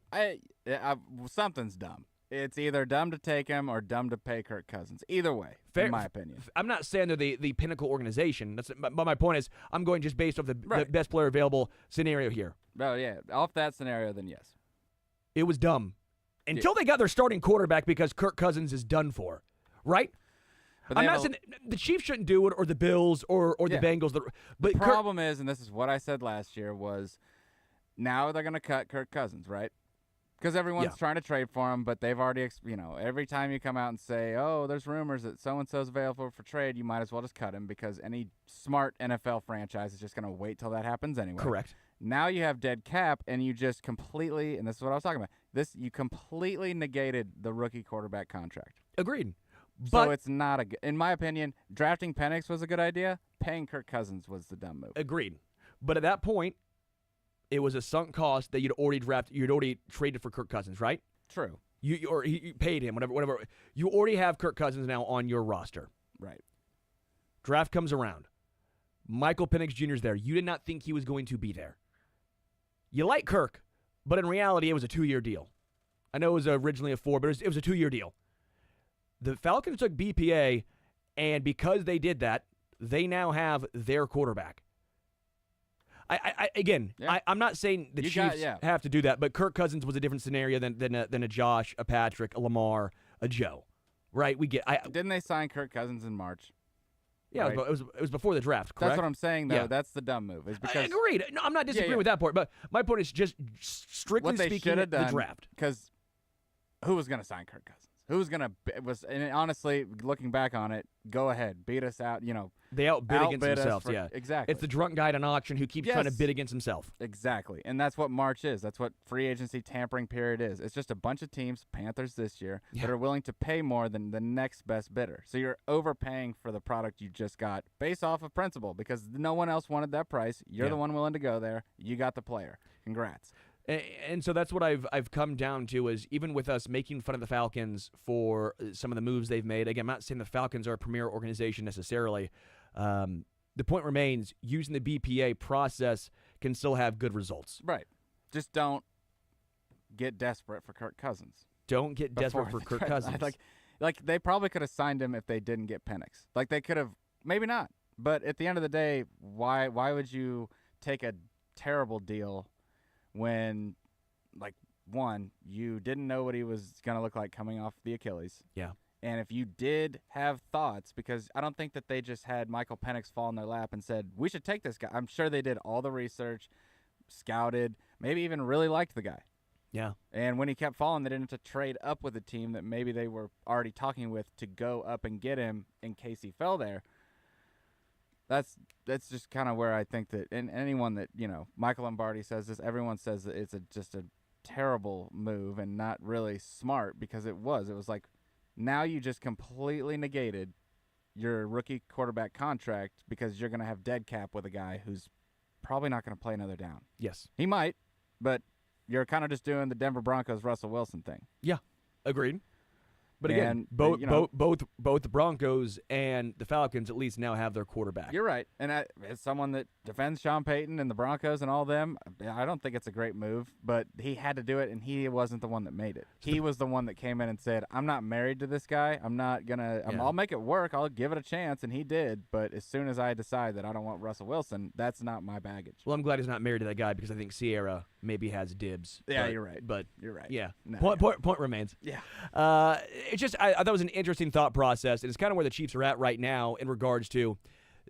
Something's dumb. It's either dumb to take him or dumb to pay Kirk Cousins. Either way, Fair, in my opinion. I'm not saying they're the pinnacle organization. But my point is, I'm going just based off the best player available scenario here. Oh, yeah. Off that scenario, then yes. It was dumb. Until they got their starting quarterback because Kirk Cousins is done for, right? But I'm not saying the Chiefs shouldn't do it, or the Bills, or the Bengals. But the problem is, and this is what I said last year, was now they're going to cut Kirk Cousins, right? Because everyone's trying to trade for him, but they've already, every time you come out and say, oh, there's rumors that so-and-so's available for trade, you might as well just cut him because any smart NFL franchise is just going to wait till that happens anyway. Correct. Now you have dead cap, and you just completely, and this is what I was talking about, you completely negated the rookie quarterback contract. Agreed. So But it's not in my opinion, drafting Penix was a good idea. Paying Kirk Cousins was the dumb move. agreed. But at that point, it was a sunk cost that you'd already traded for Kirk Cousins, right? True. You paid him, whatever. You already have Kirk Cousins now on your roster. Right. Draft comes around. Michael Penix Jr. is there. You did not think he was going to be there. You like Kirk, but in reality, it was a 2-year deal. I know it was originally a 4, but it was a 2-year deal. The Falcons took BPA, and because they did that, they now have their quarterback. I'm not saying the Chiefs have to do that, but Kirk Cousins was a different scenario than a Josh, a Patrick, a Lamar, a Joe, right? Didn't they sign Kirk Cousins in March? Yeah, right? it was before the draft, correct? That's what I'm saying, though. Yeah. That's the dumb move. Is because agreed. No, I'm not disagreeing with that point, but my point is just strictly what they speaking, should have done, the draft. Because who was going to sign Kirk Cousins? Who was going to and honestly, looking back on it, go ahead, beat us out. They outbid against themselves. Yeah, exactly. It's the drunk guy at an auction who keeps trying to Yes. bid against himself. Exactly. And that's what March is. That's what free agency tampering period is. It's just a bunch of teams, Panthers this year, that are willing to pay more than the next best bidder. So you're overpaying for the product you just got based off of principle because no one else wanted that price. You're the one willing to go there. You got the player. Congrats. And so that's what I've come down to is even with us making fun of the Falcons for some of the moves they've made. Again, I'm not saying the Falcons are a premier organization necessarily. The point remains, using the BPA process can still have good results. Right. Just don't get desperate for Kirk Cousins. Don't get desperate for Kirk Cousins. Like they probably could have signed him if they didn't get Penix. Like they could have, maybe not. But at the end of the day, why would you take a terrible deal when, like, one, you didn't know what he was going to look like coming off the Achilles? Yeah. And if you did have thoughts, because I don't think that they just had Michael Penix fall in their lap and said, we should take this guy. I'm sure they did all the research, scouted, maybe even really liked the guy. Yeah. And when he kept falling, they didn't have to trade up with a team that maybe they were already talking with to go up and get him in case he fell there. That's just kind of where I think that, and anyone that, Michael Lombardi says this, everyone says that it's just a terrible move and not really smart because it was. It was like, now you just completely negated your rookie quarterback contract because you're going to have dead cap with a guy who's probably not going to play another down. Yes. He might, but you're kind of just doing the Denver Broncos Russell Wilson thing. Yeah. Agreed. But again, And, both you know, both the Broncos and the Falcons at least now have their quarterback. You're right. And as someone that defends Sean Payton and the Broncos and all them, I don't think it's a great move, but he had to do it, and he wasn't the one that made it. He was the one that came in and said, I'm not married to this guy. I'm not going to – I'll make it work. I'll give it a chance, and he did. But as soon as I decide that I don't want Russell Wilson, that's not my baggage. Well, I'm glad he's not married to that guy because I think Sierra maybe has dibs. Yeah, but, you're right. But You're right. yeah, No, point remains. Yeah. It's just I thought it was an interesting thought process, and it's kind of where the Chiefs are at right now in regards to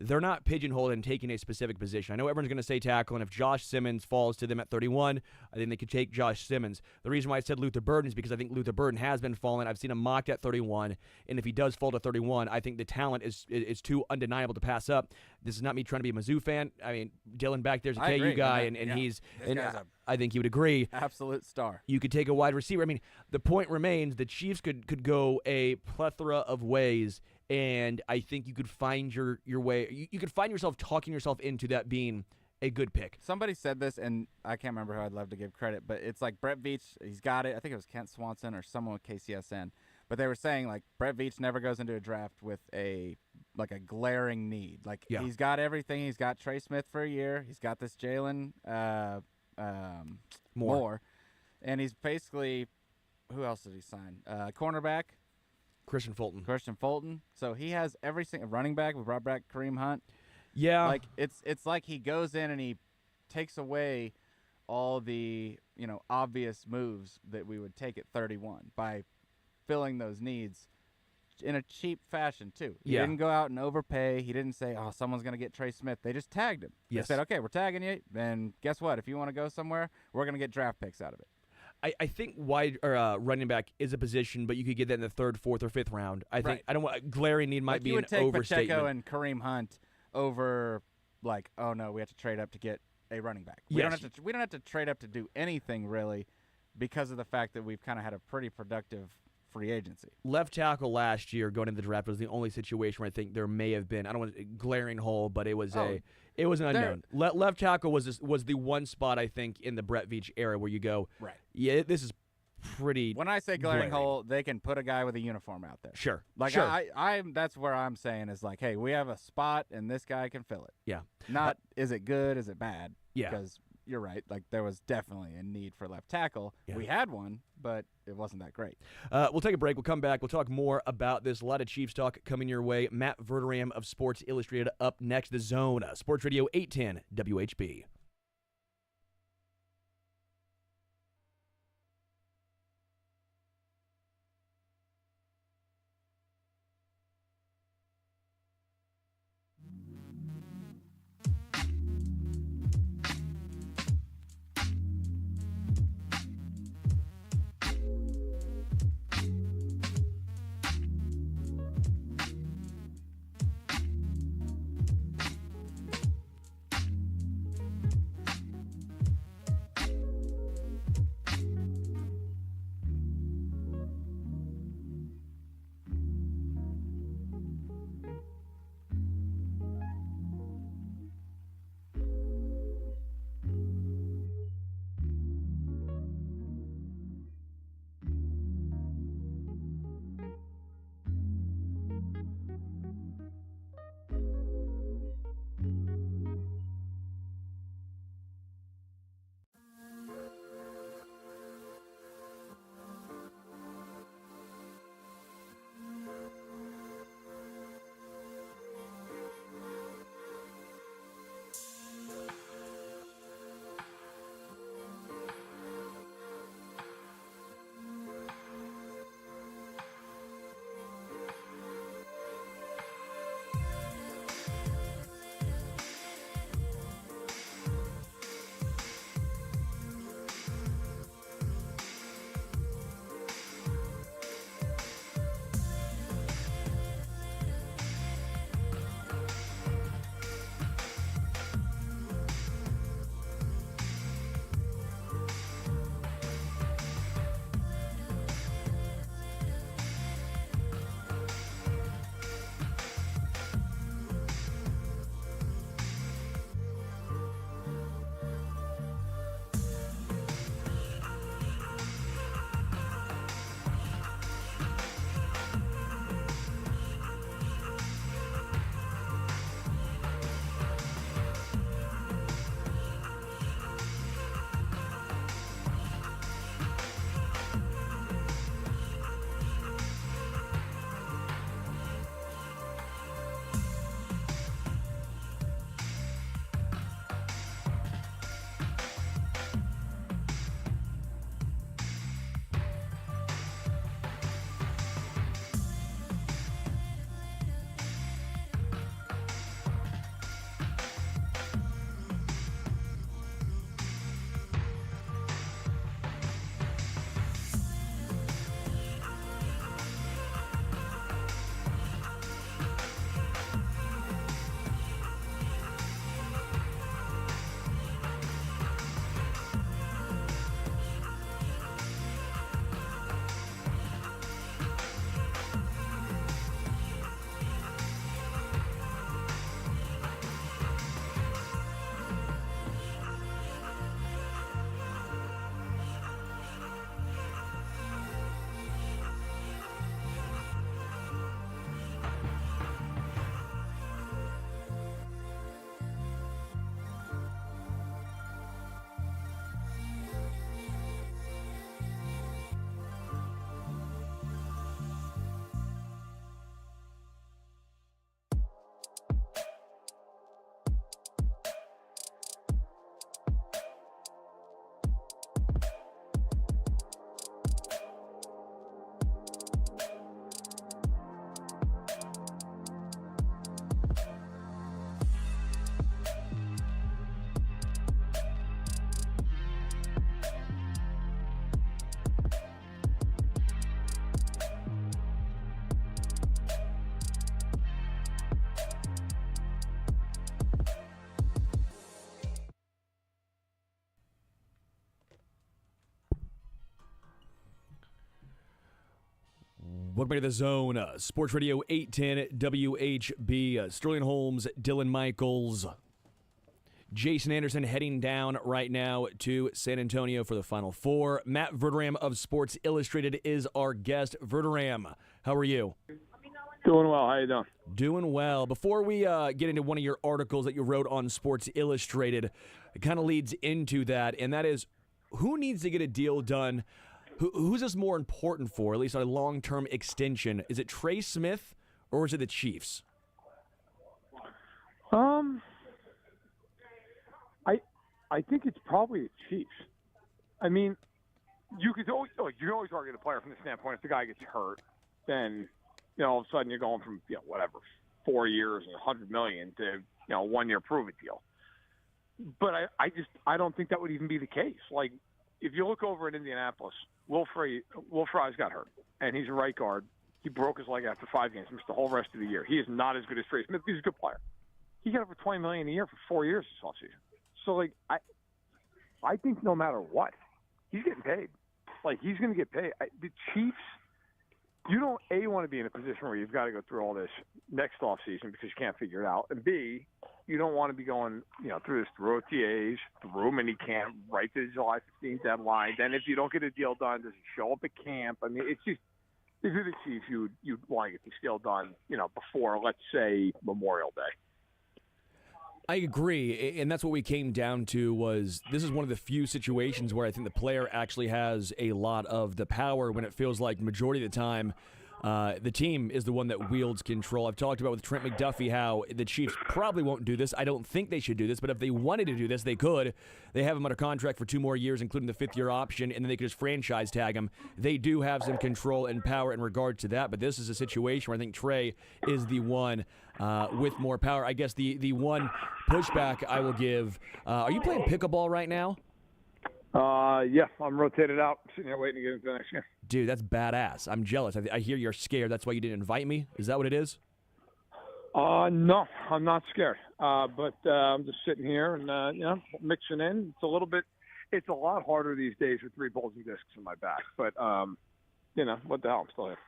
they're not pigeonholed and taking a specific position. I know everyone's going to say tackle, and if Josh Simmons falls to them at 31, I think they could take Josh Simmons. The reason why I said Luther Burden is because I think Luther Burden has been falling. I've seen him mocked at 31, and if he does fall to 31, I think the talent is too undeniable to pass up. This is not me trying to be a Mizzou fan. I mean, Dylan back there's a I KU agree. guy, Yeah. and he's This and guy's a I think he would agree. absolute star. You could take a wide receiver. I mean, the point remains the Chiefs could go a plethora of ways, and I think you could find your way. You could find yourself talking yourself into that being a good pick. Somebody said this, and I can't remember who I'd love to give credit, but it's like Brett Veach, he's got it. I think it was Kent Swanson or someone with KCSN. But they were saying, like, Brett Veach never goes into a draft with a glaring need. Like, he's got everything. He's got Trey Smith for a year. He's got this Jalen Moore. And he's basically – who else did he sign? Cornerback. Christian Fulton. So he has every single running back. We brought back Kareem Hunt. Yeah. Like it's like he goes in and he takes away all the, obvious moves that we would take at 31 by filling those needs in a cheap fashion too. He didn't go out and overpay. He didn't say, "Oh, someone's going to get Trey Smith." They just tagged him. Yes. They said, "Okay, we're tagging you. Then guess what? If you want to go somewhere, we're going to get draft picks out of it." I think wide or running back is a position, but you could get that in the third, fourth, or fifth round. I think I don't want glaring need might Like be you would an take overstatement. Pacheco and Kareem Hunt over, like, oh no, we have to trade up to get a running back. We don't have to trade up to do anything really, because of the fact that we've kind of had a pretty productive free agency. Left tackle last year going into the draft was the only situation where I think there may have been, I don't want a glaring hole, but it was an unknown. Left tackle was the one spot I think in the Brett Veach era where you go, right? Yeah, this is pretty. When I say glaring hole, they can put a guy with a uniform out there. Sure, like sure. I'm that's where I'm saying is like, hey, we have a spot and this guy can fill it. Yeah. Not is it good, is it bad? Yeah. Because you're right. Like there was definitely a need for left tackle. Yeah. We had one, but it wasn't that great. We'll take a break. We'll come back. We'll talk more about this. A lot of Chiefs talk coming your way. Matt Verderam of Sports Illustrated up next. The Zone, Sports Radio 810 WHB. Welcome to the Zone, Sports Radio 810 WHB. Sterling Holmes, Dylan Michaels, Jason Anderson heading down right now to San Antonio for the Final Four. Matt Verderam of Sports Illustrated is our guest. Verderam, how are you? Doing well. How you doing? Doing well. Before we get into one of your articles that you wrote on Sports Illustrated, it kind of leads into that, and that is, who needs to get a deal done? Who's this more important for, at least a long-term extension? Is it Trey Smith or is it the Chiefs? I think it's probably the Chiefs. I mean, you can always target a player from the standpoint if the guy gets hurt, then all of a sudden you're going from 4 years and $100 million to a 1 year prove it deal. But I don't think that would even be the case. Like, if you look over at Indianapolis, Will Fry's got hurt, and he's a right guard. He broke his leg after 5 games, missed the whole rest of the year. He is not as good as Trey Smith. He's a good player. He got over $20 million a year for 4 years this offseason. So, like, I think no matter what, he's getting paid. Like, he's going to get paid. The Chiefs, you don't, A, want to be in a position where you've got to go through all this next offseason because you can't figure it out. And, B, you don't want to be going, through this through OTAs, through minicamp, right to the July 15th deadline. Then if you don't get a deal done, does it show up at camp? I mean, it's just, if you're the Chiefs, you'd want to get this deal done, before, let's say, Memorial Day. I agree, and that's what we came down to. Was this is one of the few situations where I think the player actually has a lot of the power when it feels like majority of the time the team is the one that wields control. I've talked about with Trent McDuffie how the Chiefs probably won't do this. I don't think they should do this, but if they wanted to do this, they could. They have him under contract for 2 more years, including the 5th-year option, and then they could just franchise tag him. They do have some control and power in regard to that, but this is a situation where I think Trey is the one with more power. I guess the one pushback I will give, are you playing pickleball right now? Yeah, I'm rotated out. I'm sitting here waiting to get into the next game. Dude, that's badass. I'm jealous. I hear you're scared. That's why you didn't invite me. Is that what it is? No, I'm not scared. But I'm just sitting here and, mixing in. It's a lot harder these days with 3 bulging discs in my back. But, what the hell? I'm still here.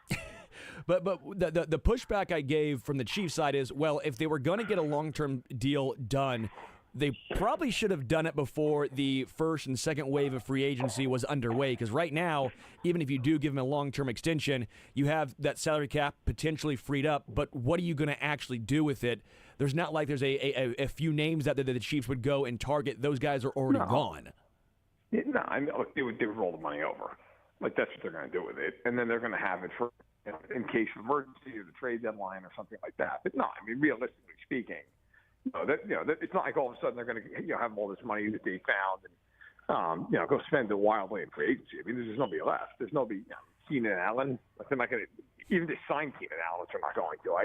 But the pushback I gave from the Chiefs side is, well, if they were going to get a long-term deal done, they probably should have done it before the first and second wave of free agency was underway, because right now, even if you do give him a long-term extension, you have that salary cap potentially freed up, but what are you going to actually do with it? There's not like there's a few names out there that the Chiefs would go and target. Those guys are already gone. No, I mean, they would roll the money over. Like, that's what they're going to do with it, and then they're going to have it for in case of emergency or the trade deadline or something like that. But no, I mean, realistically speaking, it's not like all of a sudden they're going to have all this money that they found and go spend it wildly in free agency. I mean, there's just nobody left. There's nobody. Keenan Allen, like they're not going to even to sign Keenan Allen. They're not going to.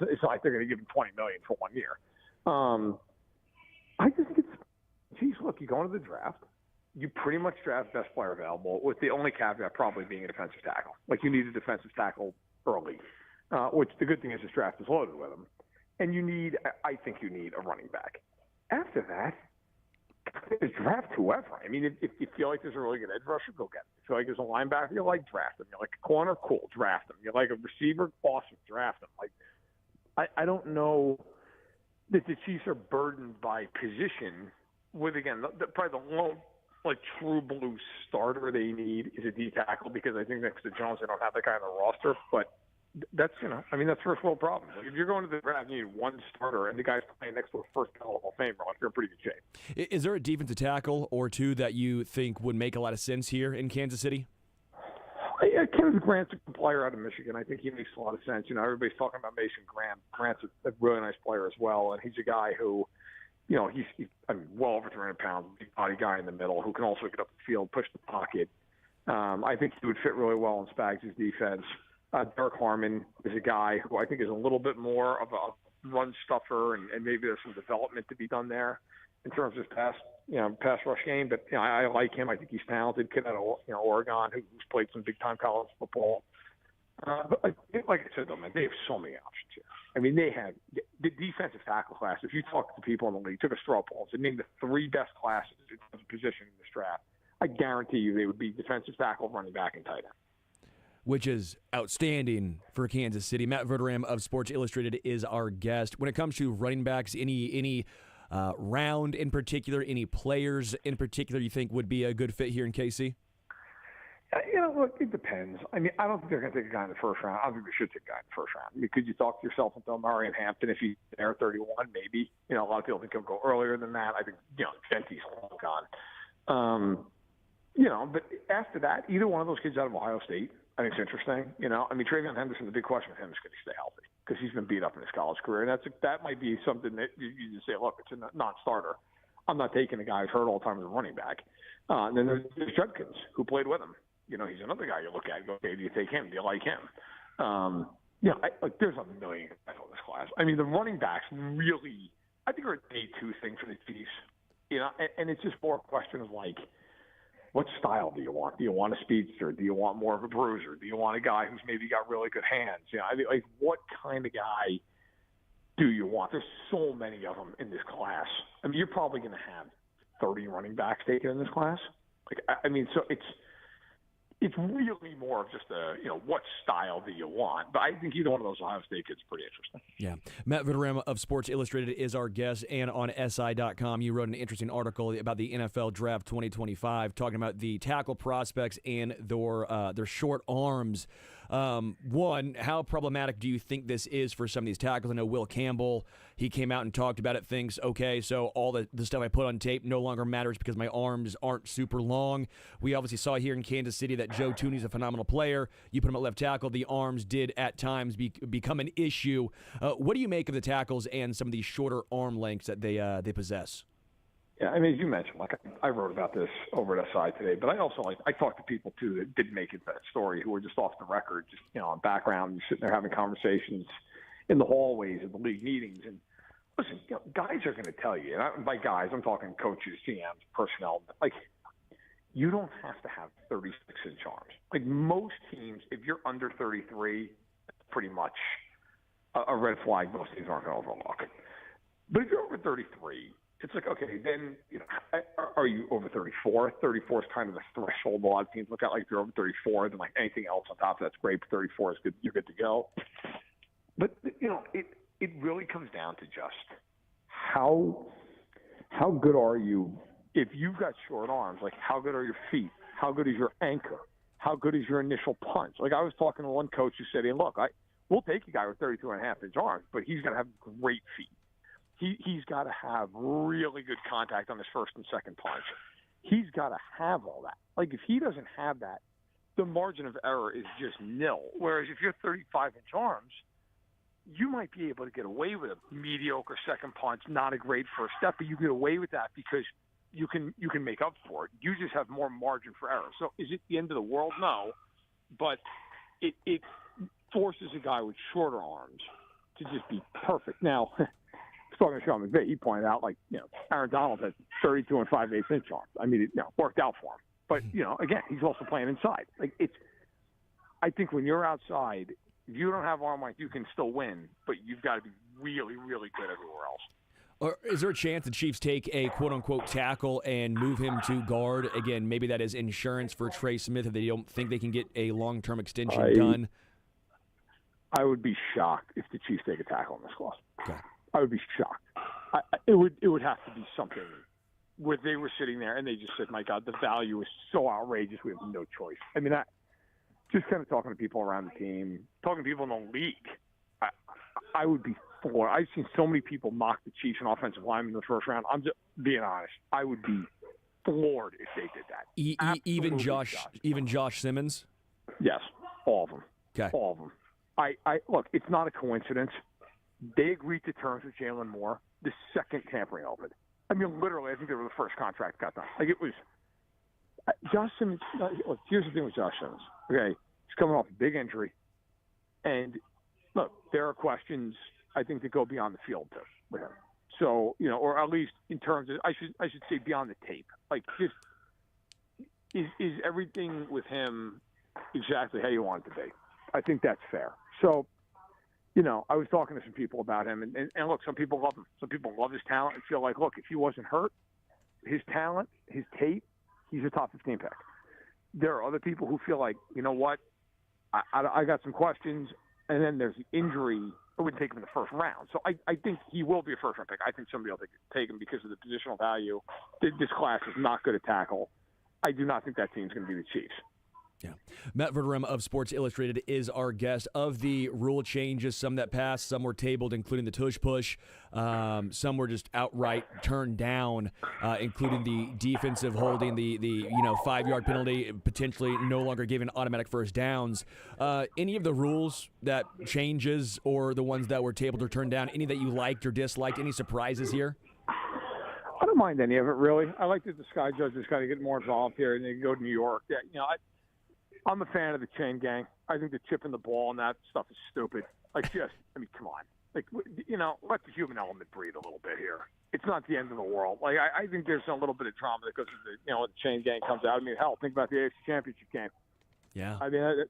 It's not like they're going to give him $20 million for 1 year. I just think geez, look, you go into the draft. You pretty much draft best player available, with the only caveat probably being a defensive tackle. Like, you need a defensive tackle early, which the good thing is this draft is loaded with them. And I think you need a running back. After that, draft whoever. I mean, if you feel like there's a really good edge rusher, go get him. If you feel like there's a linebacker, you like, draft him. You like a corner, cool, draft him. You like a receiver, awesome, draft him. Like, I don't know that the Chiefs are burdened by position with, again, probably the lone, like, true blue starter they need is a D tackle, because I think next to Jones they don't have that guy on the roster. But that's, that's first world problem. Like, if you're going to the draft, you need one starter, and the guy's playing next to a first Hall of Famer. Like, you're in pretty good shape. Is there a defensive tackle or two that you think would make a lot of sense here in Kansas City? Kenneth Grant's a player out of Michigan. I think he makes a lot of sense. Everybody's talking about Mason Graham. Grant's a really nice player as well, and he's a guy who, he's well over 300 pounds, big body guy in the middle who can also get up the field, push the pocket. I think he would fit really well in Spags' defense. Derek Harmon is a guy who I think is a little bit more of a run stuffer, and maybe there's some development to be done there in terms of pass rush game. But I like him. I think he's talented. Kid out of Oregon who's played some big time college football. But like I said, though, man, they have so many options here. I mean, they have the defensive tackle class. If you talk to people in the league, took a straw poll and named the 3 best classes in position in this draft, I guarantee you they would be defensive tackle, running back, and tight end. which is outstanding for Kansas City. Matt Verderam of Sports Illustrated is our guest. When it comes to running backs, any round in particular, any players in particular you think would be a good fit here in KC? Look, it depends. I mean, I don't think they're going to take a guy in the first round. I don't think they should take a guy in the first round. I mean, could you talk yourself into Murray and Hampton if he's there 31? Maybe. A lot of people think he'll go earlier than that. I think, Gentry's long gone. But after that, either one of those kids out of Ohio State, I think it's interesting. I mean, Travion Henderson, the big question with him is, can he stay healthy? Because he's been beat up in his college career. And that might be something that you just say, look, it's a non-starter. I'm not taking a guy who's hurt all the time as a running back. And then there's Judkins, who played with him. He's another guy you look at and go, okay, do you take him? Do you like him? There's a million guys on this class. I mean, the running backs really, I think, are a day two thing for the Chiefs. And it's just more a question of, what style do you want? Do you want a speedster? Do you want more of a bruiser? Do you want a guy who's maybe got really good hands? What kind of guy do you want? There's so many of them in this class. I mean, you're probably going to have 30 running backs taken in this class. So it's really more of just what style do you want? But I think either one of those Ohio State kids is pretty interesting. Yeah. Matt Verderam of Sports Illustrated is our guest, and on SI.com you wrote an interesting article about the NFL Draft 2025, talking about the tackle prospects and their short arms. One, how problematic do you think this is for some of these tackles? I know Will Campbell, he came out and talked about it, thinks, okay, so all the stuff I put on tape no longer matters because my arms aren't super long. We obviously saw here in Kansas City that Joe Tooney's a phenomenal player. You put him at left tackle, the arms did at times become an issue. What do you make of the tackles and some of these shorter arm lengths that they possess? Yeah, I mean, as you mentioned, I wrote about this over at SI today, but I also I talked to people too that didn't make it that story, who were just off the record, just on background, sitting there having conversations in the hallways of the league meetings. And listen, guys are going to tell you, and by guys, I'm talking coaches, GMs, personnel, you don't have to have 36-inch arms. Most teams, if you're under 33, it's pretty much a red flag. Most teams aren't going to overlook it. But if you're over 33, it's okay, then, are you over 34? 34 is kind of the threshold a lot of teams look at. If you're over 34, then anything else on top of that's great, but 34 is good. You're good to go. But, it really comes down to just how good are you if you've got short arms? How good are your feet? How good is your anchor? How good is your initial punch? I was talking to one coach who said, hey, look, we'll take a guy with 32.5-inch arms, but he's got to have great feet. He's got to have really good contact on his first and second punch. He's got to have all that. If he doesn't have that, the margin of error is just nil. Whereas if you're 35-inch arms, you might be able to get away with a mediocre second punch, not a great first step, but you get away with that because you can make up for it. You just have more margin for error. So is it the end of the world? No, but it forces a guy with shorter arms to just be perfect. Now, talking to Sean McVay, he pointed out, Aaron Donald had 32 and 5/8-inch arms. I mean, it worked out for him. But, again, he's also playing inside. I think when you're outside, if you don't have arm length, you can still win, but you've got to be really, really good everywhere else. Or is there a chance the Chiefs take a quote-unquote tackle and move him to guard? Again, maybe that is insurance for Trey Smith if they don't think they can get a long-term extension done. I would be shocked if the Chiefs take a tackle in this class. Okay. I would be shocked. It would have to be something where they were sitting there and they just said, my God, the value is so outrageous, we have no choice. I mean, just kind of talking to people around the team, talking to people in the league, I would be floored. I've seen so many people mock the Chiefs and offensive linemen in the first round. I'm just being honest. I would be floored if they did that. Even Josh Simmons? Yes, all of them. Okay. All of them. Look, it's not a coincidence. They agreed to terms with Jalen Moore the second tampering opened. I mean, literally, I think they were the first contract got done. It was Josh Simmons. Look, here's the thing with Josh Simmons. Okay, he's coming off a big injury, and look, there are questions I think that go beyond the field too with him. So or at least in terms of I should say beyond the tape. Just is everything with him exactly how you want it to be? I think that's fair. So. I was talking to some people about him, and look, some people love him. Some people love his talent and feel look, if he wasn't hurt, his talent, his tape, he's a top 15 pick. There are other people who feel you know what, I got some questions, and then there's the injury. I wouldn't take him in the first round. So I think he will be a first-round pick. I think somebody will take him because of the positional value. This class is not good at tackle. I do not think that team's going to be the Chiefs. Yeah. Matt Verderame of Sports Illustrated is our guest. Of the rule changes, some that passed, some were tabled, including the tush push. Some were just outright turned down, including the defensive holding, the 5-yard penalty, potentially no longer giving automatic first downs. Any of the rules that changes or the ones that were tabled or turned down, any that you liked or disliked, any surprises here? I don't mind any of it, really. I like that the Sky Judges got to get more involved here, and they can go to New York. I'm a fan of the chain gang. I think the chip in the ball and that stuff is stupid. Come on. Let the human element breathe a little bit here. It's not the end of the world. I think there's a little bit of drama because of the chain gang comes out. I mean, hell, think about the AFC Championship game. Yeah. I mean,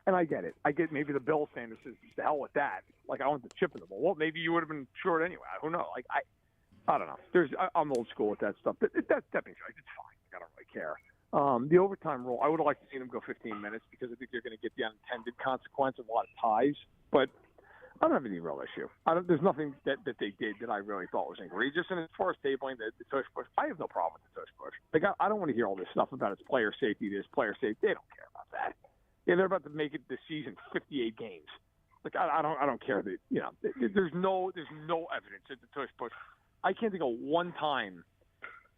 and I get it. I get maybe the Bills saying this is the hell with that. I want the chip in the ball. Well, maybe you would have been short anyway. Who knows? I don't know. I'm old school with that stuff. That's stepping strikes. It's fine. I don't really care. The overtime rule, I would have liked to see them go 15 minutes because I think you're going to get the unintended consequence of a lot of ties. But I don't have any real issue. There's nothing that they did that I really thought was egregious. And as far as tabling the tush push, I have no problem with the tush push. I don't want to hear all this stuff about it's player safety, player safety. They don't care about that. Yeah, they're about to make it this season 58 games. I don't care that there's no evidence that the tush push. I can't think of one time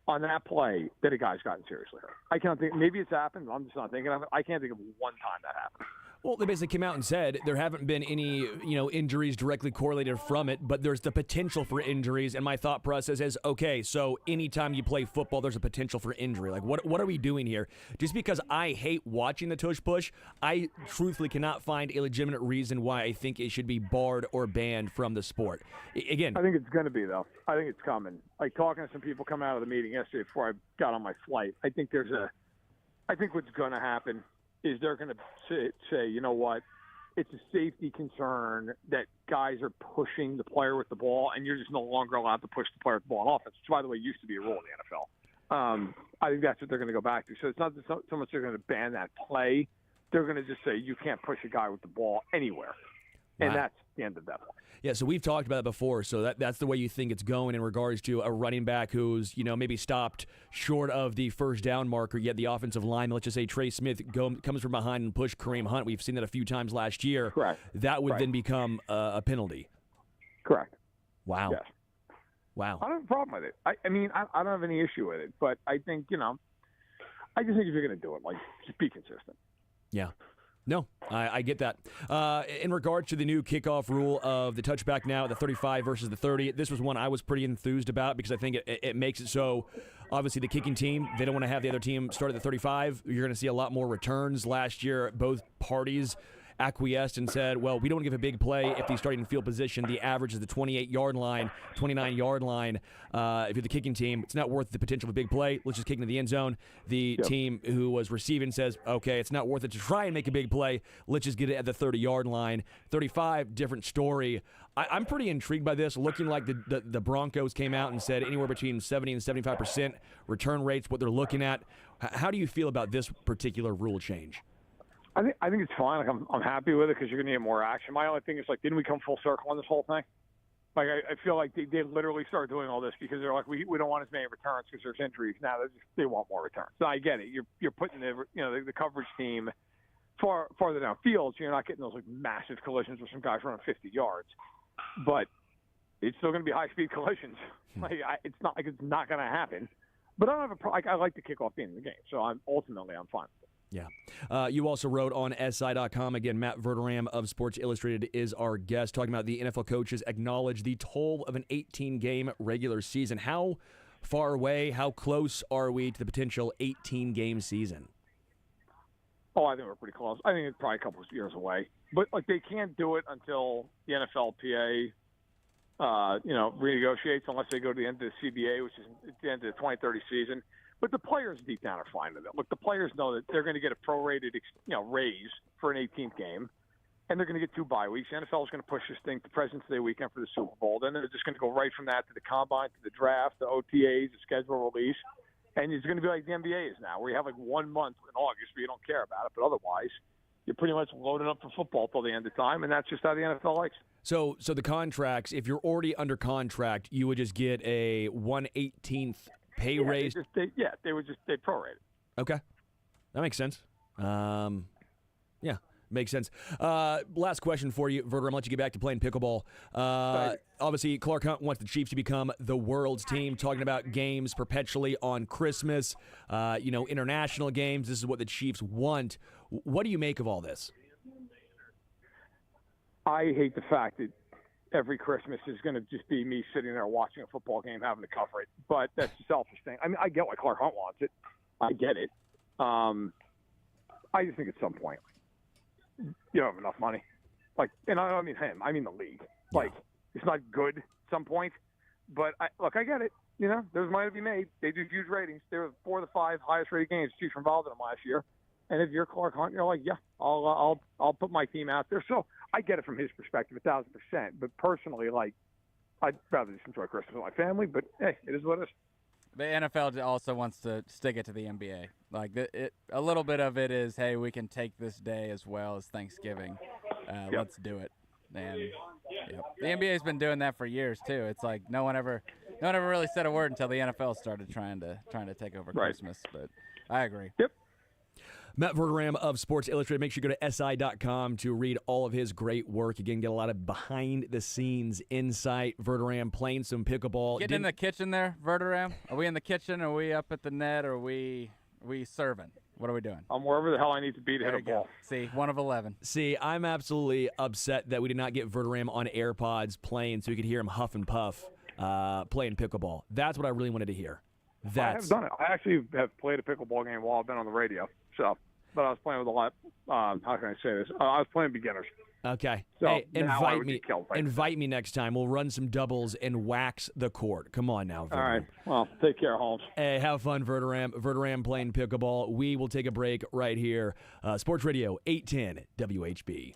on that play that a guy's gotten seriously hurt. I can't think. Maybe it's happened. I'm just not thinking of it. I can't think of one time that happened. Well, they basically came out and said there haven't been any, injuries directly correlated from it, but there's the potential for injuries. And my thought process is, okay, so anytime you play football, there's a potential for injury. What are we doing here? Just because I hate watching the tush push, I truthfully cannot find a legitimate reason why I think it should be barred or banned from the sport. Again, I think it's going to be, though. I think it's coming. Talking to some people coming out of the meeting yesterday before I got on my flight, I think what's going to happen is they're going to say, you know what, it's a safety concern that guys are pushing the player with the ball, and you're just no longer allowed to push the player with the ball on offense, which, by the way, used to be a rule in the NFL. I think that's what they're going to go back to. So it's not so much they're going to ban that play. They're going to just say you can't push a guy with the ball anywhere. And Wow. that's the end of that play. yeah, so we've talked about it before, so that's the way you think it's going in regards to a running back who's, maybe stopped short of the first down marker, yet the offensive line, let's just say Trey Smith comes from behind and push Kareem Hunt. We've seen that a few times last year. Correct. That would Right. then become a penalty. Correct. Wow. Yes. Wow. I don't have a problem with it. I mean, I don't have any issue with it, but I think, I just think if you're going to do it, just be consistent. Yeah. No, I get that. In regard to the new kickoff rule of the touchback now at the 35 versus the 30, this was one I was pretty enthused about because I think it makes it so, obviously, the kicking team, they don't want to have the other team start at the 35. You're going to see a lot more returns. Last year, both parties acquiesced and said, well, we don't want to give a big play if the starting field position, the average is the 28-yard line, 29-yard line. If you're the kicking team, it's not worth the potential of a big play. Let's just kick into the end zone. The team who was receiving says, okay, it's not worth it to try and make a big play. Let's just get it at the 30-yard line. 35, different story. I'm pretty intrigued by this, looking like the Broncos came out and said anywhere between 70 and 75% return rates, what they're looking at. How do you feel about this particular rule change? I think it's fine. I'm happy with it because you're going to get more action. My only thing is didn't we come full circle on this whole thing? I feel like they literally started doing all this because they're like we don't want as many returns because there's injuries. Now they want more returns. So I get it. You're putting the coverage team farther downfield, so you're not getting those massive collisions with some guys running 50 yards. But it's still going to be high speed collisions. It's not like it's not going to happen. But I don't have a problem. I like the kickoff being in the game, so I'm fine with it. Yeah. You also wrote on SI.com, again, Matt Verderame of Sports Illustrated is our guest, talking about the NFL coaches acknowledge the toll of an 18-game regular season. How far away, how close are we to the potential 18-game season? Oh, I think we're pretty close. I think it's probably a couple of years away. But they can't do it until the NFLPA, renegotiates unless they go to the end of the CBA, which is at the end of the 2030 season. But the players deep down are fine with it. Look, the players know that they're going to get a prorated, raise for an 18th game, and they're going to get 2 bye weeks. The NFL is going to push this thing to President's Day weekend for the Super Bowl. Then they're just going to go right from that to the combine, to the draft, the OTAs, the schedule release, and it's going to be like the NBA is now, where you have 1 month in August where you don't care about it, but otherwise you're pretty much loaded up for football till the end of time, and that's just how the NFL likes. So the contracts, if you're already under contract, you would just get a 1/18th pay raise. They would just prorate it. Okay, that makes sense. Yeah, makes sense. Last question for you, Verder. I'll let you get back to playing pickleball. Obviously, Clark Hunt wants the Chiefs to become the world's team, talking about games perpetually on Christmas, international games. This is what the Chiefs want. What do you make of all this? I hate the fact that every Christmas is going to just be me sitting there watching a football game, having to cover it. But that's a selfish thing. I mean, I get why Clark Hunt wants it. I get it. I just think at some point you don't have enough money. And I don't mean him. I mean the league. It's not good at some point. But I get it. There's money to be made. They do huge ratings. They were 4 of the 5 highest rated games. Chiefs were involved in them last year. And if you're Clark Hunt, you're like, yeah, I'll put my team out there. So I get it from his perspective, 1,000%. But personally, I'd rather just enjoy Christmas with my family. But hey, it is what it is. The NFL also wants to stick it to the NBA. A little bit of it is, hey, we can take this day as well as Thanksgiving. Let's do it. And the NBA's been doing that for years too. It's like no one ever really said a word until the NFL started trying to take over Christmas. But I agree. Yep. Matt Verderam of Sports Illustrated. Make sure you go to SI.com to read all of his great work. Again, get a lot of behind-the-scenes insight. Verderam playing some pickleball. Getting in the kitchen there, Verderam? Are we in the kitchen? Are we up at the net? Or are we serving? What are we doing? I'm wherever the hell I need to be to hit a ball. See, 1 of 11. See, I'm absolutely upset that we did not get Verderam on AirPods playing so we could hear him huff and puff playing pickleball. That's what I really wanted to hear. I have done it. I actually have played a pickleball game while I've been on the radio. So, but I was playing with a lot. How can I say this? I was playing beginners. Okay. So hey, invite me next time. We'll run some doubles and wax the court. Come on now, Verderam. All right. Well, take care, Holmes. Hey, have fun, Verderam. Verderam playing pickleball. We will take a break right here. Sports Radio 810 WHB.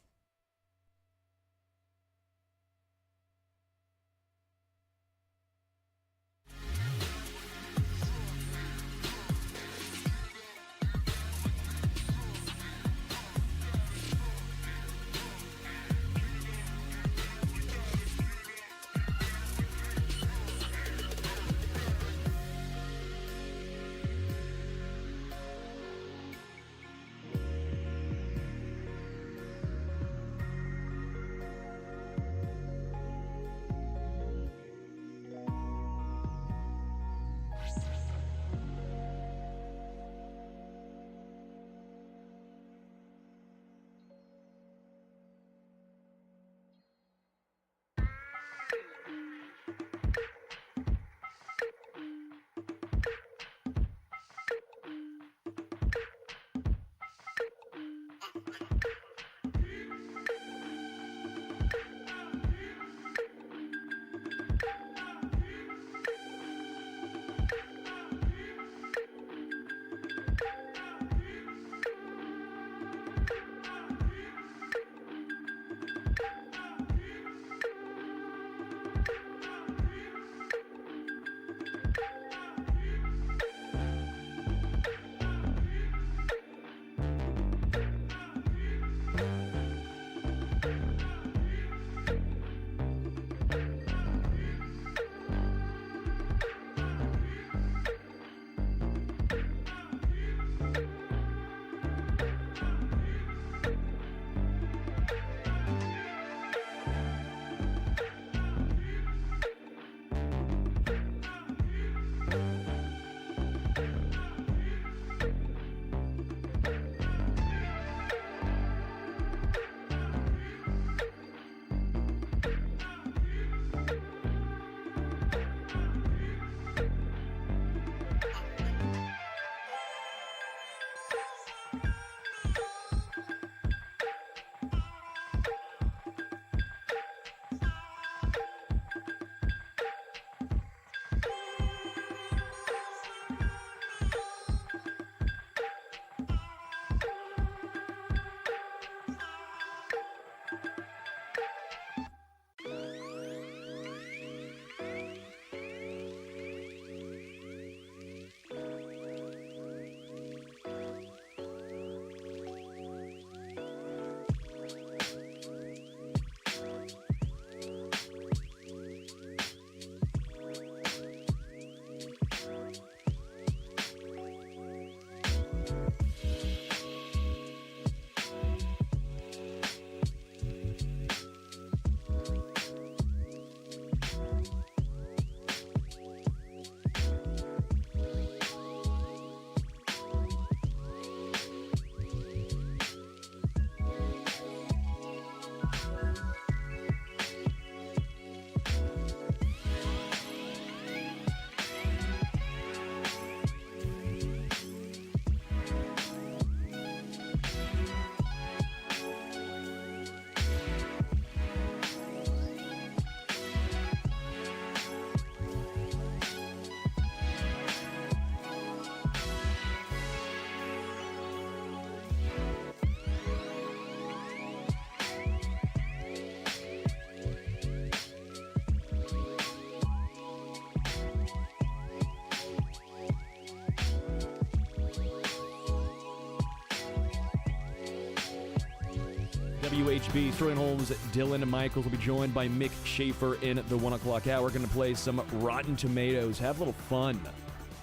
WHB, Sterling Holmes, Dylan Michaels will be joined by Mick Schaefer in the 1 o'clock hour. We're going to play some Rotten Tomatoes. Have a little fun.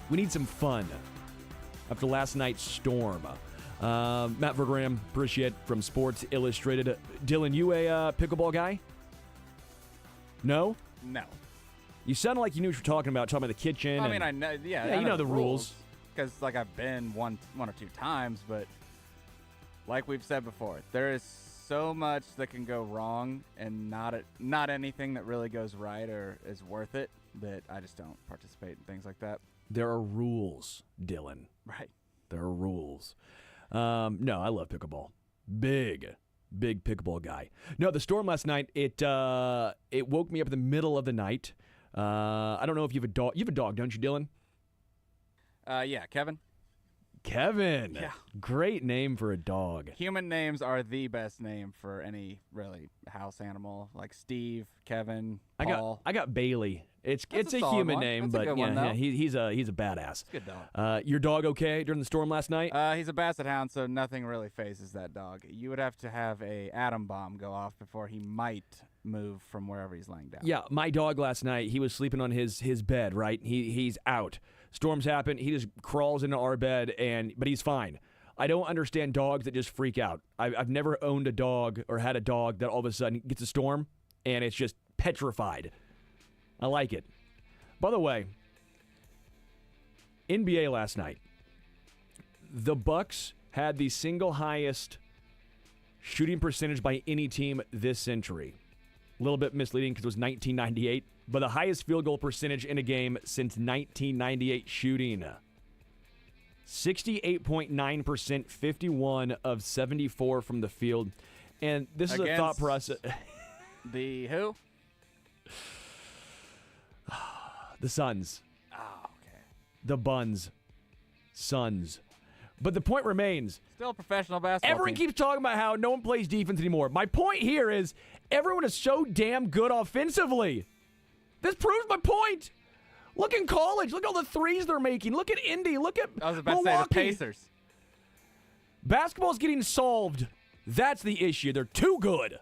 We need some fun after last night's storm. Matt Vergram, appreciate from Sports Illustrated. Dylan, you a pickleball guy? No? No. You sounded like you knew what you were talking about the kitchen. I mean, I know. Yeah, Yeah, I you know the rules. Because I've been one or two times, but like we've said before, there is so much that can go wrong, and not anything that really goes right or is worth it. That I just don't participate in things like that. There are rules, Dylan. Right. There are rules. No, I love pickleball. Big pickleball guy. No, the storm last night, it woke me up in the middle of the night. I don't know if you have a dog. You have a dog, don't you, Dylan? Yeah, Kevin. Kevin. Yeah. Great name for a dog. Human names are the best name for any really house animal, like Steve, Kevin, Paul. I got Bailey. It's That's a a solid human one. name, That's a but good one, yeah, though. he's a badass. Good dog. Your dog okay during the storm last night? He's a basset hound, so nothing really phases that dog. You would have to have a atom bomb go off before he might move from wherever he's laying down. Yeah, my dog last night, he was sleeping on his bed, right? He's out. Storms happen. He just crawls into our bed, but he's fine. I don't understand dogs that just freak out. I've never owned a dog or had a dog that all of a sudden gets a storm and it's just petrified. I like it. By the way, NBA last night, the Bucks had the single highest shooting percentage by any team this century. A little bit misleading because it was 1998, but the highest field goal percentage in a game since 1998 shooting. 68.9%, 51 of 74 from the field. And this is a thought process. The who? The Suns. Oh, okay. The Buns. Suns. But the point remains. Still a professional basketball Everyone team. keeps talking about how no one plays defense anymore. My point here is everyone is so damn good offensively. This proves my point. Look in college. Look at all the threes they're making. Look at Indy. Look at I was about to say the Milwaukee. Pacers. Basketball's getting solved. That's the issue. They're too good.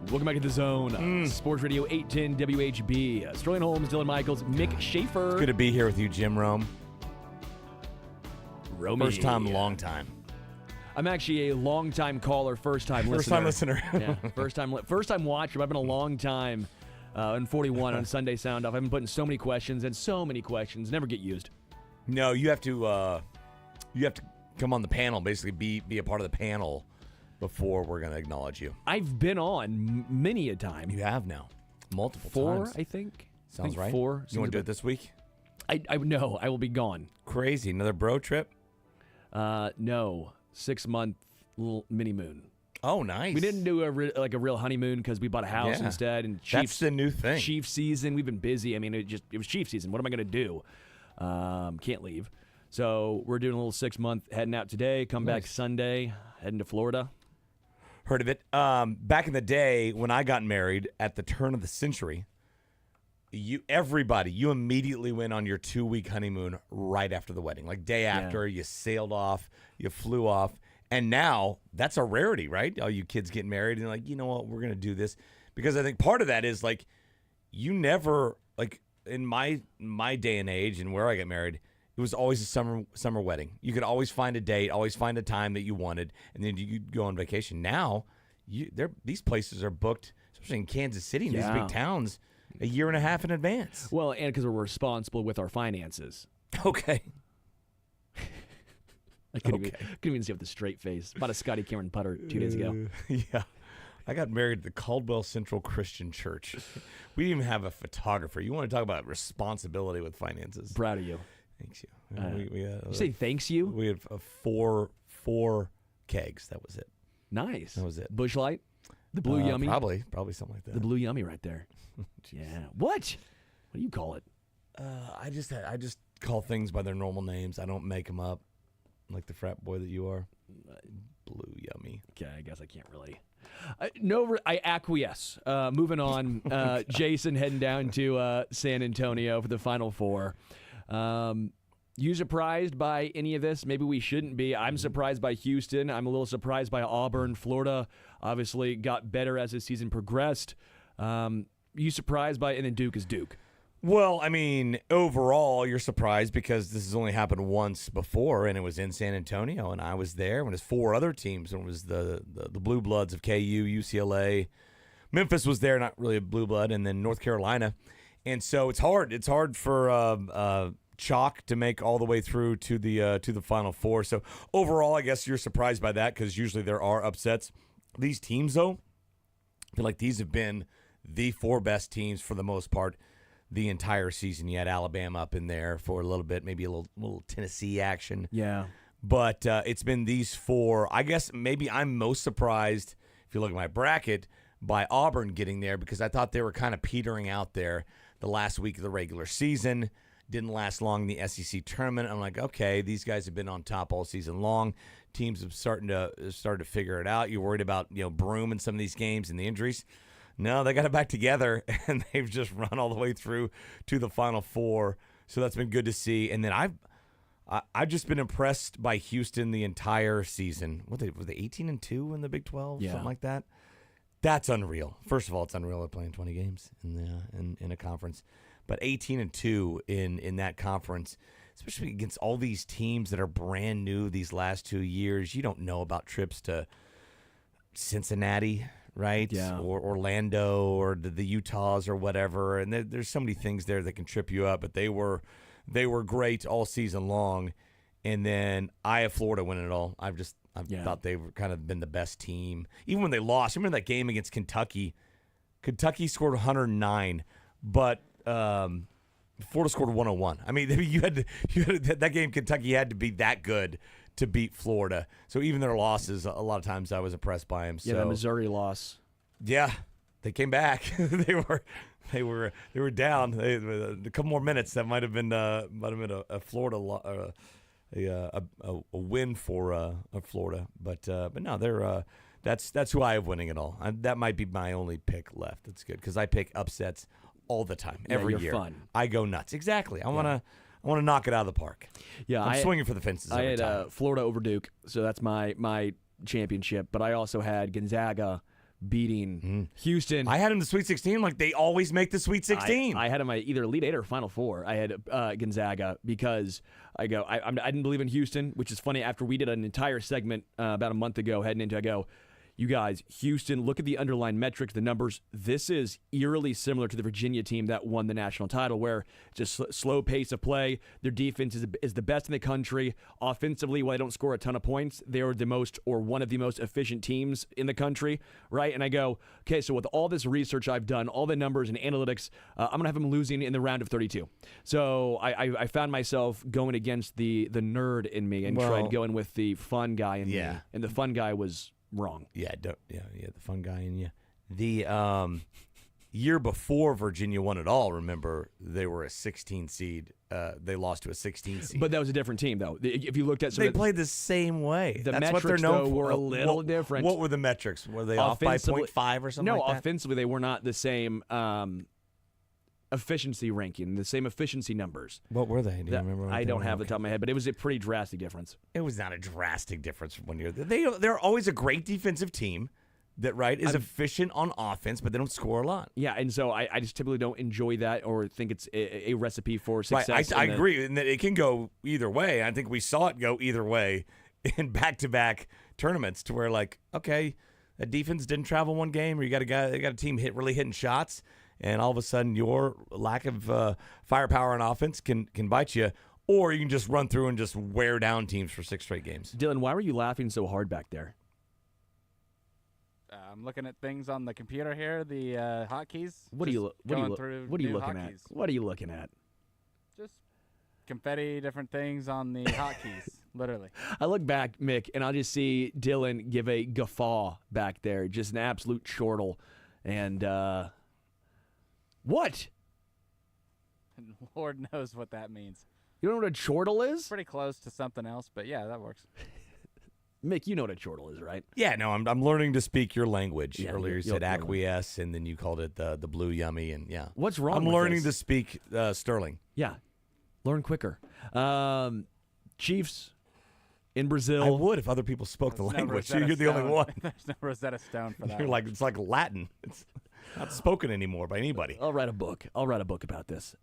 Welcome back to The Zone. Sports Radio 810 WHB. Sterling Holmes, Dylan Michaels, Mick Schaefer. Good to be here with you, Jim Rome. Romy. First time, long time. I'm actually a long-time caller, first-time listener. First-time listener. Yeah, first-time watcher. But I've been a long time in 41 on Sunday Sound Off. I've been putting so many questions, never get used. No, you have to come on the panel, basically be a part of the panel before we're going to acknowledge you. I've been on many a time. You have now. Multiple Four, times. I think. Sounds right. 4. You want to do it this week? I no, I will be gone. Crazy. Another bro trip? No. 6-month little mini moon. Oh, nice. We didn't do a real honeymoon because we bought a house instead. And that's the new thing. Chief season. We've been busy. I mean, it was Chief season. What am I going to do? Can't leave. So we're doing a little 6-month, heading out today. Come back Sunday, heading to Florida. Heard of it. Back in the day when I got married at the turn of the century, you immediately went on your 2-week honeymoon right after the wedding. Like day after, you sailed off, you flew off. And now that's a rarity, right? All you kids get married and you're like, you know what, we're going to do this. Because I think part of that is like, you never, like in my day and age and where I got married, it was always a summer wedding. You could always find a date, always find a time that you wanted, and then you could go on vacation. Now, these places are booked, especially in Kansas City and these big towns, a year and a half in advance. Well, and because we're responsible with our finances. Okay. I couldn't even see with a straight face. Bought a Scotty Cameron putter 2 days ago. Yeah. I got married at the Caldwell Central Christian Church. We didn't even have a photographer. You want to talk about responsibility with finances. Proud of you. Thanks you. You say thanks you? We had four kegs. That was it. Nice. That was it. Bush Light? The Blue Yummy? Probably something like that. The Blue Yummy right there. Yeah. What do you call it? I just call things by their normal names. I don't make them up like the frat boy that you are. Blue Yummy. Okay, I guess I can't really. I acquiesce. Moving on. Jason heading down to San Antonio for the Final Four. You surprised by any of this? Maybe we shouldn't be. I'm surprised by Houston. I'm a little surprised by Auburn. Florida obviously got better as the season progressed. You surprised by, and then Duke is Duke. Well, I mean, overall, you're surprised because this has only happened once before, and it was in San Antonio, and I was there when it was 4 other teams. It was the Blue Bloods of KU, UCLA. Memphis was there, not really a Blue Blood, and then North Carolina. And so it's hard. It's hard for Chalk to make all the way through to the Final Four. So overall, I guess you're surprised by that because usually there are upsets. These teams, though, I feel like these have been the 4 best teams for the most part the entire season. You had Alabama up in there for a little bit, maybe a little Tennessee action. Yeah. But it's been these 4. I guess maybe I'm most surprised, if you look at my bracket, by Auburn getting there because I thought they were kind of petering out there the last week of the regular season. Didn't last long in the SEC tournament. I'm like, okay, these guys have been on top all season long. Teams have started to figure it out. You're worried about Broom in some of these games and the injuries. No, they got it back together, and they've just run all the way through to the Final Four. So that's been good to see. And then I've just been impressed by Houston the entire season. Were they 18-2 in the Big 12, something like that? That's unreal. First of all, it's unreal they're playing 20 games in a conference, but 18-2 in that conference, especially against all these teams that are brand new these last 2 years. You don't know about trips to Cincinnati, right? Yeah. Or Orlando or the Utahs or whatever. And there's so many things there that can trip you up, but they were great all season long. And then I have Florida winning it all. I've thought they've kind of been the best team. Even when they lost, remember that game against Kentucky? Kentucky scored 109, but Florida scored 101. I mean, you had that game. Kentucky had to be that good to beat Florida. So even their losses, a lot of times I was impressed by them. Yeah, the Missouri loss. Yeah, they came back. they were down. A couple more minutes. That might have been a Florida a win for Florida. But no, they're that's who I have winning it all. That might be my only pick left. That's good because I pick upsets all the time, every you're year. Fun. I go nuts. Exactly. I want to knock it out of the park. Yeah, I'm swinging for the fences. I every had time. Florida over Duke, so that's my championship. But I also had Gonzaga beating Houston. I had him in the Sweet 16. Like, they always make the Sweet 16. I had him either Elite Eight or Final Four. I had Gonzaga because I didn't believe in Houston, which is funny. After we did an entire segment about a month ago heading into, I go, you guys, Houston, look at the underlying metrics, the numbers. This is eerily similar to the Virginia team that won the national title, where just slow pace of play. Their defense is the best in the country. Offensively, while they don't score a ton of points, they are the most or one of the most efficient teams in the country, right? And I go, okay, so with all this research I've done, all the numbers and analytics, I'm going to have them losing in the round of 32. So I found myself going against the nerd in me and tried going with the fun guy in me. And the fun guy was wrong. The fun guy in you. The year before Virginia won it all, remember, they were a 16 seed. They lost to a 16 seed. But that was a different team, though. If you looked at they played the same way. The That's metrics, what they're known though, for. were a little different. What were the metrics? Were they off by 0.5 or something No, like that? offensively, they were not the same efficiency ranking, the same efficiency numbers. What were they? Do you remember? I don't have the top of my head, but it was a pretty drastic difference. It was not a drastic difference from 1 year. They're always a great defensive team that is efficient on offense, but they don't score a lot. Yeah, and so I just typically don't enjoy that or think it's a recipe for success. Right, I agree, and that it can go either way. I think we saw it go either way in back-to-back tournaments, to where okay, a defense didn't travel one game, or you got a team really hitting shots, and all of a sudden your lack of firepower on offense can bite you, or you can just run through and just wear down teams for 6 straight games. Dylan, why were you laughing so hard back there? I'm looking at things on the computer here, the hotkeys. What are you looking hotkeys. at? What are you looking at? Just confetti, different things on the hotkeys, literally. I look back, Mick, and I'll just see Dylan give a guffaw back there, just an absolute chortle. And what? Lord knows what that means. You don't know what a chortle is? Pretty close to something else, but yeah, that works. Mick, you know what a chortle is, right? Yeah, no, I'm learning to speak your language. Yeah, Earlier you said acquiesce, and then you called it the blue yummy, and yeah. What's wrong with I'm learning this? to speak Sterling. Yeah, learn quicker. Chiefs in Brazil. I would if other people spoke the language. You're the only one. There's no Rosetta Stone for that. You're like, it's like Latin. It's not spoken anymore by anybody. I'll write a book. about this.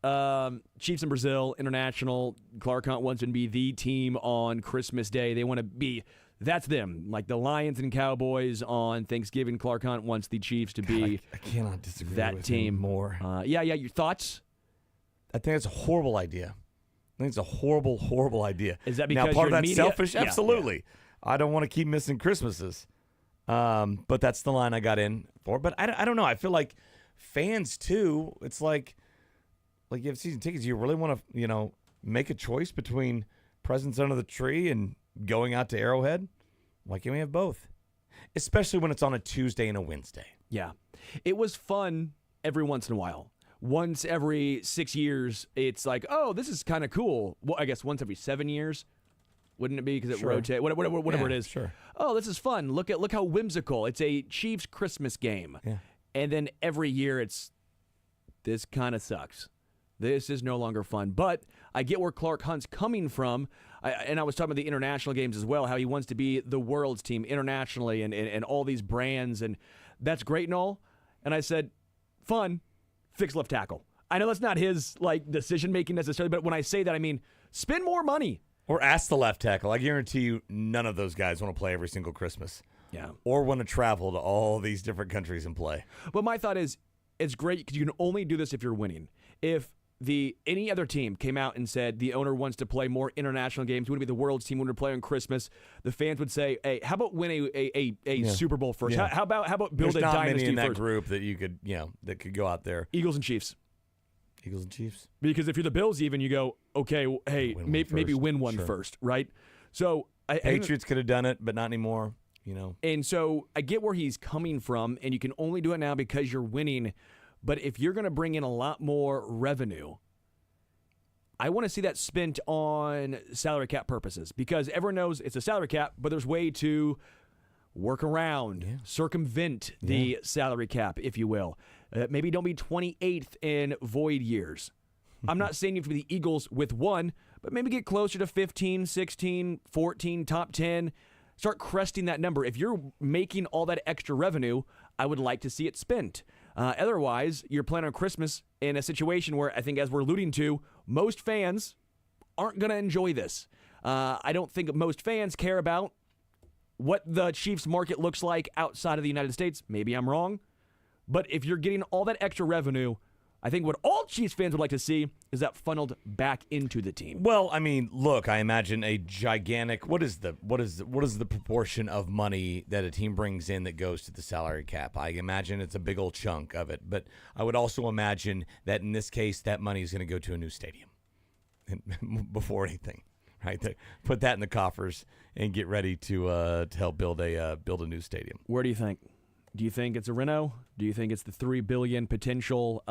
Chiefs in Brazil, international. Clark Hunt wants to be the team on Christmas Day. They want to be... That's them. Like the Lions and Cowboys on Thanksgiving, Clark Hunt wants the Chiefs to be I cannot disagree that with team him more. Your thoughts? I think it's a horrible idea. I think it's a horrible, horrible idea. Is that because now part of you're that's media? selfish? Yeah, Absolutely. Yeah. I don't want to keep missing Christmases. But that's the line I got in for. But I don't know. I feel like fans too. It's like you have season tickets. You really want to make a choice between presents under the tree and going out to Arrowhead? Why can't we have both? Especially when it's on a Tuesday and a Wednesday. Yeah. It was fun every once in a while. Once every 6 years, it's like, oh, this is kind of cool. Well, I guess once every 7 years, wouldn't it be? Because it rotates, whatever it is. Sure. Oh, this is fun. Look how whimsical. It's a Chiefs Christmas game. Yeah. And then every year this kind of sucks. This is no longer fun. But I get where Clark Hunt's coming from. And I was talking about the international games as well, how he wants to be the world's team internationally and all these brands. And that's great and all. And I said, fun, fix left tackle. I know that's not his decision-making necessarily, but when I say that, I mean spend more money. Or ask the left tackle. I guarantee you none of those guys want to play every single Christmas. Yeah. Or want to travel to all these different countries and play. But my thought is, it's great because you can only do this if you're winning. If any other team came out and said the owner wants to play more international games, we want to be the world's team, we want to play on Christmas, the fans would say, hey, how about win a Super Bowl first? Yeah. How about build There's a not dynasty many in that first? group that you could, that could go out there. Eagles and Chiefs. Eagles and Chiefs. Because if you're the Bills even, you go, okay, hey, maybe win one first, right? So Patriots could have done it, but not anymore, And so I get where he's coming from, and you can only do it now because you're winning. But if you're going to bring in a lot more revenue, I want to see that spent on salary cap purposes because everyone knows it's a salary cap, but there's way to work around, circumvent the salary cap, if you will. Maybe don't be 28th in void years. I'm not saying you have to be the Eagles with one, but maybe get closer to 15, 16, 14, top 10. Start cresting that number. If you're making all that extra revenue, I would like to see it spent. Otherwise, you're planning on Christmas in a situation where I think, as we're alluding to, most fans aren't going to enjoy this. I don't think most fans care about what the Chiefs market looks like outside of the United States. Maybe I'm wrong. But if you're getting all that extra revenue, I think what all Chiefs fans would like to see is that funneled back into the team. Well, I mean, look, I imagine a gigantic. What is the proportion of money that a team brings in that goes to the salary cap? I imagine it's a big old chunk of it, but I would also imagine that in this case, that money is going to go to a new stadium before anything. Right there, put that in the coffers and get ready to help build a new stadium. Where do you think? Do you think it's a reno? Do you think it's the $3 billion potential?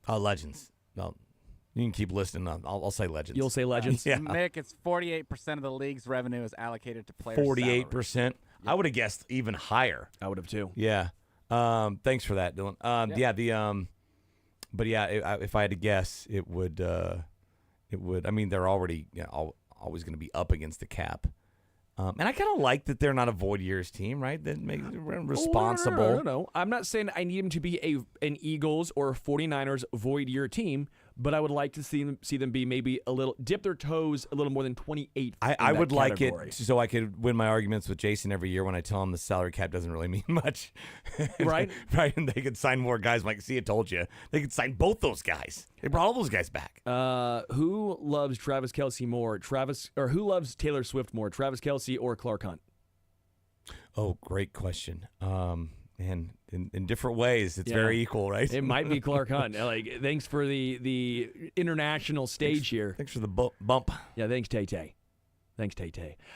Legends. Well, you can keep listening. I'll say Legends. You'll say Legends. Yeah. Mick, it's 48% of the league's revenue is allocated to players. 48%. I would have guessed even higher. I would have too. Yeah. Thanks for that, Dylan. But yeah, if I had to guess, it would. I mean, they're already always going to be up against the cap. And I kind of like that they're not a void years team, right? That makes them responsible. No. I'm not saying I need them to be an Eagles or 49ers void year team, but I would like to see them be maybe a little dip their toes a little more than 28th. I would like category. it so I could win my arguments with Jason every year when I tell him the salary cap doesn't really mean much. Right? Right. And they could sign more guys. Like, see, I told you. They could sign both those guys. They brought all those guys back. Who loves Travis Kelce more? Who loves Taylor Swift more? Travis Kelce or Clark Hunt? Oh, great question. And in different ways, it's very equal, right? It might be Clark Hunt. Like, thanks for the international stage here. Thanks for the bump. Yeah, thanks, Tay-Tay.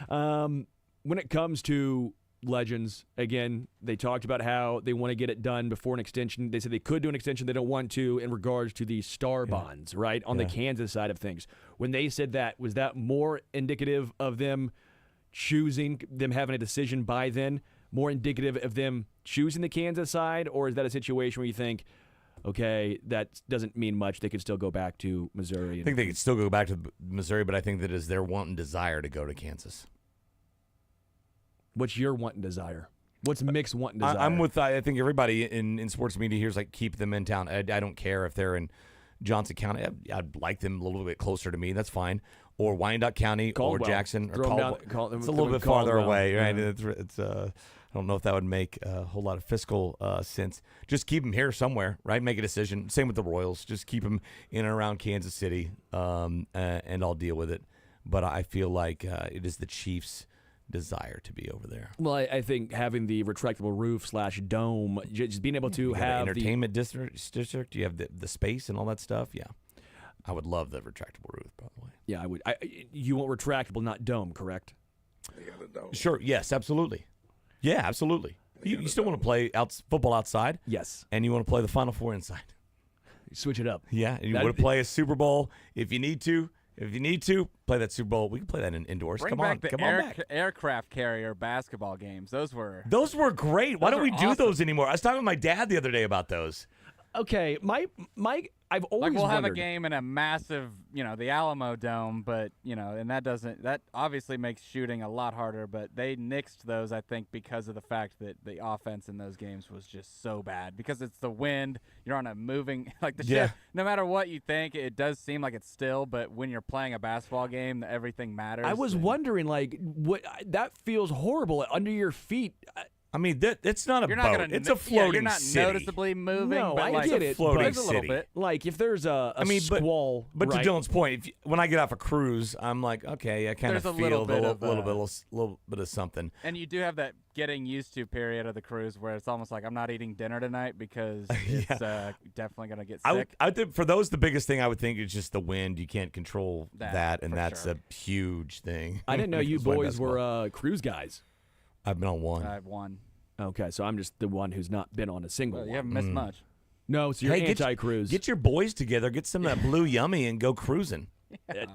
When it comes to Legends, again, they talked about how they want to get it done before an extension. They said they could do an extension. They don't want to in regards to the star bonds, right, on the Kansas side of things. When they said that, was that more indicative of them having a decision by then, more indicative of them choosing the Kansas side, or is that a situation where you think, okay, that doesn't mean much, they could still go back to Missouri? I think they could still go back to Missouri, but I think that is their want and desire to go to Kansas. What's your want and desire? What's Mick's want and desire? I'm with, I think everybody in sports media here is like, keep them in town. I don't care if they're in Johnson County. I'd like them a little bit closer to me. That's fine. Or Wyandotte County, Caldwell. or Jackson, or Throw 'em Caldwell. down, It's a little bit farther Caldwell. away, right? Yeah. It's I don't know if that would make a whole lot of fiscal sense. Just keep them here somewhere, right? Make a decision. Same with the Royals. Just keep them in and around Kansas City, and I'll deal with it. But I feel like it is the Chiefs' desire to be over there. Well, I think having the retractable roof / dome, just being able to You got have an entertainment district. You have the space and all that stuff. Yeah, I would love the retractable roof, by the way. Yeah, I would. You want retractable, not dome, correct? Sure. Yes. Absolutely. Yeah. Absolutely. You still want to play football outside? Yes. And you want to play the Final Four inside? Switch it up. Yeah. And you want to play a Super Bowl if you need to. If you need to play that Super Bowl, we can play that indoors. Bring Come back on, the come on back. aircraft carrier basketball games. Those were great. Why don't we do awesome. those anymore? I was talking with my dad the other day about those. Okay, my I've always we'll have a wondered. game in a massive, the Alamo Dome, but and that obviously makes shooting a lot harder. But they nixed those, I think, because of the fact that the offense in those games was just so bad. Because it's the wind, you're on a moving ship. No matter what you think, it does seem like it's still. But when you're playing a basketball game, everything matters. I was wondering, what that feels horrible under your feet. I mean, it's not a You're boat. not gonna, It's a floating You're not city. noticeably moving. No, but I get it. floating there's a little city. bit. Like if there's a squall, But right? to Dylan's point, when I get off a cruise, I'm like, okay, I kind of There's a feel little little bit of something. And you do have that getting used to period of the cruise where it's almost like I'm not eating dinner tonight because it's definitely going to get sick. I think for those, the biggest thing I would think is just the wind. You can't control that, and for that's sure. a huge thing. I didn't know you It's my boys basketball. were cruise guys. I've been on one. I've won. Okay, so I'm just the one who's not been on a single Well, you one. haven't missed much. No, so you're Hey, anti-cruise. Get your boys together. Get some of that blue yummy and go cruising. It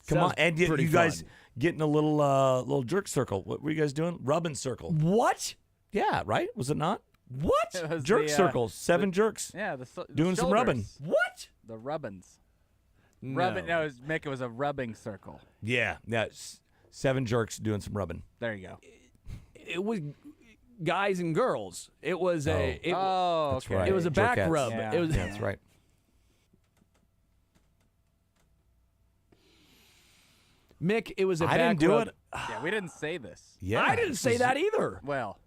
Come on, sounds and you pretty guys fun. getting a little jerk circle. What were you guys doing? Rubbing circle. What? Yeah, right? Was it not? What? It was Jerk the, circle. 7 jerks. Yeah, the Doing some rubbing. shoulders. What? The rubbins. No. Rubbing. No, Mick, it was a rubbing circle. Yeah. 7 jerks doing some rubbing. There you go. It was guys and girls. It was a That's okay. right. it was a back Jorkets. rub. Yeah. It was Yeah, that's right. Mick. It was a I back didn't do rub. it. Yeah, we didn't say this. Yeah, I didn't say that either. Well,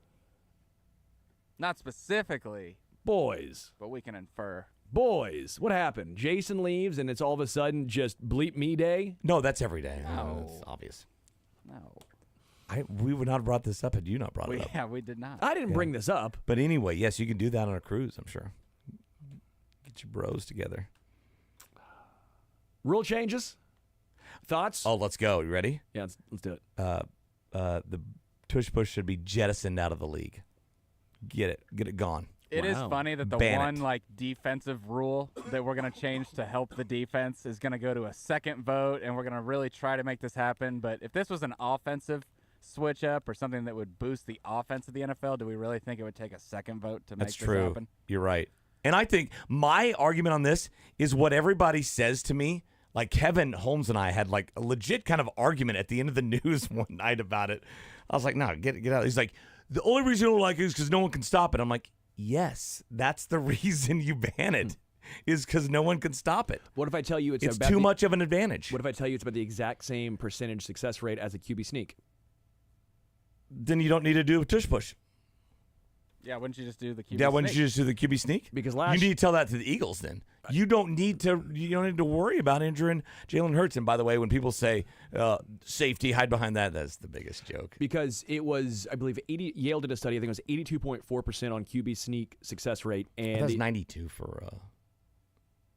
not specifically, Boys, but we can infer. what happened? Jason leaves, and it's all of a sudden just bleep me day. No, that's every day. No. That's obvious. No. We would not have brought this up had you not brought it up. Yeah, we did not. I didn't bring this up. But anyway, yes, you can do that on a cruise, I'm sure. Get your bros together. Rule changes. Thoughts? Oh, let's go. You ready? Yeah, let's do it. The tush push should be jettisoned out of the league. Get it gone. It is Wow. funny that the Ban one it. like defensive rule that we're going to change to help the defense is going to go to a second vote, and we're going to really try to make this happen. But if this was an offensive switch up or something that would boost the offense of the NFL, do we really think it would take a second vote to make That's this true. happen? You're right. And I think my argument on this is what everybody says to me. Like Kevin Holmes and I had like a legit kind of argument at the end of the news one night about it. I was like, no, get out. He's like, the only reason you don't like it is because no one can stop it. I'm like, yes, that's the reason you ban it, is because no one can stop it. What if I tell you it's It's about too the- much of an advantage. What if I tell you it's about the exact same percentage success rate as a QB sneak? Then you don't need to do a tush push. Yeah, wouldn't you just do the QB Yeah, wouldn't sneak? you just do the QB sneak? Because You last need to tell that to the Eagles. Then you don't need to worry about injuring Jalen Hurts. And by the way, when people say safety, hide behind that. That's the biggest joke. because it was, I believe, Yale did a study. I think it was 82.4% on QB sneak success rate, and That's the- 92 for.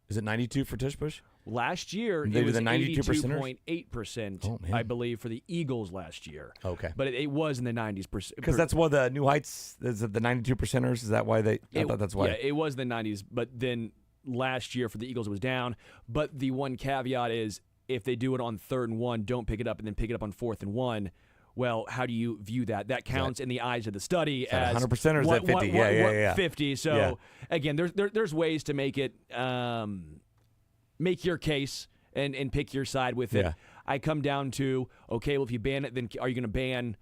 Is it 92 for tush push? last year They it do was the 92%ers? 82.8%, Oh, man. I believe, for the Eagles last year. Okay. But it was in the 90s. Because that's what the New Heights is. It the 92 percenters? Is that why they? I thought that's why. Yeah, it was the 90s, but then last year for the Eagles it was down. But the one caveat is if they do it on 3rd and 1, don't pick it up and then pick it up on 4th and 1. Well, how do you view that? That counts in the eyes of the study that as 100% or is that 50? Yeah. 50. So Yeah. again, there's ways to make it make your case and pick your side with it. Yeah. I come down to, okay, well, if you ban it, then are you going to ban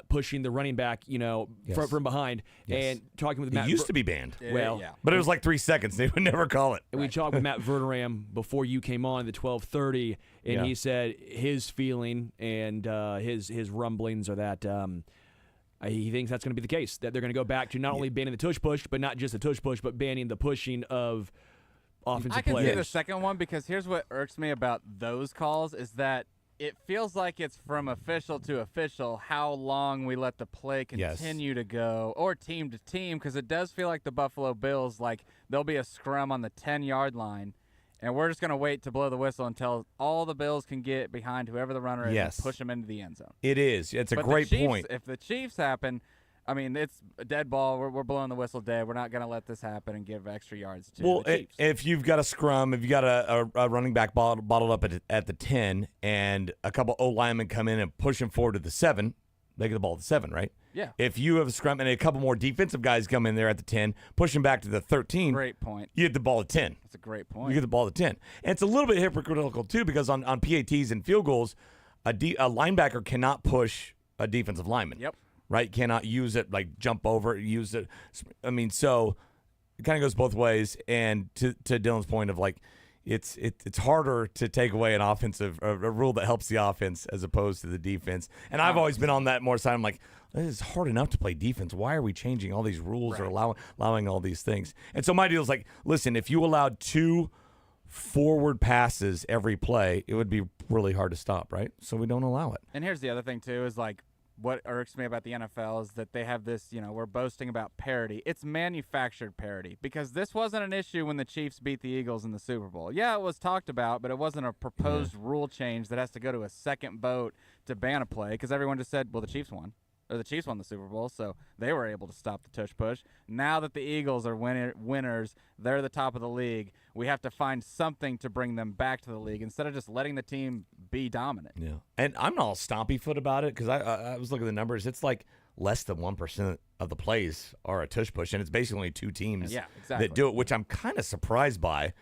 pushing the running back, Yes. from behind? Yes. And talking with It Matt, used to be banned, well, yeah. but it was like 3 seconds. They would never call it. we talked with Matt Verderam before you came on at the 12:30, and Yeah. he said his feeling and his rumblings are that he thinks that's going to be the case, that they're going to go back to not only banning the tush push, but not just the tush push, but banning the pushing of offensive I can players. see the second one because here's what irks me about those calls is that it feels like it's from official to official how long we let the play Yes. continue to go, or team to team, because it does feel like the Buffalo Bills, like there'll be a scrum on the 10-yard line, and we're just going to wait to blow the whistle until all the Bills can get behind whoever the runner is Yes. and push them into the end zone. It is. It's a But great the Chiefs, point. If the Chiefs happen, I mean, it's a dead ball. We're blowing the whistle dead. We're not going to let this happen and give extra yards to Well, the Chiefs. if you've got a scrum, if you got a running back bottled up at the 10, and a couple O linemen come in and push him forward to the 7, they get the ball at the 7, right? Yeah. If you have a scrum and a couple more defensive guys come in there at the 10, push him back to the 13, Great point. you get the ball at 10. That's a great You point. get the ball at 10. And it's a little bit hypocritical, too, because on PATs and field goals, a linebacker cannot push a defensive lineman. Yep. Right? Cannot use it, like jump over, use it. I mean, so it kind of goes both ways. And to Dylan's point of like, it's harder to take away an offensive a rule that helps the offense as opposed to the defense. And I've always been on that more side. I'm like, this is hard enough to play defense. Why are we changing all these rules or allowing all these things? And so my deal is like, listen, if you allowed 2 forward passes every play, it would be really hard to stop, right? So we don't allow it. And here's the other thing, too, is like what irks me about the NFL is that they have this, we're boasting about parity. It's manufactured parity because this wasn't an issue when the Chiefs beat the Eagles in the Super Bowl. Yeah, it was talked about, but it wasn't a proposed rule change that has to go to a second vote to ban a play because everyone just said, well, the Chiefs won. Or the Chiefs won the Super Bowl, so they were able to stop the tush push. Now that the Eagles are winners, they're the top of the league. We have to find something to bring them back to the league instead of just letting the team be dominant. Yeah, and I'm not all stompy foot about it because I was looking at the numbers. It's like less than 1% of the plays are a tush push, and it's basically only 2 teams Yeah, exactly. that do it, which I'm kind of surprised by.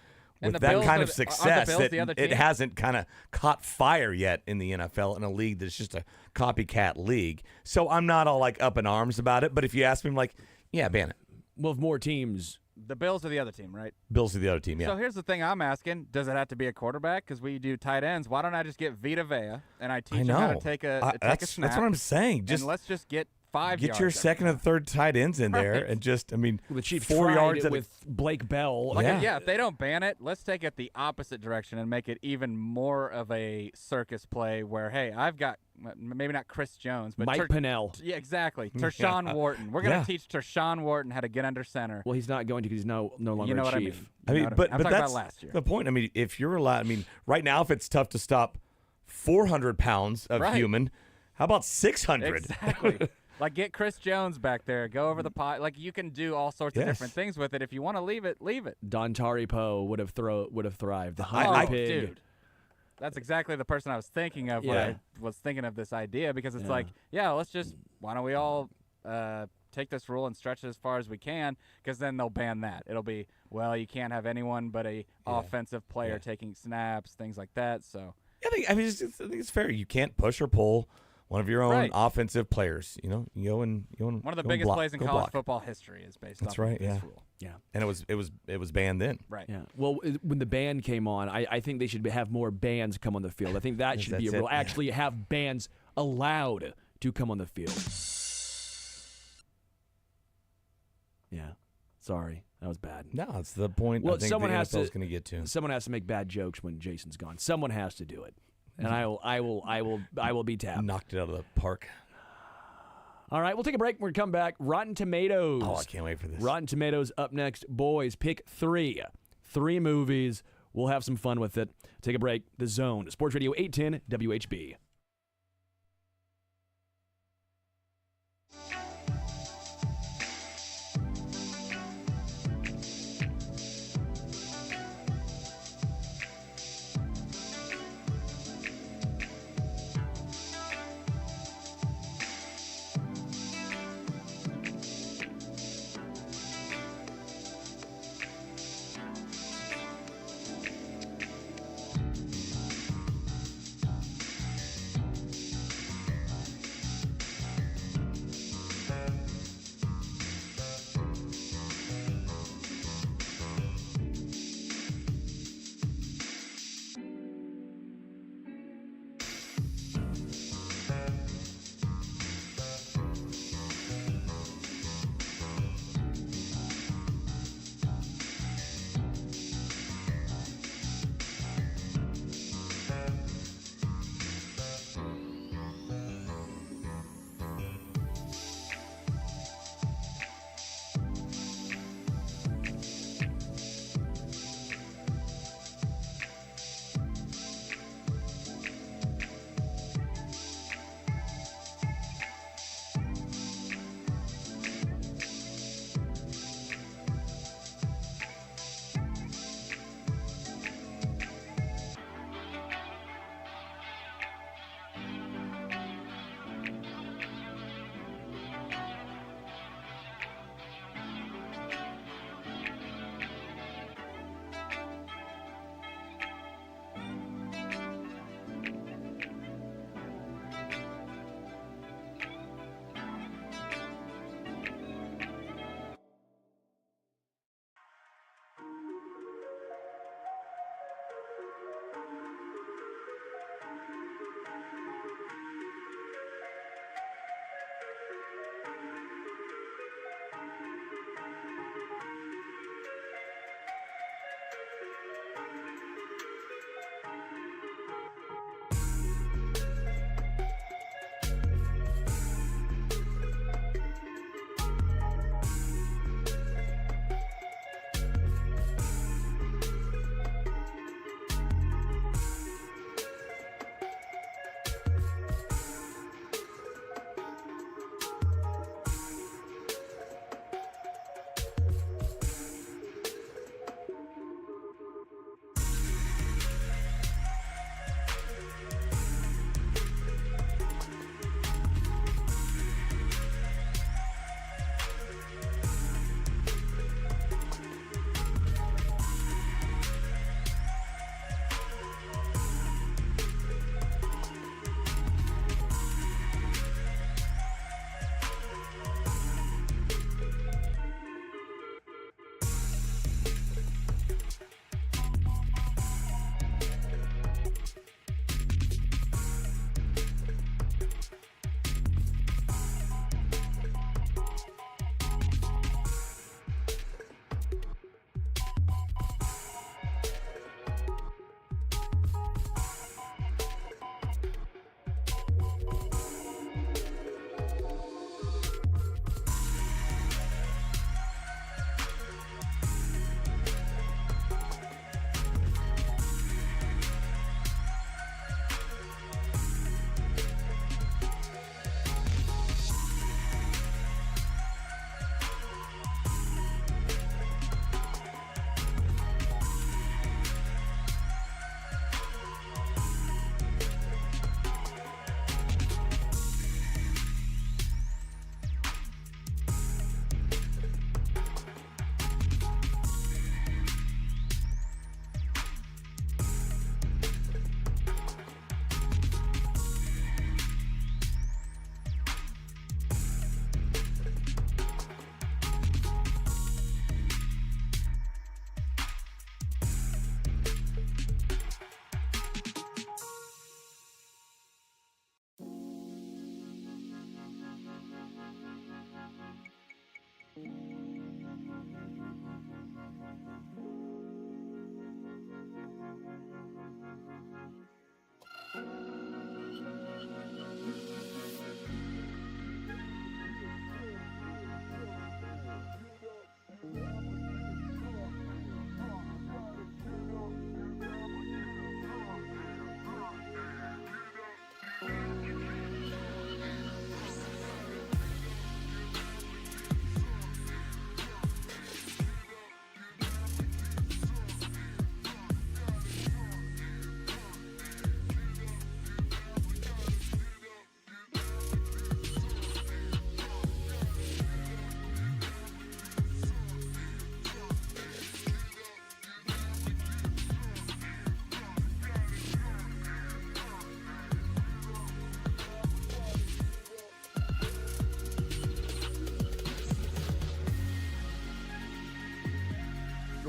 And with the that Bills kind are of the- success aren't the Bills that the other it team? hasn't kind of caught fire yet in the NFL in a league that's just a copycat league. So I'm not all like up in arms about it. But if you ask me, I'm like, yeah, ban it. Well, if more teams. The Bills are the other team, right? Bills are the other team. Yeah. So here's the thing I'm asking. Does it have to be a quarterback? Because we do tight ends. Why don't I just get Vita Vea and I teach I him know. how to take a that's snap? what I'm saying. Just and let's just get 5 get yards your every second time. and third tight ends in there, Right. and just, I mean, The Chiefs 4 tried yards it at with Blake Bell. Like, Yeah. if they don't ban it, let's take it the opposite direction and make it even more of a circus play where, hey, I've got maybe not Chris Jones, but Mike Pinnell. Yeah, exactly. Tershawn Wharton. We're going to teach Tershawn Wharton how to get under center. Well, he's not going to because he's no longer You know a what I Chief. mean? I You mean, know what but I'm but talking that's about last year. the point. I mean, if you're allowed, I mean, right now, if it's tough to stop 400 pounds of Right. human, how about 600? Exactly. Like, get Chris Jones back there. Go over the pot. Like, you can do all sorts of Yes. different things with it. If you want to leave it, leave it. Dontari Poe would have thrived. The I- hungry I- pig. Dude. That's exactly the person I was thinking of when Yeah. I was thinking of this idea because it's Yeah. like, let's just, why don't we all take this rule and stretch it as far as we can? Because then they'll ban that. It'll be, well, you can't have anyone but a offensive player taking snaps, things like that. So I think it's fair. You can't push or pull one of your own Right. offensive players. You know, you go and one of the go biggest block, plays in go college block. football history is based That's off right, of this yeah. rule. Yeah. And it was banned then. Right. Yeah. Well, when the ban came on, I think they should have more bands come on the field. I think that Yes, should be a that's rule. it, yeah. Actually, have bands allowed to come on the field. Yeah. Sorry, that was bad. No, it's the point. Well, I think someone the has NFL's to- going to get to. Someone has to make bad jokes when Jason's gone. Someone has to do it, and I will be tapped. Knocked it out of the park. All right, we'll take a break. We're gonna come back. Rotten Tomatoes. Oh, I can't wait for this. Rotten Tomatoes up next. Boys, pick 3. 3 movies. We'll have some fun with it. Take a break. The Zone. Sports Radio 810 WHB.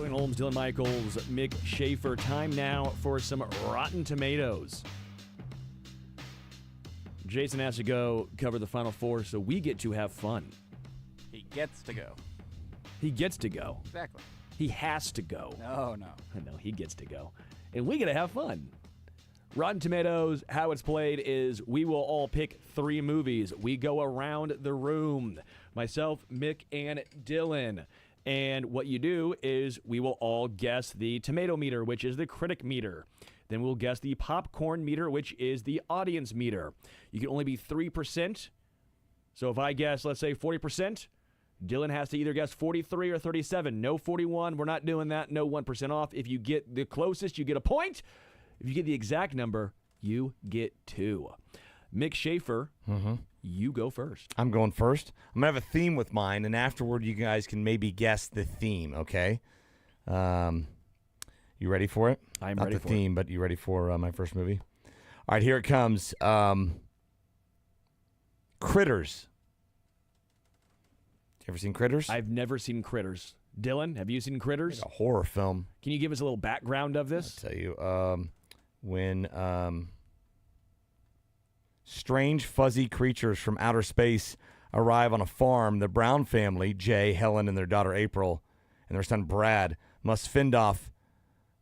Ryan Holmes, Dylan Michaels, Mick Schaefer. Time now for some Rotten Tomatoes. Jason has to go cover the Final Four, so we get to have fun. He gets to go. He gets to go. Exactly. He has to go. No. No, he gets to go. And we get to have fun. Rotten Tomatoes, how it's played is we will all pick 3 movies. We go around the room. Myself, Mick, and Dylan. And what you do is we will all guess the tomato meter, which is the critic meter. Then we'll guess the popcorn meter, which is the audience meter. You can only be 3%. So if I guess, let's say 40%, Dylan has to either guess 43 or 37. No 41. We're not doing that. No 1% off. If you get the closest, you get a point. If you get the exact number, you get 2. Mick Schaefer, you go first. I'm going first. I'm going to have a theme with mine, and afterward you guys can maybe guess the theme, okay? You ready for it? I'm Not ready the for theme, but you ready for my first movie? All right, here it comes. Critters. You ever seen Critters? I've never seen Critters. Dylan, have you seen Critters? It's a horror film. Can you give us a little background of this? I'll tell you. When strange fuzzy creatures from outer space arrive on a farm, the Brown family, Jay, Helen, and their daughter April, and their son Brad, must fend off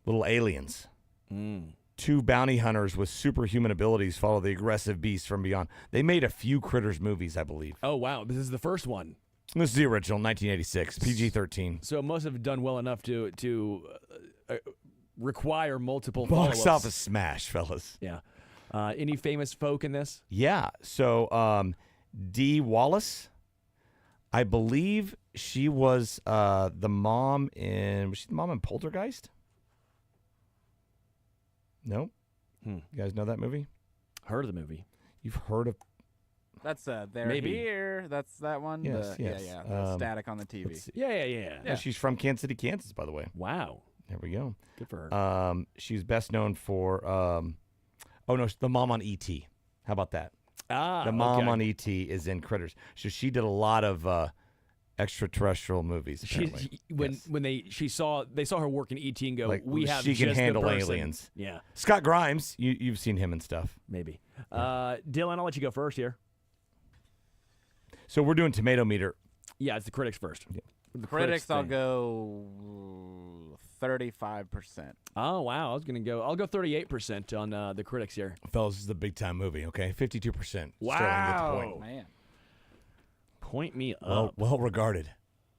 little aliens. 2 bounty hunters with superhuman abilities follow the aggressive beasts from beyond. They made a few Critters movies, I believe. Oh, wow. This is the first one. This is the original, 1986, PG-13. So it must have done well enough to require multiple Box follow-ups. office smash, fellas. Yeah. Any famous folk in this? Yeah. So Dee Wallace, I believe she was the mom in. Was she the mom in Poltergeist? No. You guys know that movie? Heard of the movie. You've heard of? That's They're Maybe. Here. That's that one. Yes, yes. Yeah. The static on the TV. let's see. Yeah. Yeah, she's from Kansas City, Kansas, by the way. Wow. There we go. Good for her. She's best known for. The mom on E.T. How about that? The mom okay. on E.T. is in Critters. So she did a lot of extraterrestrial movies. Apparently. They saw her work in ET and go, Like, we have she can just the handle person. aliens. Yeah, Scott Grimes, you've seen him and stuff. maybe. Dylan, I'll let you go first here. So we're doing tomato meter. Yeah, it's the critics first. Yeah. The Critics, I'll thing. go 35%. Oh wow, I'll go 38% on the critics here. Fellas, this is the big time movie, okay? 52%. Wow. Sterling gets the point. Man. Point me up. Well regarded.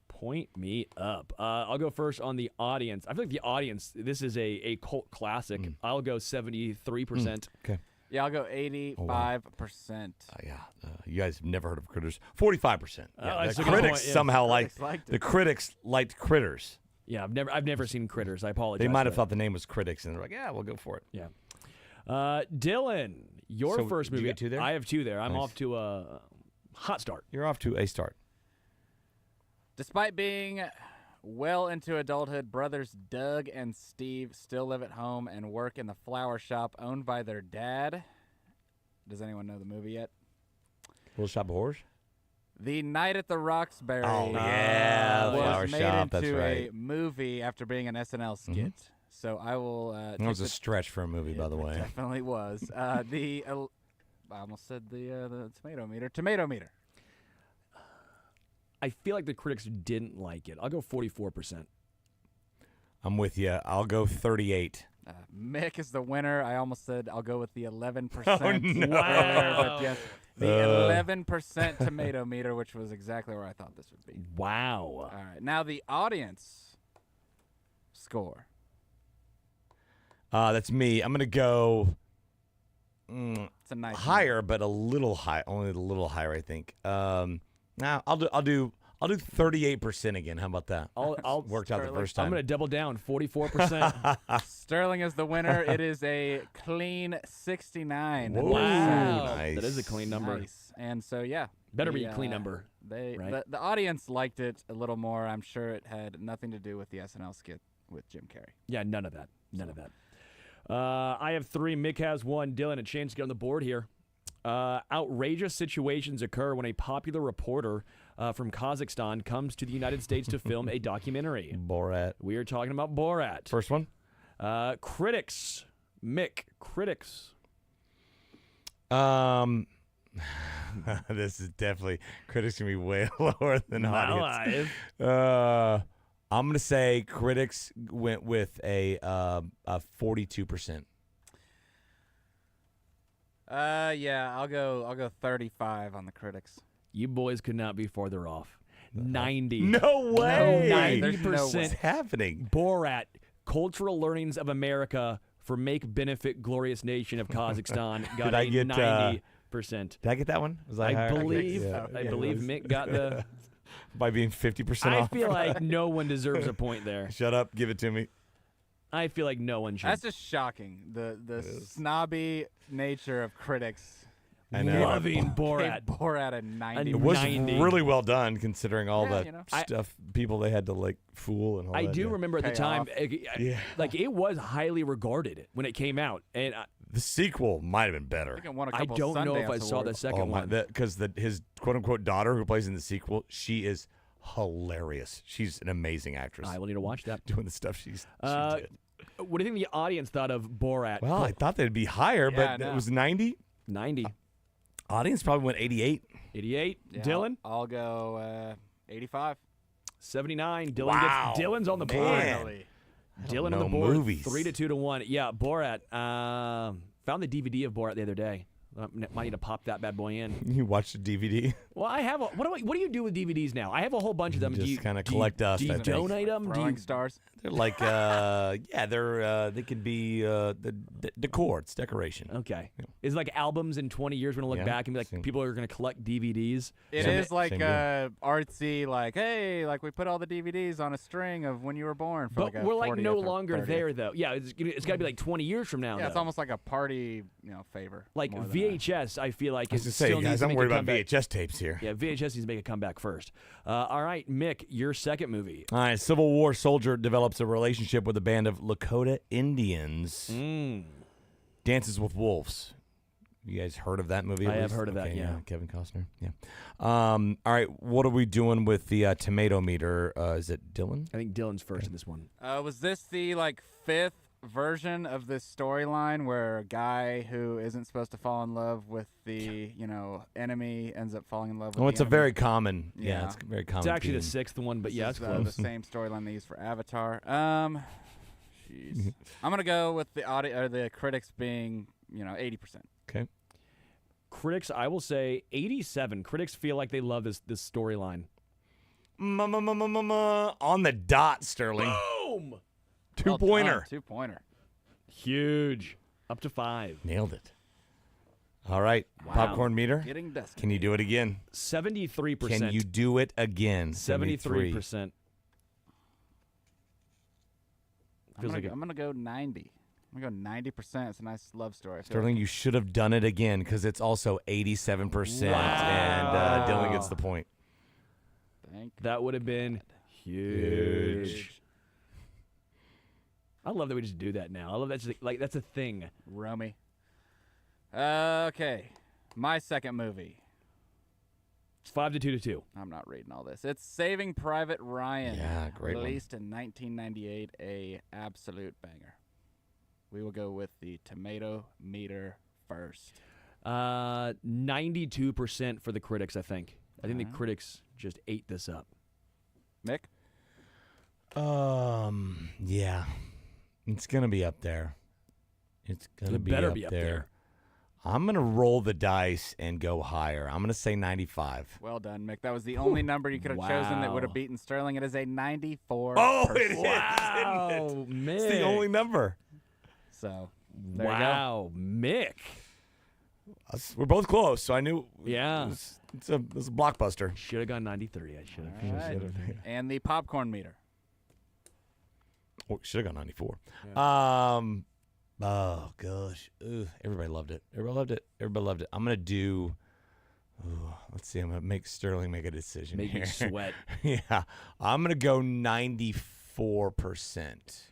Point me up. I'll go first on the audience. I feel like the audience, this is a cult classic. I'll go 73%. Okay. Yeah, I'll go 85%. You guys have never heard of Critters. 45%. that's The a good critics point, yeah. somehow Critics liked it. the critics liked Critters. Yeah, I've never seen Critters. I apologize. They might have for thought the name was Critics, and they're like, yeah, we'll go for it. that. Yeah. Dylan, your So, first did you movie. get 2 there? I have 2 there. I'm Nice. off to a hot start. You're off to a start. Despite being well into adulthood, brothers Doug and Steve still live at home and work in the flower shop owned by their dad. Does anyone know the movie yet? Little Shop of Horrors? The Night at the Roxbury Oh, yeah, the was flower made shop, into that's right. a movie after being an SNL skit. So I will That take was a the- stretch for a movie, by the It way. definitely was. I almost said the tomato meter. Tomato meter. I feel like the critics didn't like it. I'll go 44%. I'm with you. I'll go 38. Mick is the winner. I almost said I'll go with the 11%. Oh, no. But yes, the 11% tomato meter, which was exactly where I thought this would be. Wow. All right, now the audience score. That's me. I'm gonna go It's a nice higher, but a little high. Only a little higher, I think. Now I'll do 38% again. How about that? I'll Worked out the Sterling. first time. I'm going to double down, 44%. Sterling is the winner. It is a clean 69. Whoa. Wow. Nice. That is a clean number. Nice. And so yeah, Better be the, a clean number. right? The audience liked it a little more. I'm sure it had nothing to do with the SNL skit with Jim Carrey. Yeah, none of that. None of that. I have 3. Mick has 1. Dylan, a chance to get on the board here. Outrageous situations occur when a popular reporter from Kazakhstan comes to the United States to film a documentary? Borat. We are talking about Borat. First one. Critics. Mick, critics. This is definitely critics gonna be way lower than Not audience. alive. I'm gonna say critics went with a 42%. Yeah, I'll go 35 on the critics. You boys could not be farther off. 90. No way. 90%. What's happening? Borat, Cultural Learnings of America for Make Benefit Glorious Nation of Kazakhstan got Did I a get, 90%. Did I get that one? Was I higher? believe Yeah. I believe Mick got the. By being 50% I off. feel like no one deserves a point there. Shut up. Give it to me. I feel like no one should. That's just shocking. The snobby nature of critics. I know. Loving Gave Borat. Borat a 90. It was 90. really well done considering all Yeah, the you know. stuff people they had to like fool and all I that. do yeah. remember at the Pay time, off. Yeah. like it was highly regarded when it came out, and The sequel might have been better. I think it won a I couple don't know if I Sundance saw the awards. second one. Because his quote unquote daughter who plays in the sequel, she is hilarious. She's an amazing actress. I will need to watch that. Doing the stuff she did. What do you think the audience thought of Borat? Well, I thought they'd be higher, Yeah, I but it know. was 90. 90, Audience probably went 88. 88. Yeah, Dylan, I'll go 85. 79. Dylan Wow, Dylan's on the board. man. Finally. Dylan on know the board. movies. 3-2 to 1. Yeah, Borat. Found the DVD of Borat the other day. Might need to pop that bad boy in. You watched the DVD? Well, I have. What do you do with DVDs now? I have a whole bunch of them. Just do you kinda do you- collect dust, Do you I think. donate them? Do Throwing you, stars. They're like, they could be the decor. It's decoration. okay. Is it like albums in 20 years? We're gonna look Yeah, back and be like, same. people are gonna collect DVDs. It Same- is like same deal. artsy, like, hey, like we put all the DVDs on a string of when you were born. For But like a we're like 40th no or longer 30th. there though. Yeah, it's got to be like 20 years from now. Yeah, it's though. almost like a party, favor. like more than VHS. I feel like I was it to say, still needs guys, to I'm make worried a about comeback. VHS tapes here. Yeah, VHS needs to make a comeback first. All right, Mick, your second movie. All right, Civil War soldier develops a relationship with a band of Lakota Indians. Dances with Wolves. You guys heard of that movie? at I have least? heard of that, Okay, yeah. Kevin Costner. Yeah. All right, what are we doing with the tomato meter? Is it Dylan? I think Dylan's first in this one. Was this the fifth version of this storyline where a guy who isn't supposed to fall in love with the enemy ends up falling in love with? Oh, the it's a enemy? very common. Yeah, Yeah. it's a very common. It's actually the theme. sixth one, but This yeah, is, it's close. the same storyline they use for Avatar. Jeez. I'm gonna go with the critics being 80%. Okay. Critics, I will say 87. Critics feel like they love this storyline. On the dot, Sterling. Boom! Two-pointer. 2-pointer. Huge. Up to 5. Nailed it. All right, Wow. popcorn meter. Getting dusty. Can you do it again? 73%. Can you do it again? 73%. Feels like I'm gonna go 90. I'm gonna go 90%. It's a nice love story. I feel Sterling, you should have done it again because it's also 87%, and Dylan gets the point. Thank that would have been huge. I love that we just do that now. I love that's that's a thing. Romy. Okay, my second movie. It's 5-2 to 2. I'm not reading all this. It's Saving Private Ryan. Yeah, great one. Released in 1998, a absolute banger. We will go with the tomato meter first. 92% for the critics, I think. I think the critics just ate this up. Mick? Yeah, it's gonna be up there. It's gonna It be better up be up there. there. I'm gonna roll the dice and go higher. I'm gonna say 95. Well done, Mick. That was the only number you could have chosen that would have Wow. beaten Sterling. It is a 94. Oh, it is. Wow, Isn't it? Mick. It's the only number. So, there you go. Wow, Mick. We're both close, so I knew. Yeah. It's a blockbuster. Should have gone 93. I should have. All right. And the popcorn meter. Oh, should have gone 94. Oh gosh, everybody loved it. Everybody loved it. Everybody loved it. I'm gonna do. Let's see. I'm gonna make Sterling make a decision Make here. you sweat. Yeah, I'm gonna go 94%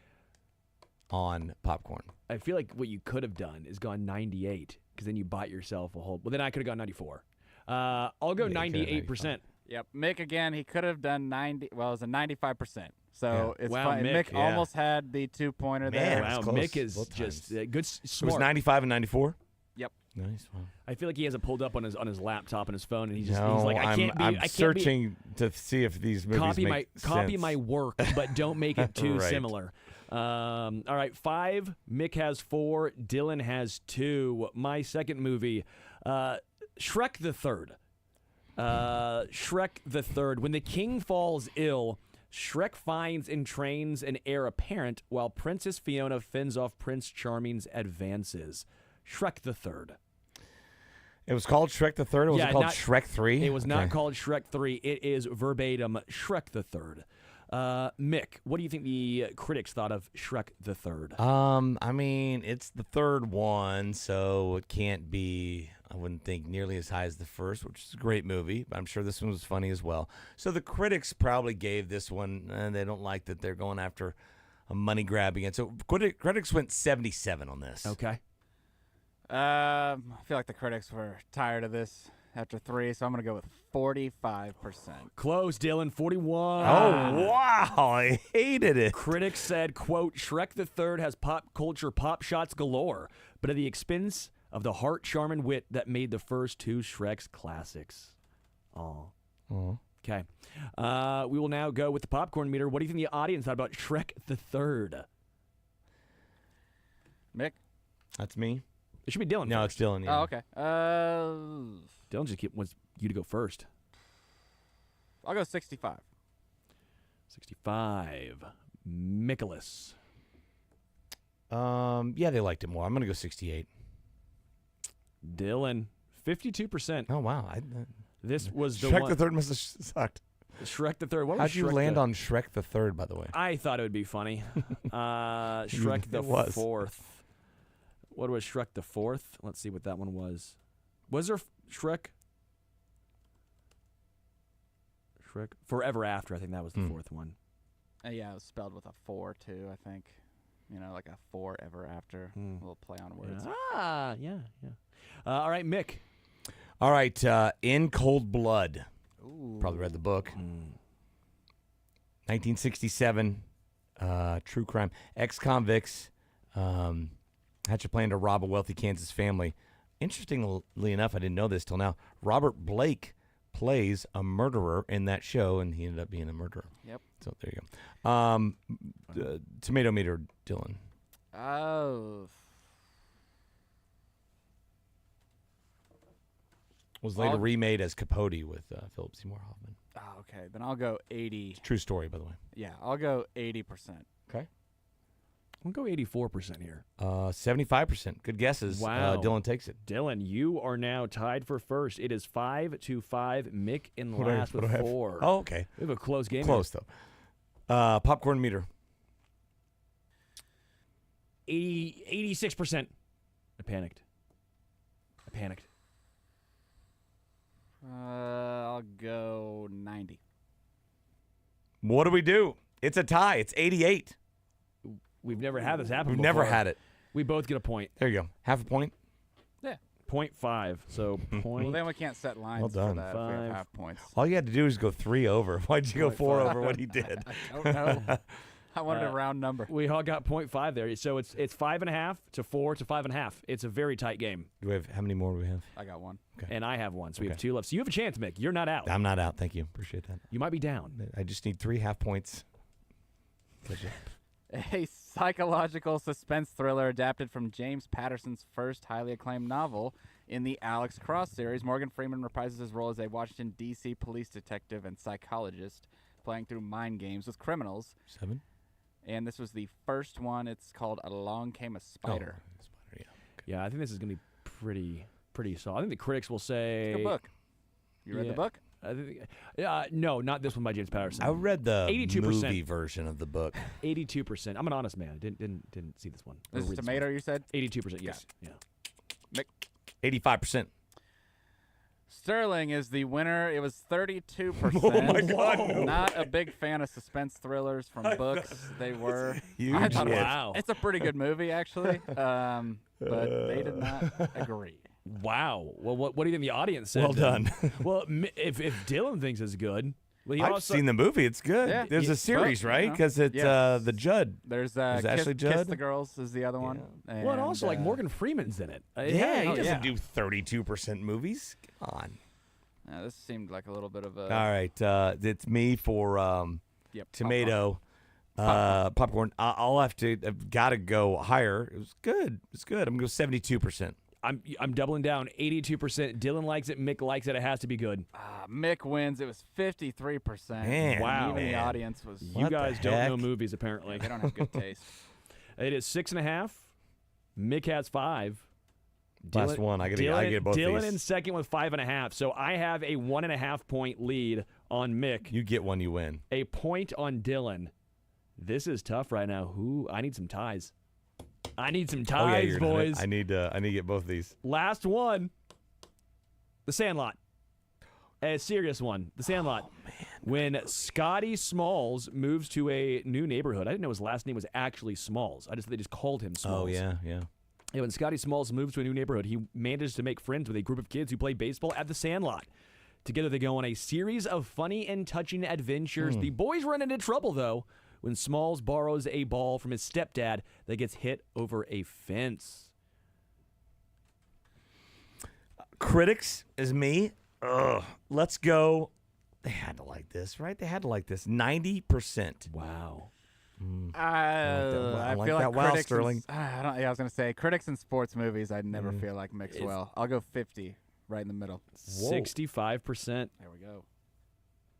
on popcorn. I feel like what you could have done is gone 98 because then you bought yourself a whole. Well, then I could have gone 94. I'll go Yeah, you could've 98%. Yep. Mick again. He could have done 90. Well, it was a 95%. So it's Wow, fine. Mick, Mick almost had the 2-pointer there. Man, Wow, that's close Mick is both just times. good, It was smart. 95 and 94. Yep. Nice. Wow. I feel like he has it pulled up on his laptop and his phone, and he's No, like, I can't be. I'm I can't searching to see if these movies copy make copy sense. my work, but don't make it too Right. similar. All right, 5. Mick has 4. Dylan has 2. My second movie, Shrek the Third. Shrek the Third. When the king falls ill, Shrek finds and trains an heir apparent while Princess Fiona fends off Prince Charming's advances. Shrek the Third. It was called Shrek the Third. Or was Yeah, it called not- Shrek 3? It was not called Shrek 3. It is verbatim Shrek the Third. Mick, what do you think the critics thought of Shrek the Third? I mean, it's the third one, so it can't be, I wouldn't think, nearly as high as the first, which is a great movie. But I'm sure this one was funny as well. So the critics probably gave this one, they don't like that they're going after a money grab again. So critics went 77 on this. Okay. I feel like the critics were tired of this after 3, so I'm going to go with 45%. Close, Dylan, 41. Oh, wow. I hated it. Critics said, quote, Shrek the Third has pop culture pop shots galore, but at the expense of the heart, charm, and wit that made the first 2 Shreks classics. Aw. Okay. We will now go with the popcorn meter. What do you think the audience thought about Shrek the Third? Mick? That's me. It should be Dylan. No, first. it's Dylan. Yeah. Oh, okay. Dylan just wants you to go first. I'll go 65. 65. Nicholas. Yeah, they liked it more. I'm going to go 68. Dylan. 52%. Oh, wow. This was the Shrek one. the Third must have sucked. Shrek the Third. What How'd was you Shrek land the- on Shrek the Third, by the way? I thought it would be funny. Shrek the It was. Fourth. What was Shrek the Fourth? Let's see what that one was. Was there Shrek? Shrek Forever After. I think that was the fourth one. Yeah, it was spelled with a 4, too, I think. You know, like a 4 ever after. A little play on words. Yeah. All right, Mick. All right, In Cold Blood. Ooh. Probably read the book. 1967, true crime. Ex-convicts hatch a plan to rob a wealthy Kansas family. Interestingly enough, I didn't know this till now. Robert Blake plays a murderer in that show, and he ended up being a murderer. Yep. So there you go. Tomato meter, Dylan. Oh. Was later I'll- remade as Capote with Philip Seymour Hoffman. Oh, okay. Then I'll go 80. True story, by the way. Yeah, I'll go 80%. Okay. We'll go 84% here. 75%. Good guesses. Wow. Dylan takes it. Dylan, you are now tied for first. It is 5-5. Mick in What do I- last what with do I have? 4. Oh, okay. We have a close game. Close, though. Popcorn meter. 86%. I panicked. I'll go 90. What do we do? It's a tie. It's 88. We've never had this happen We've before. never had it. We both get a point. There you go. Half a point. Yeah. 0.5. So Well, point. then we can't set lines Well done. for that if we have 5. half points. All you had to do is go 3 over. Why'd you go 4 5. over what he did? I don't know. I wanted a round number. We all got 0.5 there. So it's 5.5 to 4 to 5.5. It's a very tight game. Do we have how many more do we have? I got one. And I have one. So we have Okay. 2 left. So you have a chance, Mick. You're not out. I'm not out. Thank you. Appreciate that. You might be down. I just need 3 half points. A psychological suspense thriller adapted from James Patterson's first highly acclaimed novel in the Alex Cross series. Morgan Freeman reprises his role as a Washington, D.C. police detective and psychologist playing through mind games with criminals. 7? And this was the first one. It's called Along Came a Spider. Oh, spider, yeah. Yeah, I think this is going to be pretty solid. I think the critics will say. Good book. You read Yeah. the book? I think, no, not this one by James Patterson. I read the 82%. movie version of the book. 82%. I'm an honest man. Didn't see this one. Or This is read tomato, you said? 82%. Yes. Yeah. 85%. Sterling is the winner. It was 32%. Oh, my God, no Not a big fan of suspense thrillers from books. They were. Huge I thought it hit. was- Wow. It's a pretty good movie, actually. But they did not agree. Wow. Well, what do you think the audience said? Well then? done. Well, if Dylan thinks it's good, well, he I've also, seen the movie. It's good. Yeah. There's a series, Well, right? you know. Because it's Yes. the Judd. There's Is Kiss, Ashley Kiss Judd? the Girls is the other one. well, and also like Morgan Freeman's in it. Yeah, he oh, doesn't yeah. do 32% movies. Come on. This seemed like a little bit of a. All right, it's me for Yep, tomato popcorn. I'll have to. I've got to go higher. It was good. It's good. I'm gonna go 72%. I'm doubling down. 82%. Dylan likes it. Mick likes it. It has to be good. Mick wins. It was 53%. Man, Wow. Even the man. audience was. You What the guys don't know heck? movies, apparently. They don't have good taste. It is 6.5. Mick has 5. Last one. I get both Dylan these. in second with 5.5. So I have a 1.5 point lead on Mick. You get one, you win. A point on Dylan. This is tough right now. I need some ties. I need some ties, Oh yeah, you're boys. I need to get both of these. Last one. The Sandlot. A serious one. The Sandlot. Oh, man. When Scotty Smalls moves to a new neighborhood, I didn't know his last name was actually Smalls. They just called him Smalls. Oh yeah. Yeah, when Scotty Smalls moves to a new neighborhood, he manages to make friends with a group of kids who play baseball at the Sandlot. Together, they go on a series of funny and touching adventures. The boys run into trouble, though, when Smalls borrows a ball from his stepdad that gets hit over a fence. Critics is me. Ugh. Let's go. They had to like this, right? They had to like this. 90%. Wow. I I like feel that. like Wow, critics. Sterling. I was gonna say critics in sports movies. I never feel like mix well. I'll go 50, right in the middle. 65%. There we go.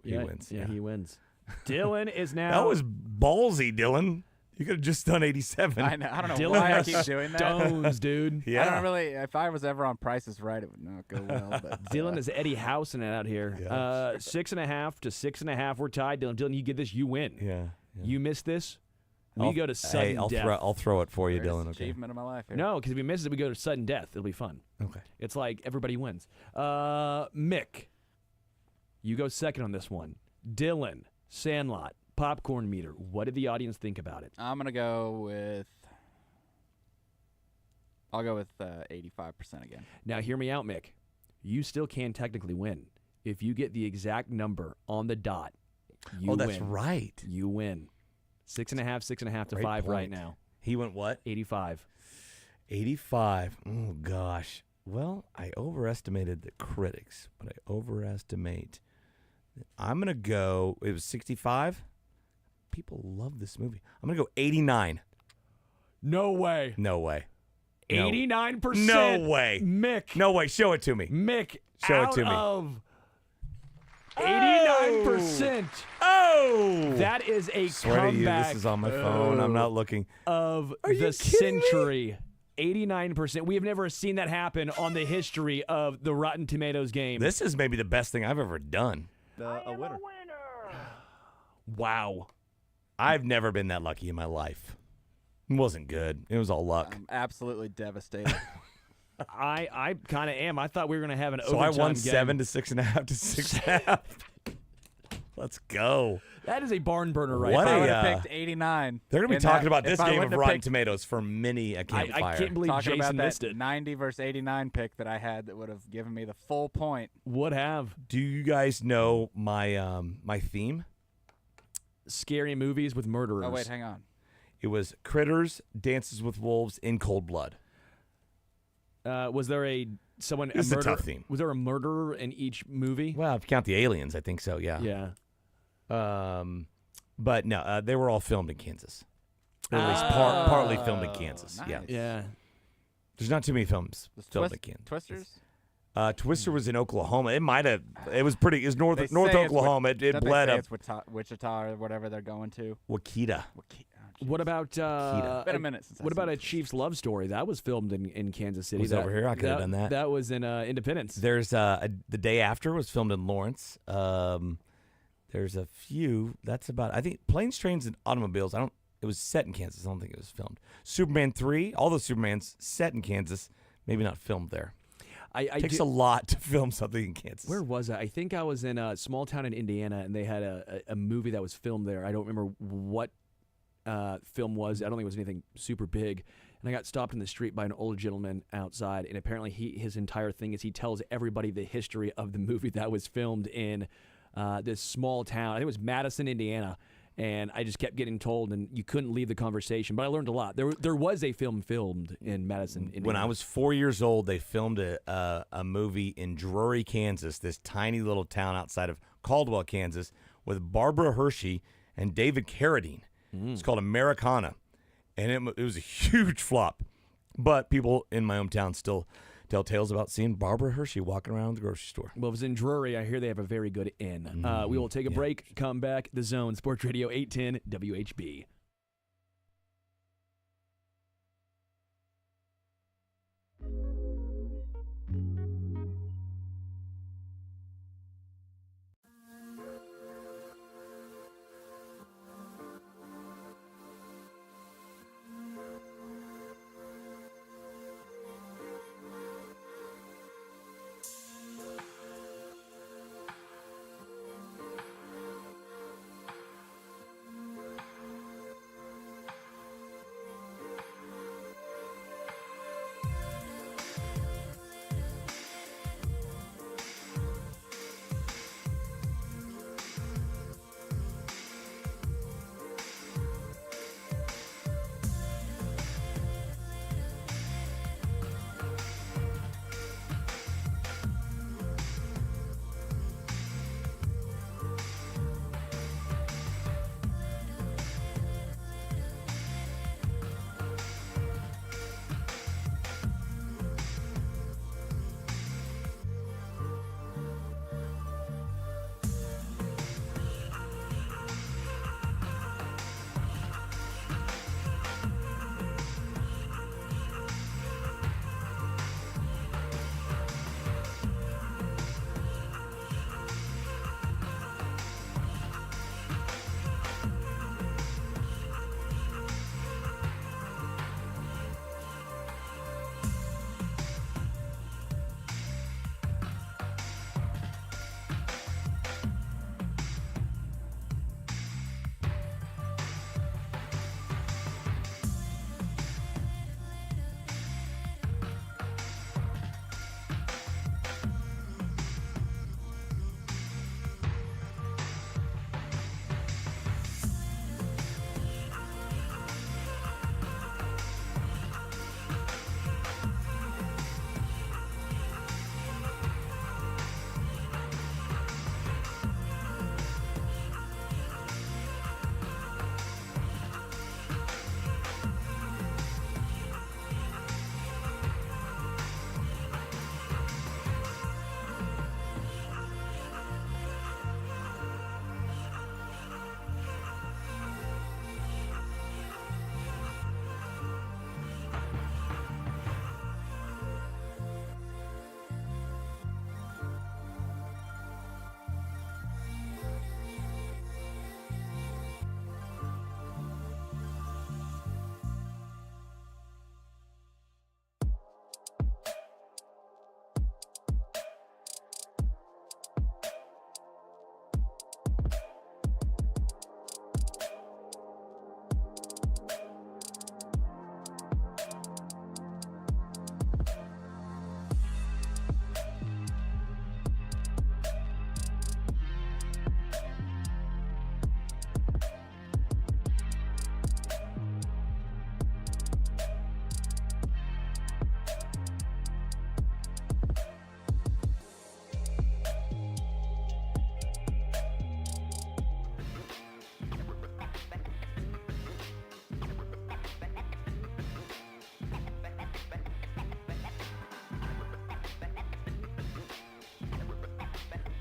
He wins. Yeah, he wins. Dylan is now. That was ballsy, Dylan. You could have just done 87. I know. I don't know Dylan why I has keep doing that. stones, dude. Yeah. I don't really. If I was ever on Price is Right, it would not go well. But Dylan is Eddie Housing it out here. Yeah. 6.5 to 6.5. We're tied. Dylan, you get this, you win. Yeah. You miss this, we go to sudden Hey, death. I'll throw it for you, greatest Dylan. Okay. achievement of my life. Here. No, because if we miss it, we go to sudden death. It'll be fun. Okay. It's like everybody wins. Mick, you go second on this one. Dylan, Sandlot, popcorn meter. What did the audience think about it? I'm gonna go with. I'll go with 85% again. Now, hear me out, Mick. You still can technically win. If you get the exact number on the dot, you win. That's right. You win. 6.5, 6.5 to Great 5 right point. now. He went what? 85. 85. Oh, gosh. Well, I overestimated the critics, but I overestimate. I'm going to go. It was 65. People love this movie. I'm going to go 89. No way. No way. No. 89%. No way. Mick. No way. Show it to me. Mick. Show it out to me. Of 89%. Oh! That is a Swear to you, comeback this is on my phone. I'm not looking. of Are you the kidding me? century. 89%. We have never seen that happen on the history of the Rotten Tomatoes game. This is maybe the best thing I've ever done. A winner. Wow. I've never been that lucky in my life. It wasn't good. It was all luck. I'm absolutely devastated. I kind of am. I thought we were going to have an So I overtime won game. 7 to 6.5 to 6.5. Let's go. That is a barn burner right What If I there. would a, have picked 89. They're going to be in talking that- about this if I game of wouldn't have Rotten picked- Tomatoes for many a campfire. I can't believe Talking Jason about missed that it. 90 versus 89 pick that I had that would have given me the full point. Would have. Do you guys know my my theme? Scary movies with murderers. Oh, wait, hang on. It was Critters, Dances with Wolves, in Cold Blood. Was there someone? This is a murder- tough theme. Was there a murderer in each movie? Well, if you count the aliens, I think so, yeah. Yeah. But no, they were all filmed in Kansas. Or at least partly filmed in Kansas. Yeah. nice. Yeah. There's not too many films Was filmed in Kansas. Twisters? Twister was in Oklahoma. It might have. It was pretty. It was North They say it's Oklahoma. It Don't they bled say up it's Wichita or whatever they're going to. Wakita. What about Been a minute since what I've about seen a this. Chiefs love story that was filmed in Kansas City? Was over here? I could have done that. That was in Independence. There's the day after was filmed in Lawrence. There's a few. That's about. I think Planes, Trains, and Automobiles. It was set in Kansas. I don't think it was filmed. Superman 3. All those Supermans set in Kansas. Maybe not filmed there. I Takes a lot to film something in Kansas. Where was I? I think I was in a small town in Indiana, and they had a movie that was filmed there. I don't remember what film was. I don't think it was anything super big. and I got stopped in the street by an old gentleman outside, and apparently his entire thing is he tells everybody the history of the movie that was filmed in this small town. I think it was Madison, Indiana. And I just kept getting told, and you couldn't leave the conversation. But I learned a lot. There was a film filmed in Madison, Indiana. When I was 4 years old, they filmed a movie in Drury, Kansas, this tiny little town outside of Caldwell, Kansas, with Barbara Hershey and David Carradine. It's called Americana, and it was a huge flop. But people in my hometown still tell tales about seeing Barbara Hershey walking around the grocery store. Well, if it's in Drury, I hear they have a very good inn. We will take a break, come back. The Zone, Sports Radio 810 WHB.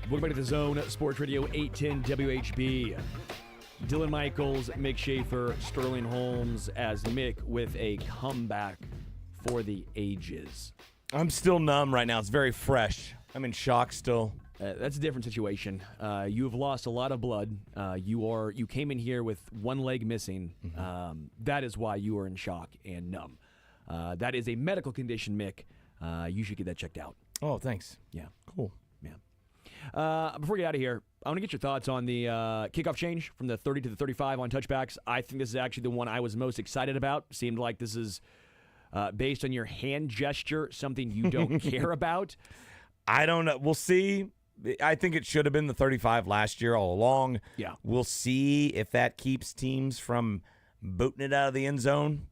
Welcome back to The Zone, Sports Radio 810 WHB. Dylan Michaels, Mick Schaefer, Sterling Holmes as Mick with a comeback for the ages. I'm still numb right now. It's very fresh. I'm in shock still. That's a different situation. You have lost a lot of blood. You came in here with one leg missing. That is why you are in shock and numb. That is a medical condition, Mick. You should get that checked out. Oh, thanks. Yeah. Cool. Before we get out of here, I want to get your thoughts on the kickoff change from the 30 to the 35 on touchbacks. I think this is actually the one I was most excited about. Seemed like this is based on your hand gesture, something you don't care about? I don't know. We'll see. I think it should have been the 35 last year all along. Yeah. We'll see if that keeps teams from booting it out of the end zone.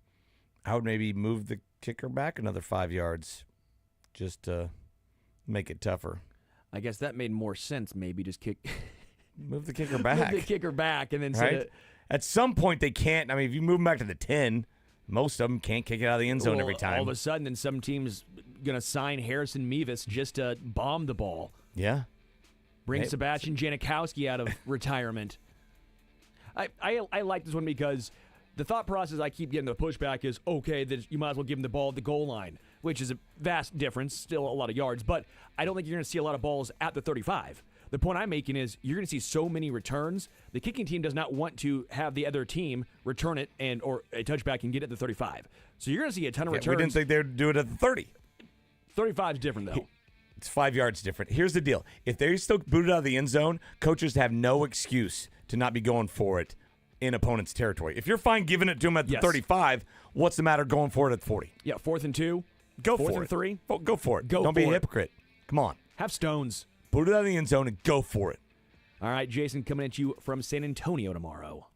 I would maybe move the kicker back another 5 yards just to make it tougher. I guess that made more sense. Maybe just Move the kicker back. move the kicker back, and then Right? At some point, they can't. I mean, if you move them back to the 10, most of them can't kick it out of the end zone every time. All of a sudden, then some team's going to sign Harrison Mevis just to bomb the ball. Yeah. Bring Hey. Sebastian Janikowski out of retirement. I like this one because the thought process I keep getting the pushback is, okay, that you might as well give him the ball at the goal line, which is a vast difference, still a lot of yards, but I don't think you're going to see a lot of balls at the 35. The point I'm making is you're going to see so many returns. The kicking team does not want to have the other team return it or a touchback and get it at the 35. So you're going to see a ton of Yeah, returns. we didn't think they would do it at the 30. 35 is different, though. It's 5 yards different. Here's the deal. If they still boot it out of the end zone, coaches have no excuse to not be going for it in opponent's territory. If you're fine giving it to them at the Yes. 35, what's the matter going for it at the 40? Yeah, 4th and 2. Go 4th for and it. 3. Go for it. Go Don't be a for it. hypocrite. Come on. Have stones. Boot it out of the end zone and go for it. All right, Jason, coming at you from San Antonio tomorrow.